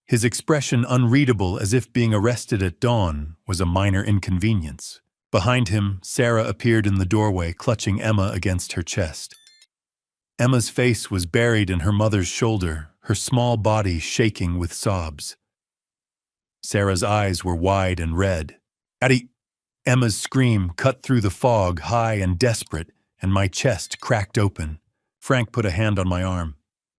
A: His expression unreadable, as if being arrested at dawn was a minor inconvenience. Behind him, Sarah appeared in the doorway, clutching Emma against her chest. Emma's face was buried in her mother's shoulder, her small body shaking with sobs. Sarah's eyes were wide and red. "Addie!" Emma's scream cut through the fog, high and desperate, and my chest cracked open. Frank put a hand on my arm.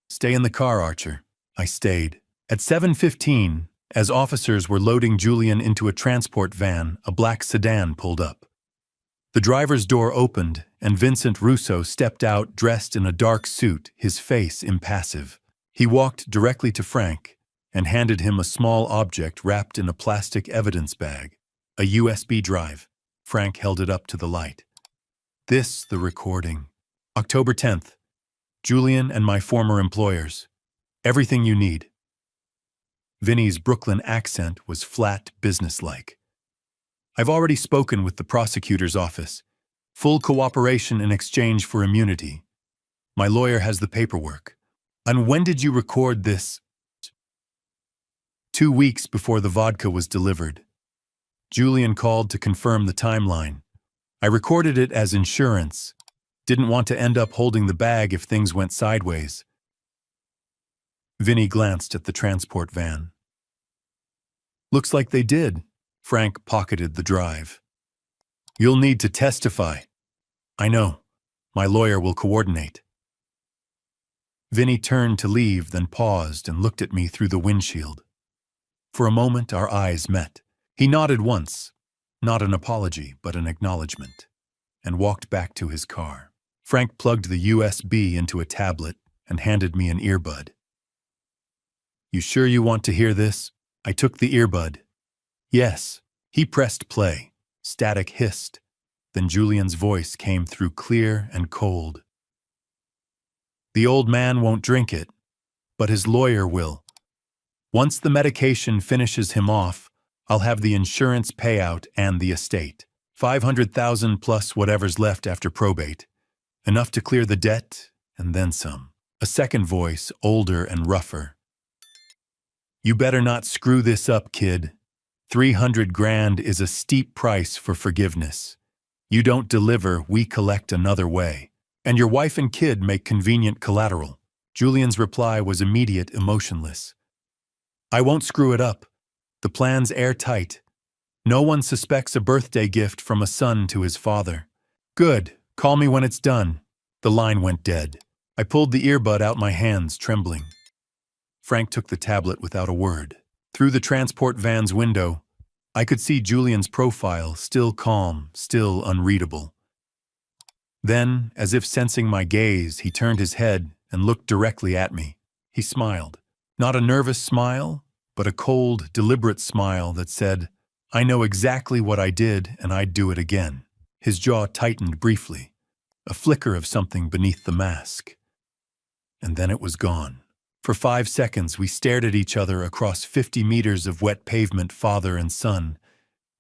A: "Stay in the car, Archer." I stayed. At 7:15, as officers were loading Julian into a transport van, a black sedan pulled up. The driver's door opened, and Vincent Russo stepped out, dressed in a dark suit, his face impassive. He walked directly to Frank and handed him a small object wrapped in a plastic evidence bag. A USB drive. Frank held it up to the light. "This, the recording. October 10th. Julian and my former employers. Everything you need." Vinny's Brooklyn accent was flat, businesslike. "I've already spoken with the prosecutor's office. Full cooperation in exchange for immunity. My lawyer has the paperwork." "And when did you record this?" 2 weeks before the vodka was delivered. Julian called to confirm the timeline. I recorded it as insurance. Didn't want to end up holding the bag if things went sideways. Vinny glanced at the transport van. "Looks like they did." Frank pocketed the drive. "You'll need to testify." "I know. My lawyer will coordinate." Vinny turned to leave, then paused and looked at me through the windshield. For a moment, our eyes met. He nodded once, not an apology, but an acknowledgement, and walked back to his car. Frank plugged the USB into a tablet and handed me an earbud. "You sure you want to hear this?" I took the earbud. "Yes." He pressed play. Static hissed. Then Julian's voice came through, clear and cold. "The old man won't drink it, but his lawyer will. Once the medication finishes him off, I'll have the insurance payout and the estate. 500,000 plus whatever's left after probate. Enough to clear the debt, and then some." A second voice, older and rougher. "You better not screw this up, kid. 300 grand is a steep price for forgiveness. You don't deliver, we collect another way. And your wife and kid make convenient collateral." Julian's reply was immediate, emotionless. "I won't screw it up. The plan's airtight. No one suspects a birthday gift from a son to his father." "Good. Call me when it's done." The line went dead. I pulled the earbud out my hands, trembling. Frank took the tablet without a word. Through the transport van's window, I could see Julian's profile, still calm, still unreadable. Then, as if sensing my gaze, he turned his head and looked directly at me. He smiled. Not a nervous smile, but a cold, deliberate smile that said, "I know exactly what I did and I'd do it again." His jaw tightened briefly, a flicker of something beneath the mask. And then it was gone. For 5 seconds, we stared at each other across 50 meters of wet pavement, father and son,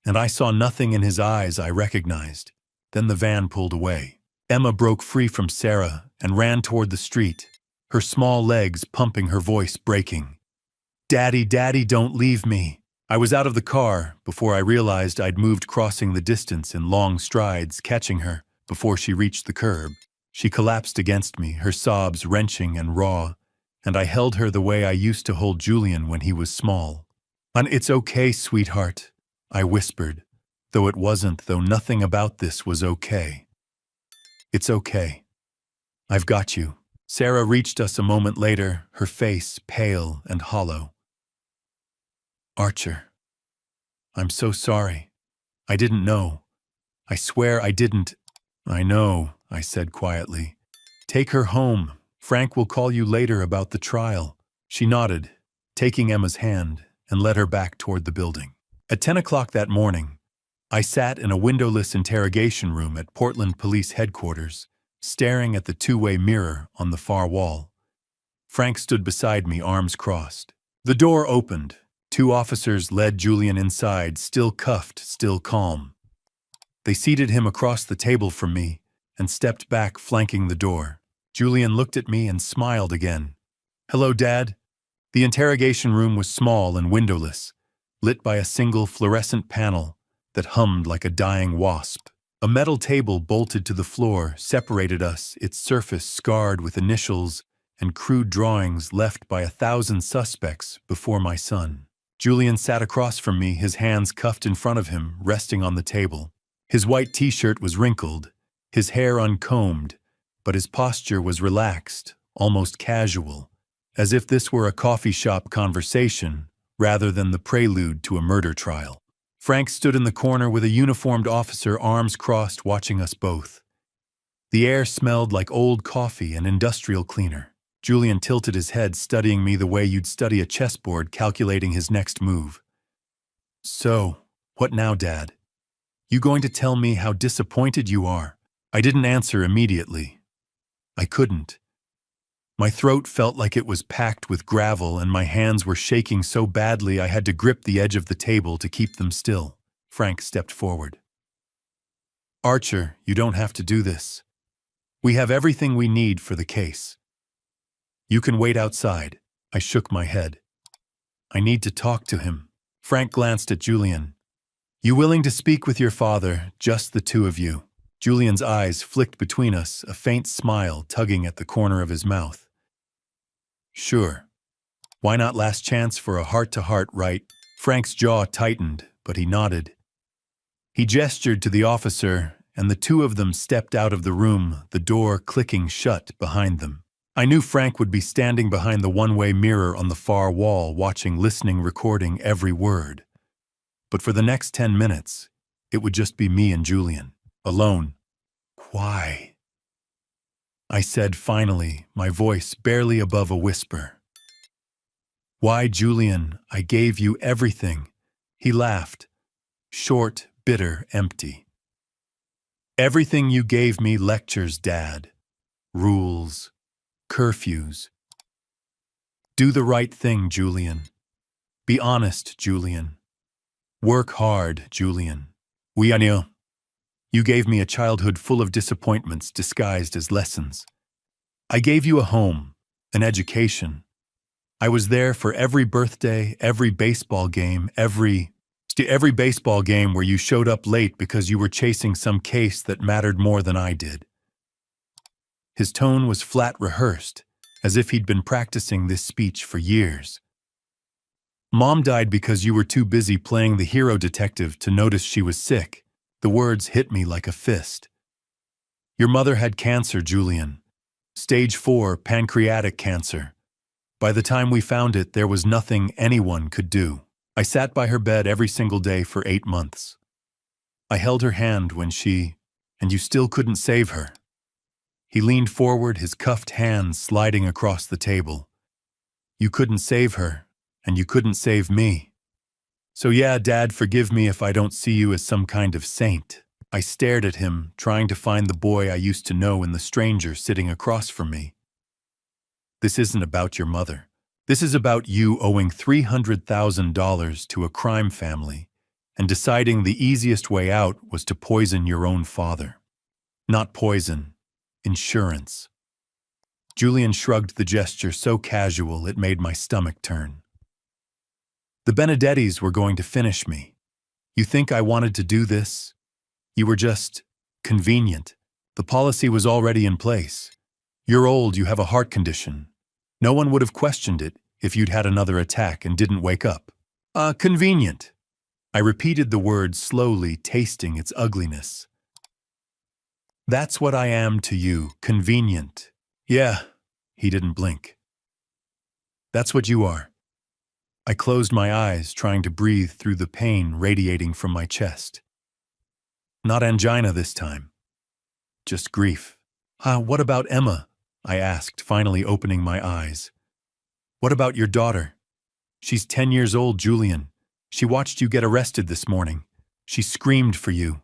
A: and I saw nothing in his eyes I recognized. Then the van pulled away. Emma broke free from Sarah and ran toward the street, her small legs pumping, her voice breaking. "Daddy, Daddy, don't leave me." I was out of the car before I realized I'd moved, crossing the distance in long strides, catching her before she reached the curb. She collapsed against me, her sobs wrenching and raw, and I held her the way I used to hold Julian when he was small. "And it's okay, sweetheart," I whispered, though it wasn't, though nothing about this was okay. "It's okay. I've got you." Sarah reached us a moment later, her face pale and hollow. "Archer, I'm so sorry. I didn't know. I swear I didn't." "I know," I said quietly. "Take her home. Frank will call you later about the trial." She nodded, taking Emma's hand, and led her back toward the building. At 10 o'clock that morning, I sat in a windowless interrogation room at Portland Police Headquarters, staring at the two-way mirror on the far wall. Frank stood beside me, arms crossed. The door opened. 2 officers led Julian inside, still cuffed, still calm. They seated him across the table from me and stepped back, flanking the door. Julian looked at me and smiled again. "Hello, Dad." The interrogation room was small and windowless, lit by a single fluorescent panel that hummed like a dying wasp. A metal table bolted to the floor separated us, its surface scarred with initials and crude drawings left by 1,000 suspects before my son. Julian sat across from me, his hands cuffed in front of him, resting on the table. His white t-shirt was wrinkled, his hair uncombed, but his posture was relaxed, almost casual, as if this were a coffee shop conversation rather than the prelude to a murder trial. Frank stood in the corner with a uniformed officer, arms crossed, watching us both. The air smelled like old coffee and industrial cleaner. Julian tilted his head, studying me the way you'd study a chessboard, calculating his next move. "So, what now, Dad? You going to tell me how disappointed you are?" I didn't answer immediately. I couldn't. My throat felt like it was packed with gravel, and my hands were shaking so badly I had to grip the edge of the table to keep them still. Frank stepped forward. "Archer, you don't have to do this. We have everything we need for the case. You can wait outside." I shook my head. "I need to talk to him." Frank glanced at Julian. "You willing to speak with your father, just the two of you?" Julian's eyes flicked between us, a faint smile tugging at the corner of his mouth. "Sure. Why not last chance for a heart-to-heart, right?" Frank's jaw tightened, but he nodded. He gestured to the officer, and the two of them stepped out of the room, the door clicking shut behind them. I knew Frank would be standing behind the one-way mirror on the far wall, watching, listening, recording every word. But for the next 10 minutes, it would just be me and Julian, alone. "Why?" I said finally, my voice barely above a whisper. "Why, Julian? I gave you everything." He laughed, short, bitter, empty. "Everything you gave me: lectures, Dad. Rules. Curfews. Do the right thing, Julian. Be honest, Julian. Work hard, Julian. I know. You gave me a childhood full of disappointments disguised as lessons. I gave you a home, an education. I was there for every birthday, every baseball game, every baseball game where you showed up late because you were chasing some case that mattered more than I did." His tone was flat, rehearsed, as if he'd been practicing this speech for years. "Mom died because you were too busy playing the hero detective to notice she was sick." The words hit me like a fist. "Your mother had cancer, Julian. Stage 4 pancreatic cancer. By the time we found it, there was nothing anyone could do. I sat by her bed every single day for 8 months. I held her hand when and you still couldn't save her. He leaned forward, his cuffed hands sliding across the table. You couldn't save her, and you couldn't save me. So yeah, Dad, forgive me if I don't see you as some kind of saint. I stared at him, trying to find the boy I used to know in the stranger sitting across from me. This isn't about your mother. This is about you owing $300,000 to a crime family and deciding the easiest way out was to poison your own father. Not poison, insurance. Julian shrugged, the gesture so casual it made my stomach turn. The Benedettis were going to finish me. You think I wanted to do this? You were just convenient. The policy was already in place. You're old, you have a heart condition. No one would have questioned it if you'd had another attack and didn't wake up. Convenient. I repeated the word slowly, tasting its ugliness. That's what I am to you, convenient. Yeah, he didn't blink. That's what you are. I closed my eyes, trying to breathe through the pain radiating from my chest. Not angina this time. Just grief. What about Emma? I asked, finally opening my eyes. What about your daughter? She's 10 years old, Julian. She watched you get arrested this morning. She screamed for you.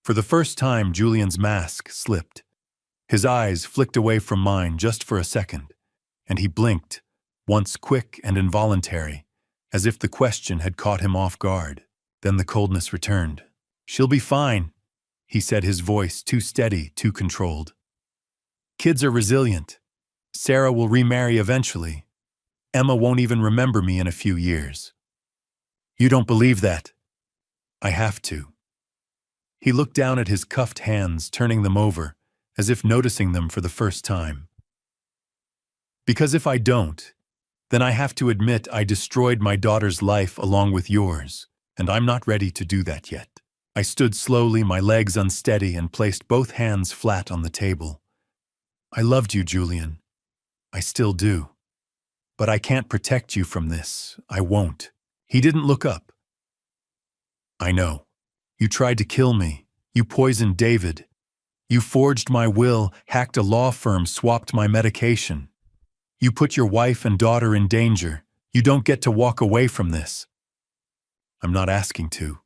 A: For the first time, Julian's mask slipped. His eyes flicked away from mine just for a second, and he blinked, once quick and involuntary, as if the question had caught him off guard. Then the coldness returned. She'll be fine, he said, his voice too steady, too controlled. Kids are resilient. Sarah will remarry eventually. Emma won't even remember me in a few years. You don't believe that? I have to. He looked down at his cuffed hands, turning them over, as if noticing them for the first time. Because if I don't, then I have to admit I destroyed my daughter's life along with yours, and I'm not ready to do that yet. I stood slowly, my legs unsteady, and placed both hands flat on the table. I loved you, Julian. I still do. But I can't protect you from this. I won't. He didn't look up. I know. You tried to kill me. You poisoned David. You forged my will, hacked a law firm, swapped my medication. You put your wife and daughter in danger. You don't get to walk away from this. I'm not asking to.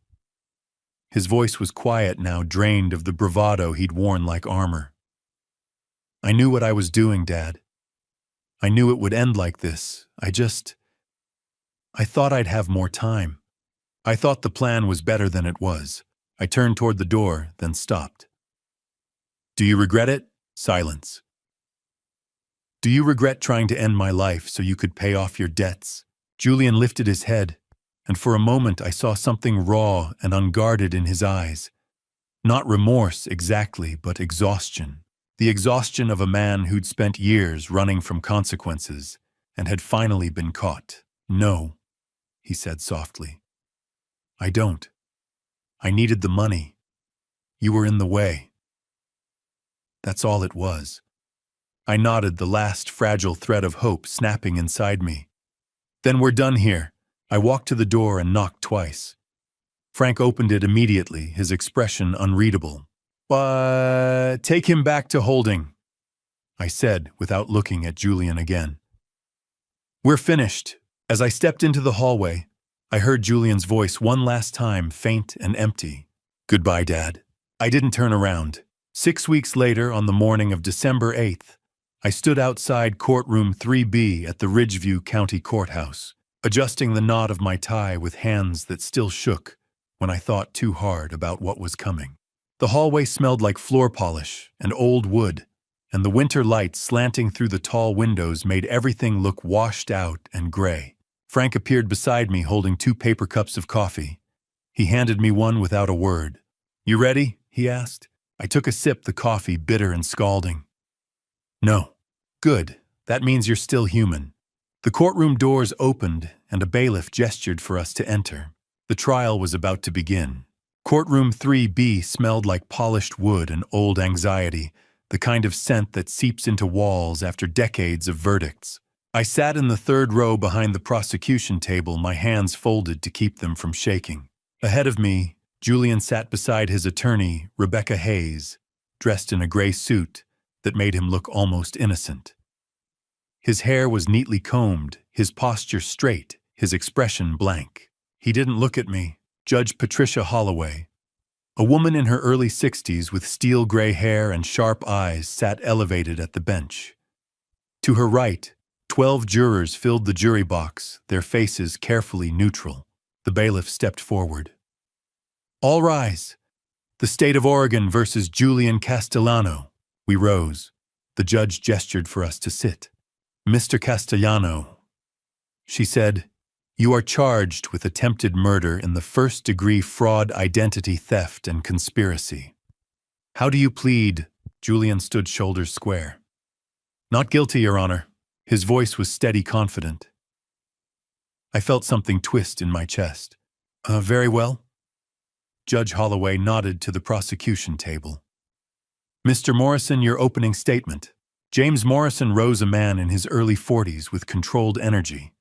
A: His voice was quiet now, drained of the bravado he'd worn like armor. I knew what I was doing, Dad. I knew it would end like this. I thought I'd have more time. I thought the plan was better than it was. I turned toward the door, then stopped. Do you regret it? Silence. Do you regret trying to end my life so you could pay off your debts? Julian lifted his head, and for a moment I saw something raw and unguarded in his eyes. Not remorse exactly, but exhaustion. The exhaustion of a man who'd spent years running from consequences and had finally been caught. No, he said softly. I don't. I needed the money. You were in the way. That's all it was. I nodded, the last fragile thread of hope snapping inside me. Then we're done here. I walked to the door and knocked twice. Frank opened it immediately, his expression unreadable. Take him back to holding, I said without looking at Julian again. We're finished. As I stepped into the hallway, I heard Julian's voice one last time, faint and empty. Goodbye, Dad. I didn't turn around. 6 weeks later, on the morning of December 8th, I stood outside courtroom 3B at the Ridgeview County Courthouse, adjusting the knot of my tie with hands that still shook when I thought too hard about what was coming. The hallway smelled like floor polish and old wood, and the winter light slanting through the tall windows made everything look washed out and gray. Frank appeared beside me holding 2 paper cups of coffee. He handed me one without a word. You ready? He asked. I took a sip, the coffee bitter and scalding. No. Good. That means you're still human. The courtroom doors opened and a bailiff gestured for us to enter. The trial was about to begin. Courtroom 3B smelled like polished wood and old anxiety, the kind of scent that seeps into walls after decades of verdicts. I sat in the third row behind the prosecution table, my hands folded to keep them from shaking. Ahead of me, Julian sat beside his attorney, Rebecca Hayes, dressed in a gray suit that made him look almost innocent. His hair was neatly combed, his posture straight, his expression blank. He didn't look at me. Judge Patricia Holloway, a woman in her early 60s with steel gray hair and sharp eyes, sat elevated at the bench. To her right, 12 jurors filled the jury box, their faces carefully neutral. The bailiff stepped forward. "All rise. The State of Oregon versus Julian Castellano." We rose. The judge gestured for us to sit. "Mr. Castellano," she said, "you are charged with attempted murder in the first-degree fraud, identity theft, and conspiracy." "How do you plead?" Julian stood shoulders square. "Not guilty, Your Honor." His voice was steady, confident. I felt something twist in my chest. Very well." Judge Holloway nodded to the prosecution table. "Mr. Morrison, your opening statement." James Morrison rose, a man in his early 40s with controlled energy.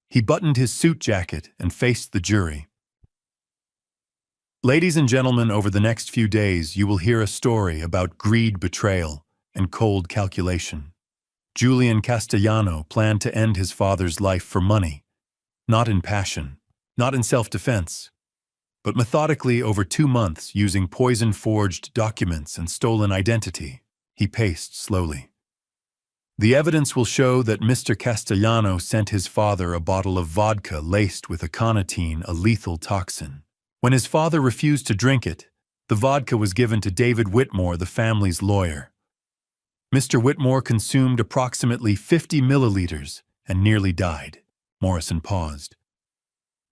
A: He buttoned his suit jacket and faced the jury. "Ladies and gentlemen, over the next few days, you will hear a story about greed, betrayal, and cold calculation. Julian Castellano planned to end his father's life for money, not in passion, not in self-defense, but methodically over 2 months, using poison-forged documents and stolen identity." He paced slowly. "The evidence will show that Mr. Castellano sent his father a bottle of vodka laced with aconitine, a lethal toxin. When his father refused to drink it, the vodka was given to David Whitmore, the family's lawyer. Mr. Whitmore consumed approximately 50 milliliters and nearly died." Morrison paused.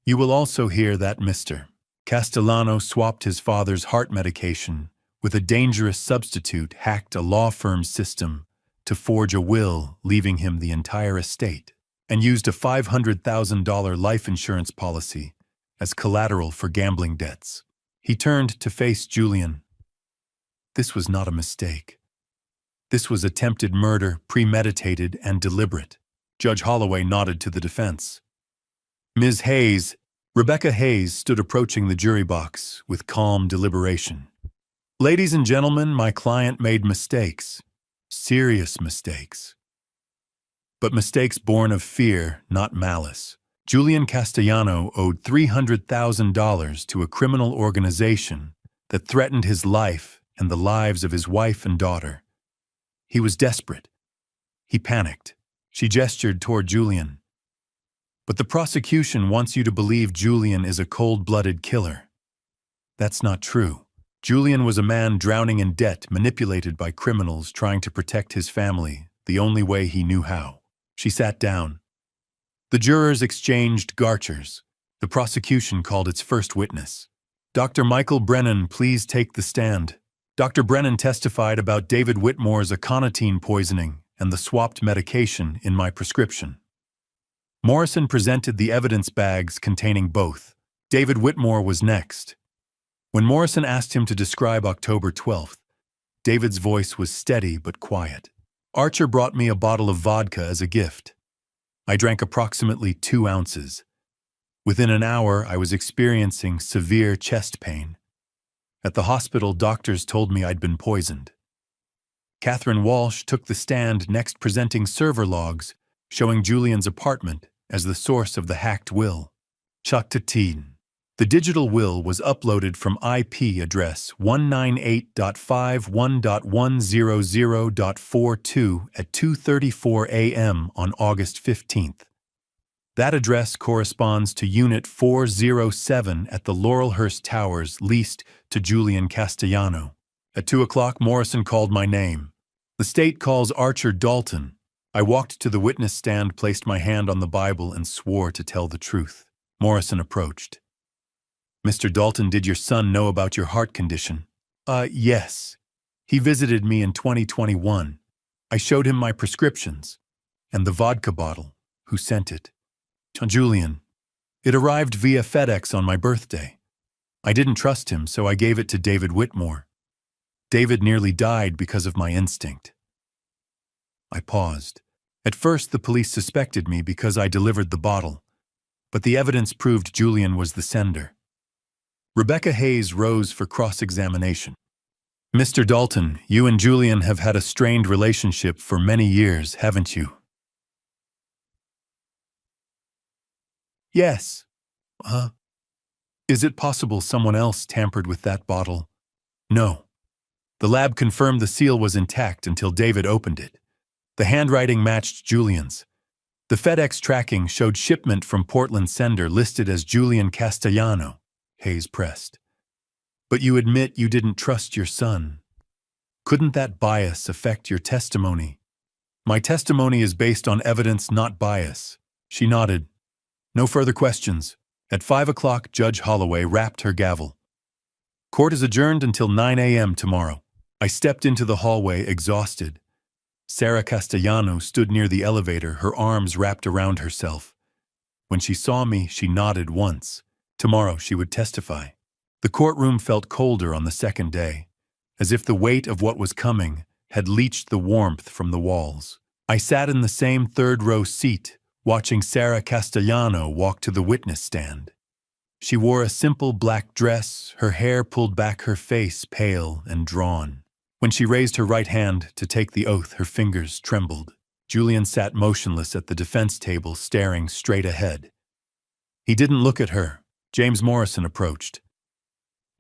A: "You will also hear that Mr. Castellano swapped his father's heart medication with a dangerous substitute, hacked a law firm's system to forge a will, leaving him the entire estate, and used a $500,000 life insurance policy as collateral for gambling debts." He turned to face Julian. "This was not a mistake. This was attempted murder, premeditated and deliberate." Judge Holloway nodded to the defense. "Ms. Hayes," Rebecca Hayes stood approaching the jury box with calm deliberation. "Ladies and gentlemen, my client made mistakes, serious mistakes. But mistakes born of fear, not malice. Julian Castellano owed $300,000 to a criminal organization that threatened his life and the lives of his wife and daughter. He was desperate. He panicked." She gestured toward Julian. "But the prosecution wants you to believe Julian is a cold-blooded killer. That's not true. Julian was a man drowning in debt, manipulated by criminals trying to protect his family the only way he knew how." She sat down. The jurors exchanged garters. The prosecution called its first witness. "Dr. Michael Brennan, please take the stand." Dr. Brennan testified about David Whitmore's aconitine poisoning and the swapped medication in my prescription. Morrison presented the evidence bags containing both. David Whitmore was next. When Morrison asked him to describe October 12th, David's voice was steady but quiet. "Archer brought me a bottle of vodka as a gift. I drank approximately 2 ounces. Within an hour, I was experiencing severe chest pain. At the hospital, doctors told me I'd been poisoned." Catherine Walsh took the stand next, presenting server logs showing Julian's apartment as the source of the hacked will. Chaktatin. The digital will was uploaded from IP address 198.51.100.42 at 2:34 a.m. on August 15th. That address corresponds to Unit 407 at the Laurelhurst Towers, leased to Julian Castellano. At 2 o'clock, Morrison called my name. "The state calls Archer Dalton." I walked to the witness stand, placed my hand on the Bible, and swore to tell the truth. Morrison approached. "Mr. Dalton, did your son know about your heart condition?" Yes. He visited me in 2021. I showed him my prescriptions and the vodka bottle. Who sent it?" "Julian. It arrived via FedEx on my birthday. I didn't trust him, so I gave it to David Whitmore. David nearly died because of my instinct." I paused. At first, the police suspected me because I delivered the bottle, but the evidence proved Julian was the sender. Rebecca Hayes rose for cross-examination. Mr. Dalton, you and Julian have had a strained relationship for many years, haven't you? Yes. Is it possible someone else tampered with that bottle? No. The lab confirmed the seal was intact until David opened it. The handwriting matched Julian's. The FedEx tracking showed shipment from Portland sender listed as Julian Castellano, Hayes pressed. But you admit you didn't trust your son. Couldn't that bias affect your testimony? My testimony is based on evidence, not bias. She nodded. No further questions. At 5 o'clock, Judge Holloway rapped her gavel. Court is adjourned until 9 a.m. tomorrow. I stepped into the hallway, exhausted. Sarah Castellano stood near the elevator, her arms wrapped around herself. When she saw me, she nodded once. Tomorrow she would testify. The courtroom felt colder on the second day, as if the weight of what was coming had leached the warmth from the walls. I sat in the same third-row seat, watching Sarah Castellano walk to the witness stand. She wore a simple black dress, her hair pulled back, her face pale and drawn. When she raised her right hand to take the oath, her fingers trembled. Julian sat motionless at the defense table, staring straight ahead. He didn't look at her. James Morrison approached.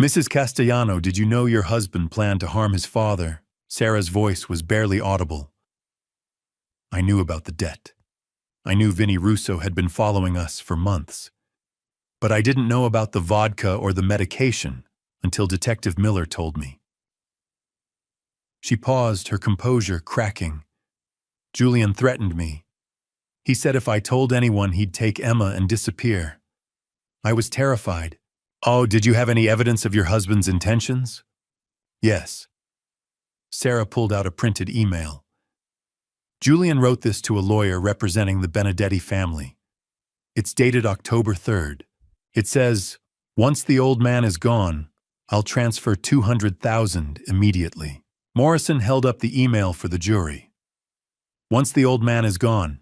A: Mrs. Castellano, did you know your husband planned to harm his father? Sarah's voice was barely audible. I knew about the debt. I knew Vinnie Russo had been following us for months. But I didn't know about the vodka or the medication until Detective Miller told me. She paused, her composure cracking. Julian threatened me. He said if I told anyone, he'd take Emma and disappear. I was terrified. Oh, did you have any evidence of your husband's intentions? Yes. Sarah pulled out a printed email. Julian wrote this to a lawyer representing the Benedetti family. It's dated October 3rd. It says, once the old man is gone, I'll transfer $200,000 immediately. Morrison held up the email for the jury. Once the old man is gone,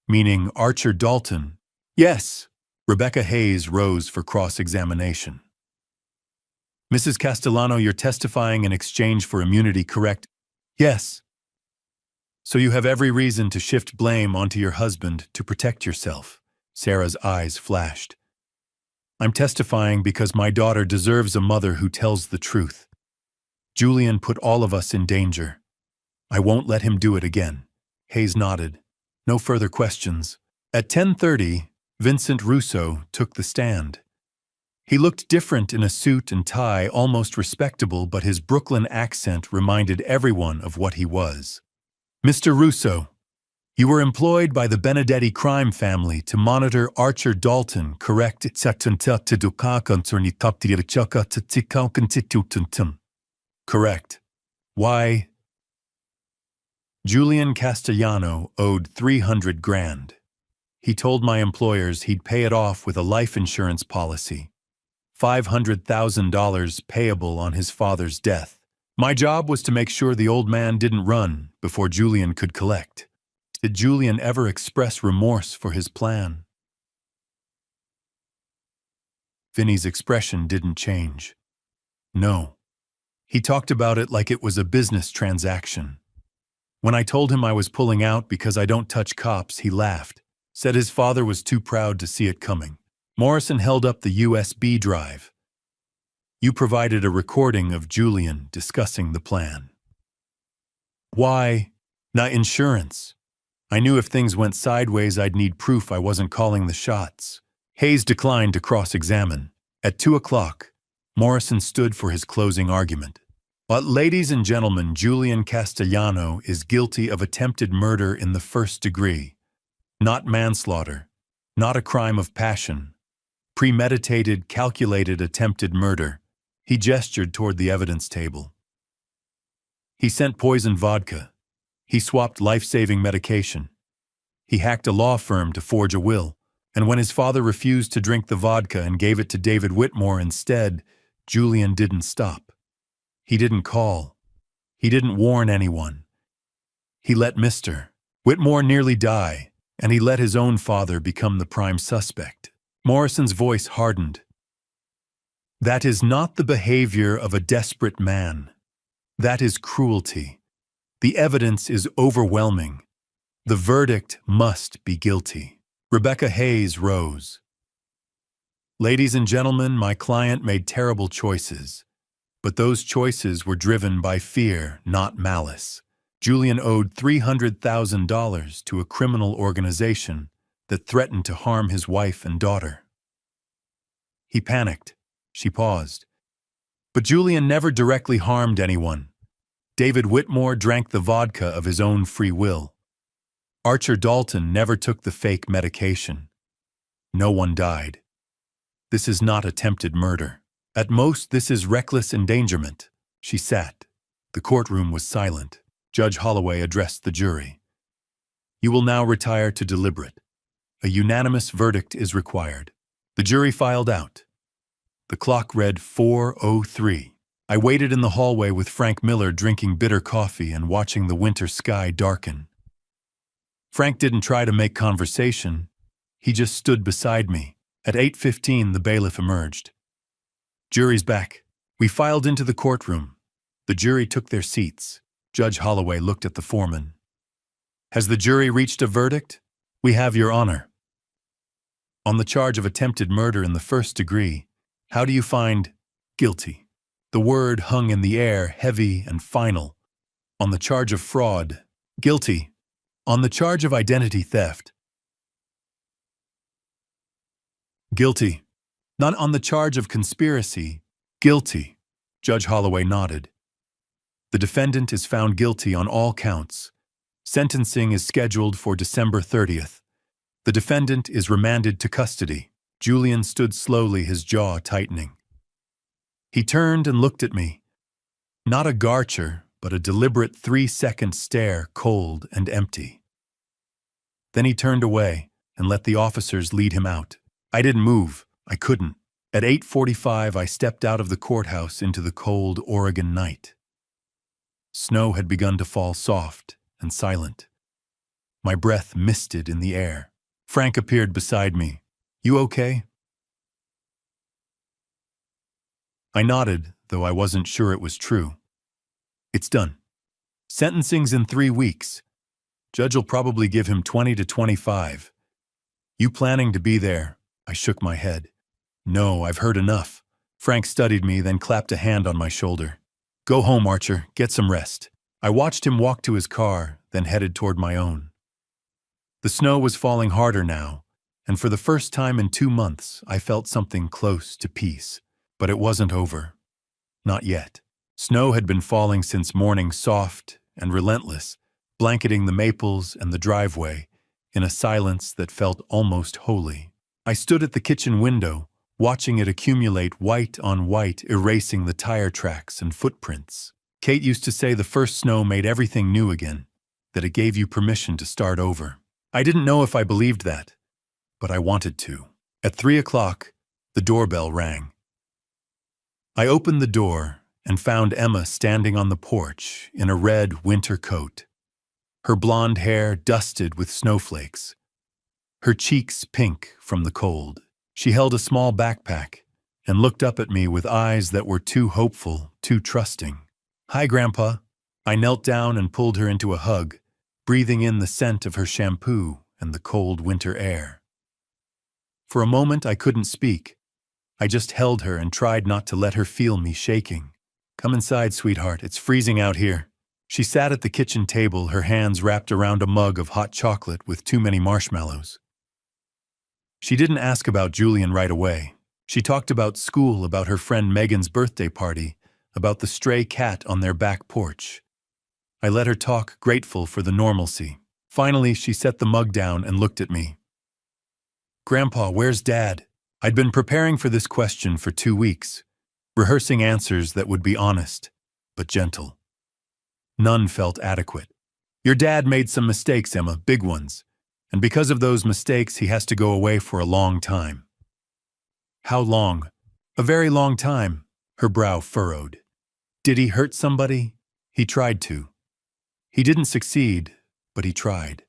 A: meaning Archer Dalton. Yes. Rebecca Hayes rose for cross-examination. Mrs. Castellano, you're testifying in exchange for immunity, correct? Yes. So you have every reason to shift blame onto your husband to protect yourself. Sarah's eyes flashed. I'm testifying because my daughter deserves a mother who tells the truth. Julian put all of us in danger. I won't let him do it again. Hayes nodded. No further questions. At 10:30, Vincent Russo took the stand. He looked different in a suit and tie, almost respectable, but his Brooklyn accent reminded everyone of what he was. Mr. Russo, you were employed by the Benedetti crime family to monitor Archer Dalton, correct? Correct. Why? Julian Castellano owed $300,000. He told my employers he'd pay it off with a life insurance policy. $500,000 payable on his father's death. My job was to make sure the old man didn't run before Julian could collect. Did Julian ever express remorse for his plan? Vinnie's expression didn't change. No. He talked about it like it was a business transaction. When I told him I was pulling out because I don't touch cops, he laughed, said his father was too proud to see it coming. Morrison held up the USB drive. You provided a recording of Julian discussing the plan. Why? Not insurance. I knew if things went sideways, I'd need proof I wasn't calling the shots. Hayes declined to cross-examine. At 2 o'clock, Morrison stood for his closing argument. But ladies and gentlemen, Julian Castellano is guilty of attempted murder in the first degree. Not manslaughter, not a crime of passion. Premeditated, calculated, attempted murder. He gestured toward the evidence table. He sent poisoned vodka. He swapped life-saving medication. He hacked a law firm to forge a will. And when his father refused to drink the vodka and gave it to David Whitmore instead, Julian didn't stop. He didn't call. He didn't warn anyone. He let Mr. Whitmore nearly died, and he let his own father become the prime suspect. Morrison's voice hardened. That is not the behavior of a desperate man. That is cruelty. The evidence is overwhelming. The verdict must be guilty. Rebecca Hayes rose. Ladies and gentlemen, my client made terrible choices, but those choices were driven by fear, not malice. Julian owed $300,000 to a criminal organization that threatened to harm his wife and daughter. He panicked. She paused. But Julian never directly harmed anyone. David Whitmore drank the vodka of his own free will. Archer Dalton never took the fake medication. No one died. This is not attempted murder. At most, this is reckless endangerment. She sat. The courtroom was silent. Judge Holloway addressed the jury. You will now retire to deliberate. A unanimous verdict is required. The jury filed out. The clock read 4:03. I waited in the hallway with Frank Miller drinking bitter coffee and watching the winter sky darken. Frank didn't try to make conversation. He just stood beside me. At 8:15, the bailiff emerged. Jury's back. We filed into the courtroom. The jury took their seats. Judge Holloway looked at the foreman. Has the jury reached a verdict? We have, Your Honor. On the charge of attempted murder in the first degree, how do you find guilty? The word hung in the air, heavy and final. On the charge of fraud, guilty. On the charge of identity theft, guilty. Not on the charge of conspiracy, guilty. Judge Holloway nodded. The defendant is found guilty on all counts. Sentencing is scheduled for December 30th. The defendant is remanded to custody. Julian stood slowly, his jaw tightening. He turned and looked at me. Not a garcher, but a deliberate 3-second stare, cold and empty. Then he turned away and let the officers lead him out. I didn't move. I couldn't. At 8:45, I stepped out of the courthouse into the cold Oregon night. Snow had begun to fall soft and silent. My breath misted in the air. Frank appeared beside me. You okay? I nodded, though I wasn't sure it was true. It's done. Sentencing's in 3 weeks. Judge will probably give him 20 to 25. You planning to be there? I shook my head. No, I've heard enough. Frank studied me, then clapped a hand on my shoulder. Go home, Archer. Get some rest. I watched him walk to his car, then headed toward my own. The snow was falling harder now, and for the first time in 2 months, I felt something close to peace. But it wasn't over. Not yet. Snow had been falling since morning, soft and relentless, blanketing the maples and the driveway in a silence that felt almost holy. I stood at the kitchen window, watching it accumulate white on white, erasing the tire tracks and footprints. Kate used to say the first snow made everything new again, that it gave you permission to start over. I didn't know if I believed that, but I wanted to. At 3 o'clock, the doorbell rang. I opened the door and found Emma standing on the porch in a red winter coat. Her blonde hair dusted with snowflakes. Her cheeks pink from the cold. She held a small backpack and looked up at me with eyes that were too hopeful, too trusting. Hi, Grandpa. I knelt down and pulled her into a hug, breathing in the scent of her shampoo and the cold winter air. For a moment, I couldn't speak. I just held her and tried not to let her feel me shaking. Come inside, sweetheart. It's freezing out here. She sat at the kitchen table, her hands wrapped around a mug of hot chocolate with too many marshmallows. She didn't ask about Julian right away. She talked about school, about her friend Megan's birthday party, about the stray cat on their back porch. I let her talk, grateful for the normalcy. Finally, she set the mug down and looked at me. Grandpa, where's Dad? I'd been preparing for this question for 2 weeks, rehearsing answers that would be honest, but gentle. None felt adequate. Your dad made some mistakes, Emma, big ones. And because of those mistakes, he has to go away for a long time. How long? A very long time. Her brow furrowed. Did he hurt somebody? He tried to. He didn't succeed, but he tried.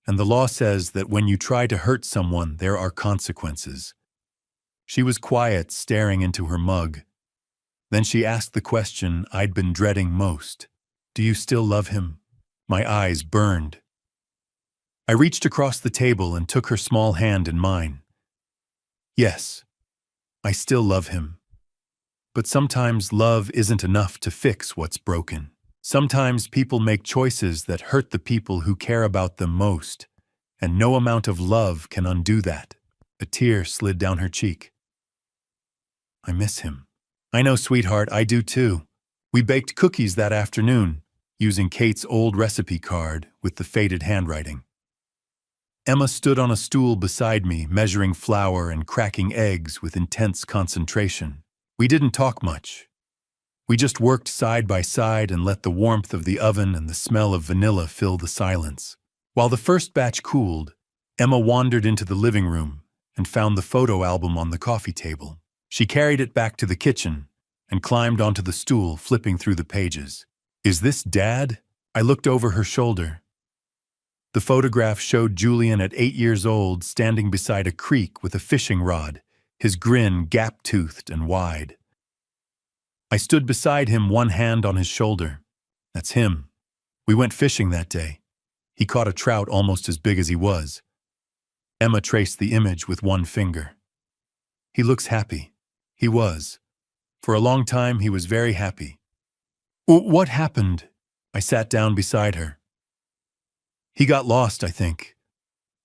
A: And the law says that when you try to hurt someone, there are consequences. She was quiet, staring into her mug. Then she asked the question I'd been dreading most. Do you still love him? My eyes burned. I reached across the table and took her small hand in mine. Yes, I still love him. But sometimes love isn't enough to fix what's broken. Sometimes people make choices that hurt the people who care about them most, and no amount of love can undo that. A tear slid down her cheek. I miss him. I know, sweetheart, I do too. We baked cookies that afternoon, using Kate's old recipe card with the faded handwriting. Emma stood on a stool beside me, measuring flour and cracking eggs with intense concentration. We didn't talk much. We just worked side by side and let the warmth of the oven and the smell of vanilla fill the silence. While the first batch cooled, Emma wandered into the living room and found the photo album on the coffee table. She carried it back to the kitchen and climbed onto the stool, flipping through the pages. Is this Dad? I looked over her shoulder. The photograph showed Julian at 8 years old, standing beside a creek with a fishing rod, his grin gap-toothed and wide. I stood beside him, one hand on his shoulder. That's him. We went fishing that day. He caught a trout almost as big as he was. Emma traced the image with one finger. He looks happy. He was. For a long time, he was very happy. What happened? I sat down beside her. He got lost, I think.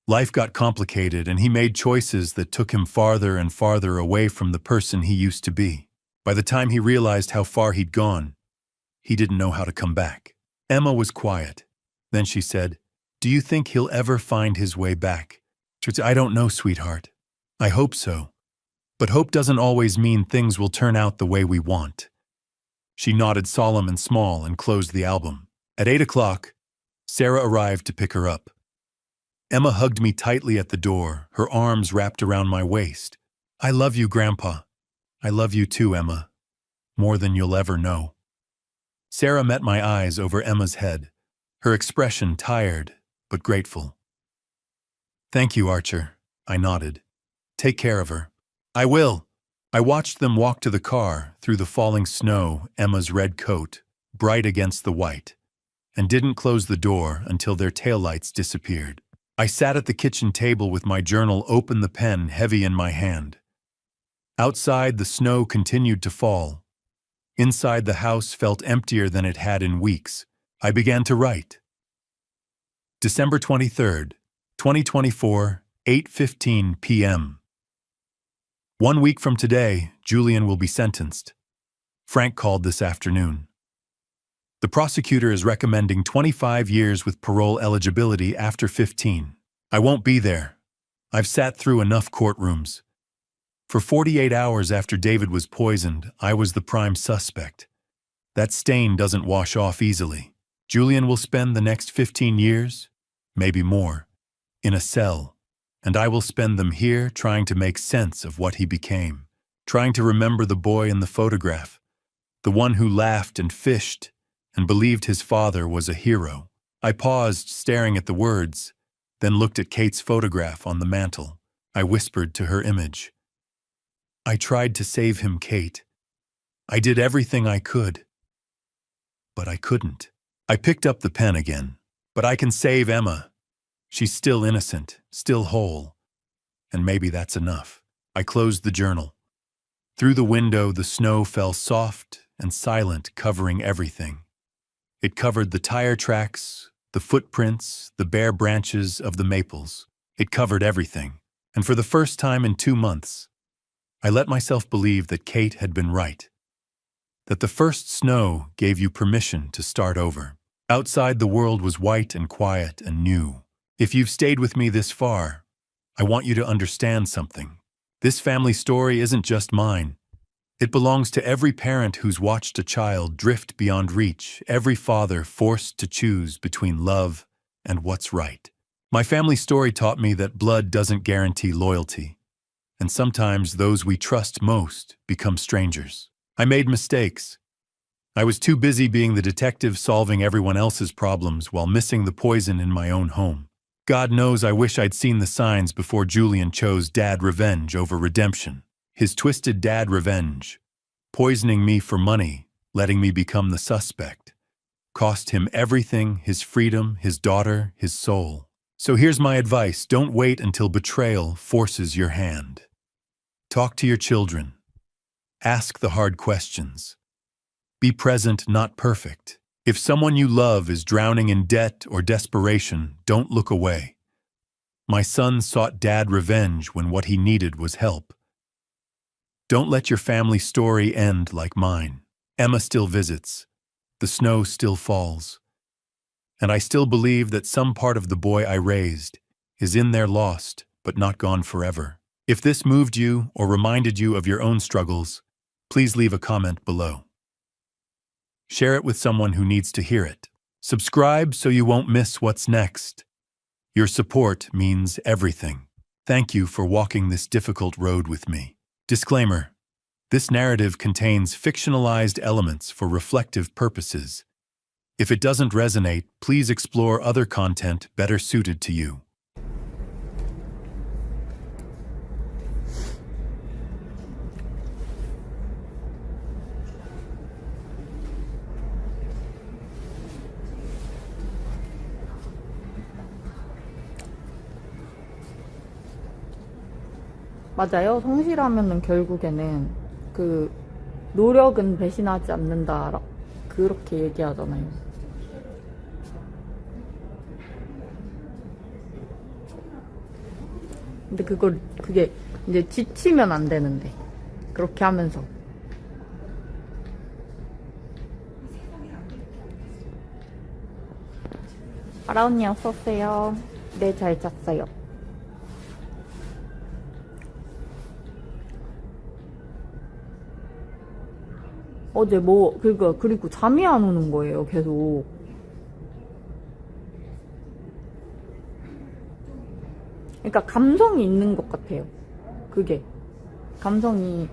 A: Life got complicated, and he made choices that took him farther and farther away from the person he used to be. By the time he realized how far he'd gone, he didn't know how to come back. Emma was quiet. Then she said, Do you think he'll ever find his way back? I don't know, sweetheart. I hope so. But hope doesn't always mean things will turn out the way we want. She nodded, solemn and small, and closed the album. At 8 o'clock, Sarah arrived to pick her up. Emma hugged me tightly at the door, her arms wrapped around my waist. I love you, Grandpa. I love you too, Emma. More than you'll ever know. Sarah met my eyes over Emma's head, her expression tired but grateful. Thank you, Archer, I nodded. Take care of her. I will. I watched them walk to the car through the falling snow, Emma's red coat, bright against the white, and didn't close the door until their taillights disappeared. I sat at the kitchen table with my journal open, the pen heavy in my hand. Outside, the snow continued to fall. Inside, the house felt emptier than it had in weeks. I began to write. December 23rd, 2024, 8:15 p.m. 1 week from today, Julian will be sentenced. Frank called this afternoon. The prosecutor is recommending 25 years with parole eligibility after 15. I won't be there. I've sat through enough courtrooms. For 48 hours after David was poisoned, I was the prime suspect. That stain doesn't wash off easily. Julian will spend the next 15 years, maybe more, in a cell, and I will spend them here trying to make sense of what he became, trying to remember the boy in the photograph, the one who laughed and fished and believed his father was a hero. I paused, staring at the words, then looked at Kate's photograph on the mantel. I whispered to her image. I tried to save him, Kate. I did everything I could. But I couldn't. I picked up the pen again. But I can save Emma. She's still innocent, still whole. And maybe that's enough. I closed the journal. Through the window, the snow fell soft and silent, covering everything. It covered the tire tracks, the footprints, the bare branches of the maples. It covered everything. And for the first time in 2 months, I let myself believe that Kate had been right. That the first snow gave you permission to start over. Outside, the world was white and quiet and new. If you've stayed with me this far, I want you to understand something. This family story isn't just mine. It belongs to every parent who's watched a child drift beyond reach, every father forced to choose between love and what's right. My family story taught me that blood doesn't guarantee loyalty, and sometimes those we trust most become strangers. I made mistakes. I was too busy being the detective solving everyone else's problems while missing the poison in my own home. God knows I wish I'd seen the signs before Julian chose dad revenge over redemption. His twisted dad revenge, poisoning me for money, letting me become the suspect, cost him everything, his freedom, his daughter, his soul. So here's my advice: don't wait until betrayal forces your hand. Talk to your children. Ask the hard questions. Be present, not perfect. If someone you love is drowning in debt or desperation, don't look away. My son sought dad revenge when what he needed was help. Don't let your family story end like mine. Emma still visits. The snow still falls. And I still believe that some part of the boy I raised is in there lost, but not gone forever. If this moved you or reminded you of your own struggles, please leave a comment below. Share it with someone who needs to hear it. Subscribe so you won't miss what's next. Your support means everything. Thank you for walking this difficult road with me. Disclaimer: this narrative contains fictionalized elements for reflective purposes. If it doesn't resonate, please explore other content better suited to you.
B: 맞아요. 성실하면은 결국에는 그 노력은 배신하지 않는다 그렇게 얘기하잖아요. 근데 그게 이제 지치면 안 되는데 그렇게 하면서 아라 언니 어서 오세요. 네, 잘 잤어요. 어제 그리고 잠이 안 오는 거예요, 계속. 그러니까 감성이 있는 것 같아요. 그게. 감성이